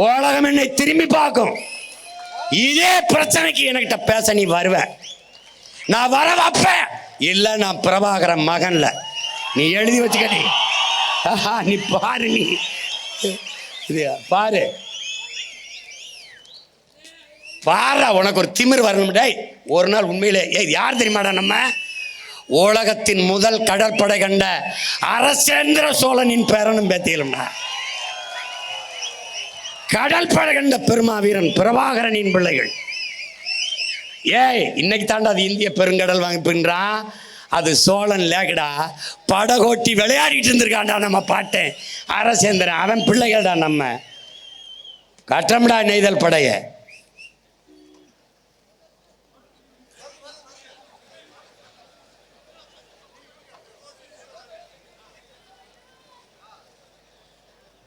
B: உலகம் என்னை திரும்பி பார்க்கும். இதே பிரச்சனைக்கு என்கிட்ட பேச நீ வருவ, நான் வர வைப்பேன். இல்ல, நான் பிரபாகரன் மகன்ல. நீ எழுதி வச்சுக்கடி. நீ பாரு, நீ பாரு பாரா, உனக்கு ஒரு திமிர் வரணும். ஒரு நாள் உண்மையிலே யார் தெரியுமாடா? நம்ம உலகத்தின் முதல் கடற்படை கண்ட அரசேந்திர சோழனின் பேரனும் பேத்தியலும்டா. கடல் படை கண்ட பெருமாவீரன் பிரபாகரனின் பிள்ளைகள். இன்னைக்கு தாண்டா அது இந்திய பெருங்கடல் வாங்கிப்பின்றான். அது சோழன் லேகடா, படகோட்டி விளையாடிட்டு இருந்திருக்காண்டா நம்ம பாட்டேன் அரசேந்திரன். அவன் பிள்ளைகள்டா. நம்ம கட்டம்டா நெய்தல் படைய.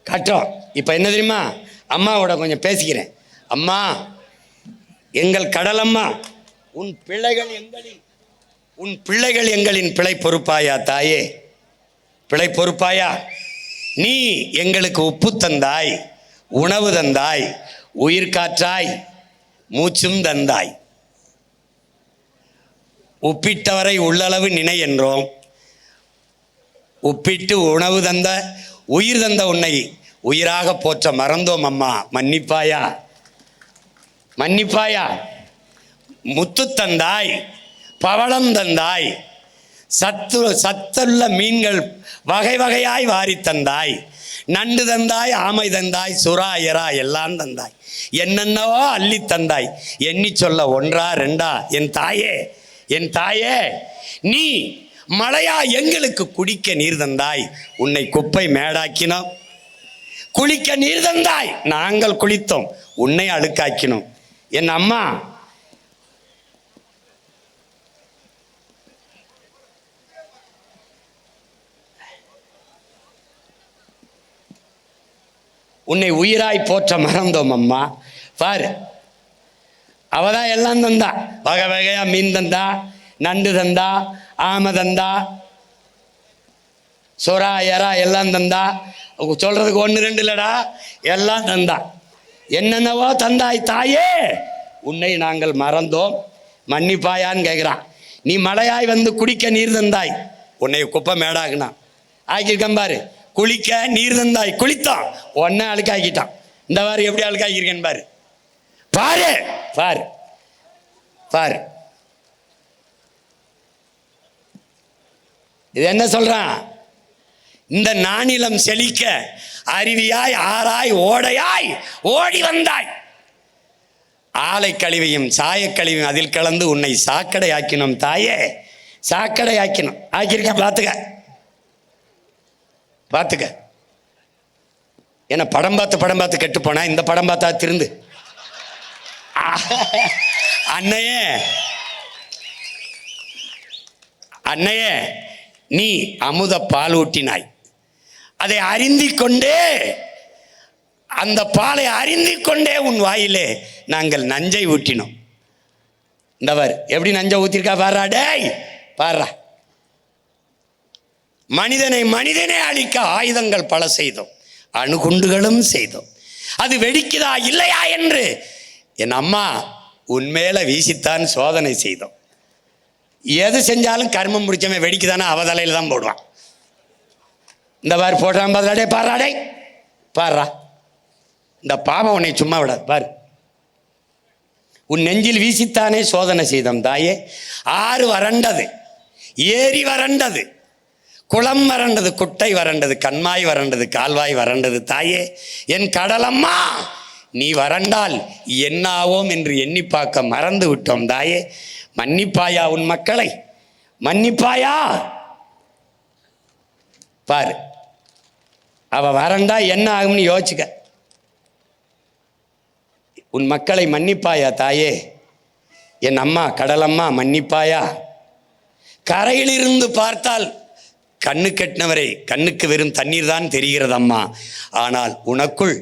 B: கட்டம். இப்போ என்ன தெரியுமா? அம்மாவோட கொஞ்சம் பேசிக்கிறேன். அம்மா, எங்கள் கடலம்மா, உன் பிள்ளைகள் எங்களின் பிழை பொறுப்பாயா தாயே? பிழை பொறுப்பாயா? நீ எங்களுக்கு உப்பு தந்தாய், உணவு தந்தாய், உயிர் காற்றாய், மூச்சும் தந்தாய். உப்பிட்டவரை உள்ளளவு நினை என்றோம். உப்பிட்டு உணவு தந்த, உயிர் தந்த உன்னை உயிராக போற்ற மறந்தோம். அம்மா, மன்னிப்பாயா? மன்னிப்பாயா? முத்து தந்தாய், பவளம் தந்தாய், சத்துள்ள மீன்கள் வகை வகையாய் வாரி தந்தாய், நண்டு தந்தாய், ஆமை தந்தாய், சுறா எறா எல்லாம் தந்தாய், என்னென்னவோ அள்ளி தந்தாய். எண்ணி சொல்ல ஒன்றா ரெண்டா? என் தாயே, என் தாயே, நீ மழையா எங்களுக்கு குடிக்க நீர் தந்தாய். உன்னை குப்பை மேடாக்கினோம். குளிக்க நீர் தந்தாய், நாங்கள் குளித்தோம். உன்னை அழுக்காக்கினோம். என் அம்மா, உன்னை உயிராய் போற்ற மறந்தோம் அம்மா. பாரு, அவதான் எல்லாம் தந்தா. வகை வகையா மீன் தந்தா, நண்டு தந்தா, ஆமை தந்தா, சொரா எறா எல்லாம் தந்தா. சொல்றதுக்கு 1 2 இல்லடா, எல்லாம் தந்தா. என்னென்னவோ தந்தாய் தாயே, உன்னை நாங்கள் மறந்தோம், மன்னிப்பாயான்னு கேட்குறான். நீ மழையாய் வந்து குடிக்க நீர் தந்தாய், உன்னை குப்பை மேடாக்குனா ஆக்கியிருக்கேன் பாரு. குளிக்க நீர் தந்தாய், குளித்தான், உன்னை அழுக்காக்கிட்டான். இந்த மாதிரி எப்படி அழுக்காக்கியிருக்கேன்னு பாரு. பாரு பாரு பாரு. இது என்ன சொல்றான்? இந்த நானிலம் செழிக்க அருவியாய் ஆராய் ஓடையாய் ஓடி வந்தாய். ஆலை கழிவையும் சாயக்கழிவையும் அதில் கலந்து உன்னை சாக்கடை ஆக்கினோம் தாயே, சாக்கடை ஆக்கினோம். ஆக்கியிருக்க பார்த்துக்க பார்த்துக்க. ஏன்னா படம் பார்த்து கெட்டு போனா இந்த படம் பார்த்தா திருந்து. அன்னையே அன்னையே, நீ அமுத பால் ஊட்டினாய், அதை அறிந்திக் கொண்டே, அந்த பாலை அறிந்திக் கொண்டே உன் வாயிலே நாங்கள் நஞ்சை ஊட்டினோம். இந்தவர் எப்படி நஞ்சை ஊத்திருக்கா பாரா. டேய் பாரா, மனிதனை அழிக்க ஆயுதங்கள் பல செய்தோம், அணுகுண்டுகளும் செய்தோம். அது வெடிக்குதா இல்லையா என்று என் அம்மா உன்மேல வீசித்தான் சோதனை செய்தோம். எது செஞ்சாலும் கர்மம் முடிச்சவன் வெடிக்குதானே அவ தலையில தான் போடுவான். இந்த மாதிரி போடுறான் பாரு. பாராடே பாரா, இந்த பாவம் உன்னை சும்மா விடாது பாரு. உன் நெஞ்சில் வீசித்தானே சோதனை செய்தோம் தாயே. ஆறு வறண்டது, ஏரி வறண்டது, குளம் வறண்டது, குட்டை வறண்டது, கண்மாய் வறண்டது, கால்வாய் வறண்டது தாயே. என் கடலம்மா, நீ வறண்டால் என்னாவோம் என்று எண்ணி பார்க்க மறந்து விட்டோம் தாயே. மன்னிப்பாயா உன் மக்களை, மன்னிப்பாயா? பாரு, அவ வறண்டா என்ன ஆகும்னு யோசிச்சுக்க. உன் மக்களை மன்னிப்பாயா தாயே? என் அம்மா கடலம்மா மன்னிப்பாயா? கரையிலிருந்து பார்த்தால் கண்ணு கெட்டினவரே, கண்ணுக்கு வெறும் தண்ணீர் தான் தெரிகிறது அம்மா. ஆனால் உனக்குள்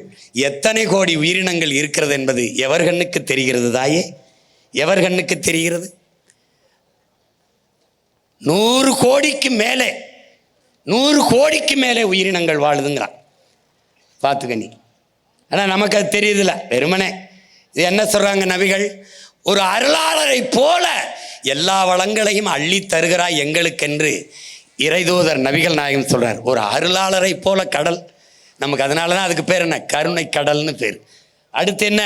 B: எத்தனை கோடி உயிரினங்கள் இருக்கிறது என்பது எவர் கண்ணுக்கு தெரிகிறது தாயே? எவர் கண்ணுக்கு தெரிகிறது? 100 கோடிக்கு மேலே, 100 கோடிக்கு மேலே உயிரினங்கள் வாழுதுங்கிறான். பார்த்துக்க நீ. ஆனால் நமக்கு அது தெரியுதில்ல, வெறுமனே. இது என்ன சொல்றாங்க நபிகள்? ஒரு அருளாளரை போல எல்லா வளங்களையும் அள்ளி தருகிறாய் எங்களுக்கென்று இறைதூதர் நபிகள் நாயகம் சொல்றார். ஒரு அருளாளரை போல கடல் நமக்கு. அதனால தான் அதுக்கு பேர் என்ன? கருணை கடல்னு பேர். அடுத்து என்ன?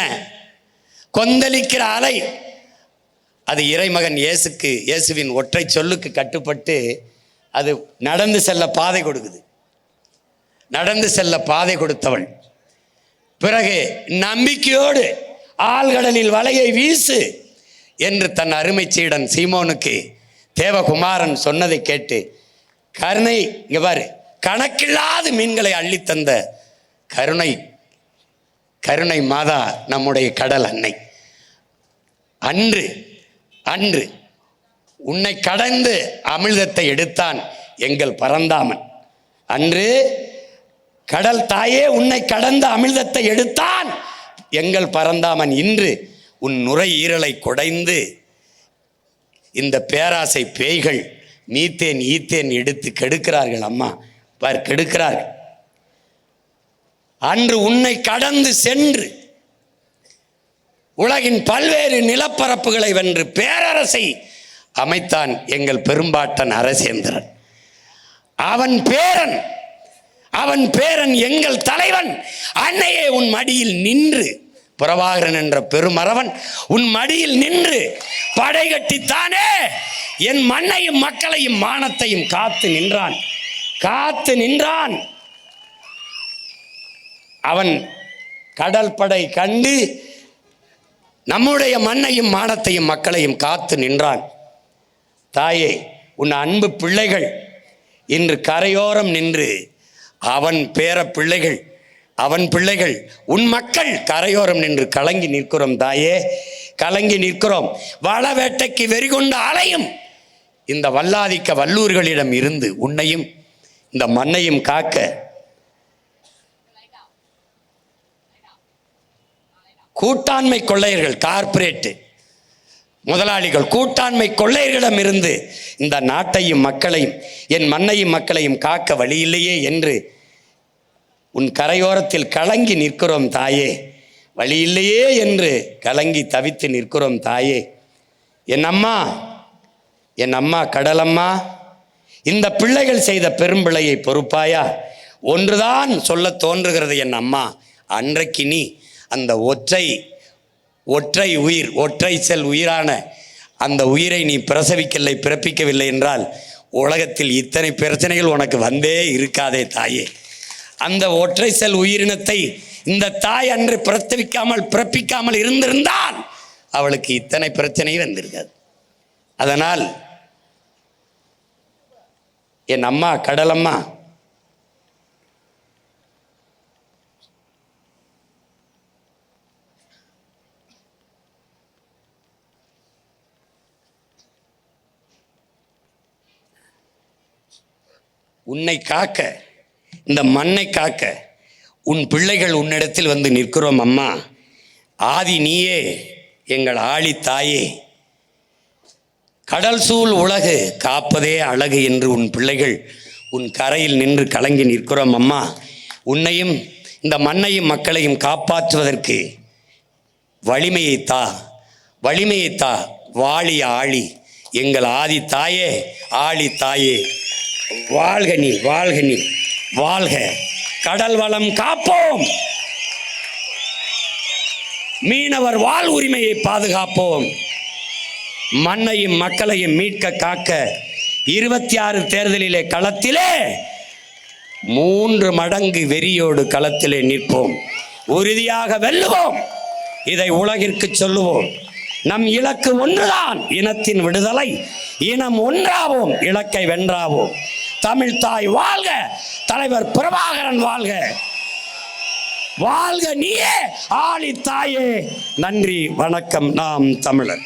B: கொந்தளிக்கிற அலை. அது இறைமகன் இயேசுவின் ஒற்றை சொல்லுக்கு கட்டுப்பட்டு அது நடந்து செல்ல பாதை கொடுக்குது. நடந்து செல்ல பாதை கொடுத்தவள். பிறகு நம்பிக்கையோடு ஆழ்கடலில் வலையை வீசு என்று தன் அருமை சீடன் சீமோனுக்கு தேவகுமாரன் சொன்னதை கேட்டு கருணை, இங்க பாரு, கணக்கில்லாத மீன்களை அள்ளித்தந்த கருணை மாதா நம்முடைய கடல் அன்னை. அன்று உன்னை கடந்து அமிழ்தத்தை எடுத்தான் எங்கள் பரந்தாமன். அன்று கடல் தாயே உன்னை கடந்த அமிழ்தத்தை எடுத்தான் எங்கள் பரந்தாமன். இன்று உன் நுரையீரலை குடைந்து இந்த பேராசை பேய்கள் மீத்தேன் ஈத்தேன் எடுத்து கெடுக்கிறார்கள் அம்மா. பார், கெடுக்கிறார்கள். அன்று உன்னை கடந்து சென்று உலகின் பல்வேறு நிலப்பரப்புகளை வென்று பேரரசை அமைத்தான் எங்கள் பெரும்பாட்டன் அரசேந்திரன். அவன் பேரன் எங்கள் தலைவன். அன்னையே உன் மடியில் நின்று, பிரபாகரன் என்ற பெருமறவன் உன் மடியில் நின்று படை கட்டித்தானே என் மண்ணையும் மக்களையும் மானத்தையும் காத்து நின்றான். அவன் கடல் படை கண்டு நம்முடைய மண்ணையும் மானத்தையும் மக்களையும் காத்து நின்றான். தாயே, உன் அன்பு பிள்ளைகள் இன்று கரையோரம் நின்று அவன் பிள்ளைகள் உன் மக்கள் கரையோரம் நின்று கலங்கி நிற்கிறோம் தாயே, கலங்கி நிற்கிறோம். வள வேட்டைக்கு வெறிகொண்ட அலையும் இந்த வல்லாதிக்க வல்லூர்களிடம் இருந்து உன்னையும் இந்த மண்ணையும் காக்க கூட்டாண்மை கொள்ளையர்கள், கார்ப்பரேட் முதலாளிகள், கூட்டாண்மை கொள்ளையர்களிடம் இருந்து இந்த நாட்டையும் மக்களையும், என் மண்ணையும் மக்களையும் காக்க வழியில்லையே என்று உன் கரையோரத்தில் கலங்கி நிற்கிறோம் தாயே. வழியில்லையே என்று கலங்கி தவித்து நிற்கிறோம் தாயே. என் அம்மா கடலம்மா, இந்த பிள்ளைகள் செய்த பெரும்பிள்ளையை பொறுப்பாயா? ஒன்றுதான் சொல்ல தோன்றுகிறது என் அம்மா. அன்றைக்கு நீ அந்த ஒற்றை உயிர், ஒற்றை செல் உயிரான அந்த உயிரை நீ பிறப்பிக்கவில்லை என்றால் உலகத்தில் இத்தனை பிரச்சனைகள் உனக்கு வந்தே இருக்காதே தாயே. அந்த ஒற்றை செல் உயிரினத்தை இந்த தாய் அன்று பிறப்பிக்காமல் இருந்திருந்தால் அவளுக்கு இத்தனை பிரச்சனை வந்திருக்காது. அதனால் என் அம்மா கடலம்மா, உன்னை காக்க, இந்த மண்ணை காக்க உன் பிள்ளைகள் உன்னிடத்தில் வந்து நிற்கிறோம் அம்மா. ஆதி நீயே, எங்கள் ஆழி தாயே. கடல் சூழ் உலகு காப்பதே அழகு என்று உன் பிள்ளைகள் உன் கரையில் நின்று கலங்கி நிற்கிறோம் அம்மா. உன்னையும் இந்த மண்ணையும் மக்களையும் காப்பாற்றுவதற்கு வலிமையை தா. வாழி ஆழி, எங்கள் ஆதி தாயே, ஆழி தாயே. வாழ்க நீ, வாழ்க. கடல் வளம் காப்போம், மீனவர் வாழ் உரிமையை பாதுகாப்போம். மண்ணையும் மக்களையும் மீட்க காக்க 26 தேர்தலிலே களத்திலே 3 மடங்கு வெறியோடு களத்திலே நிற்போம். உறுதியாக வெல்லுவோம். இதை உலகிற்கு சொல்லுவோம். நம் இலக்கு ஒன்றுதான், இனத்தின் விடுதலை. இனம் ஒன்றாவோம், இலக்கை வென்றாவோம். தமிழ் தாய் வாழ்க, தலைவர் பிரபாகரன் வாழ்க. வாழ்க நீயே ஆழி தாயே. நன்றி, வணக்கம். நாம் தமிழர்.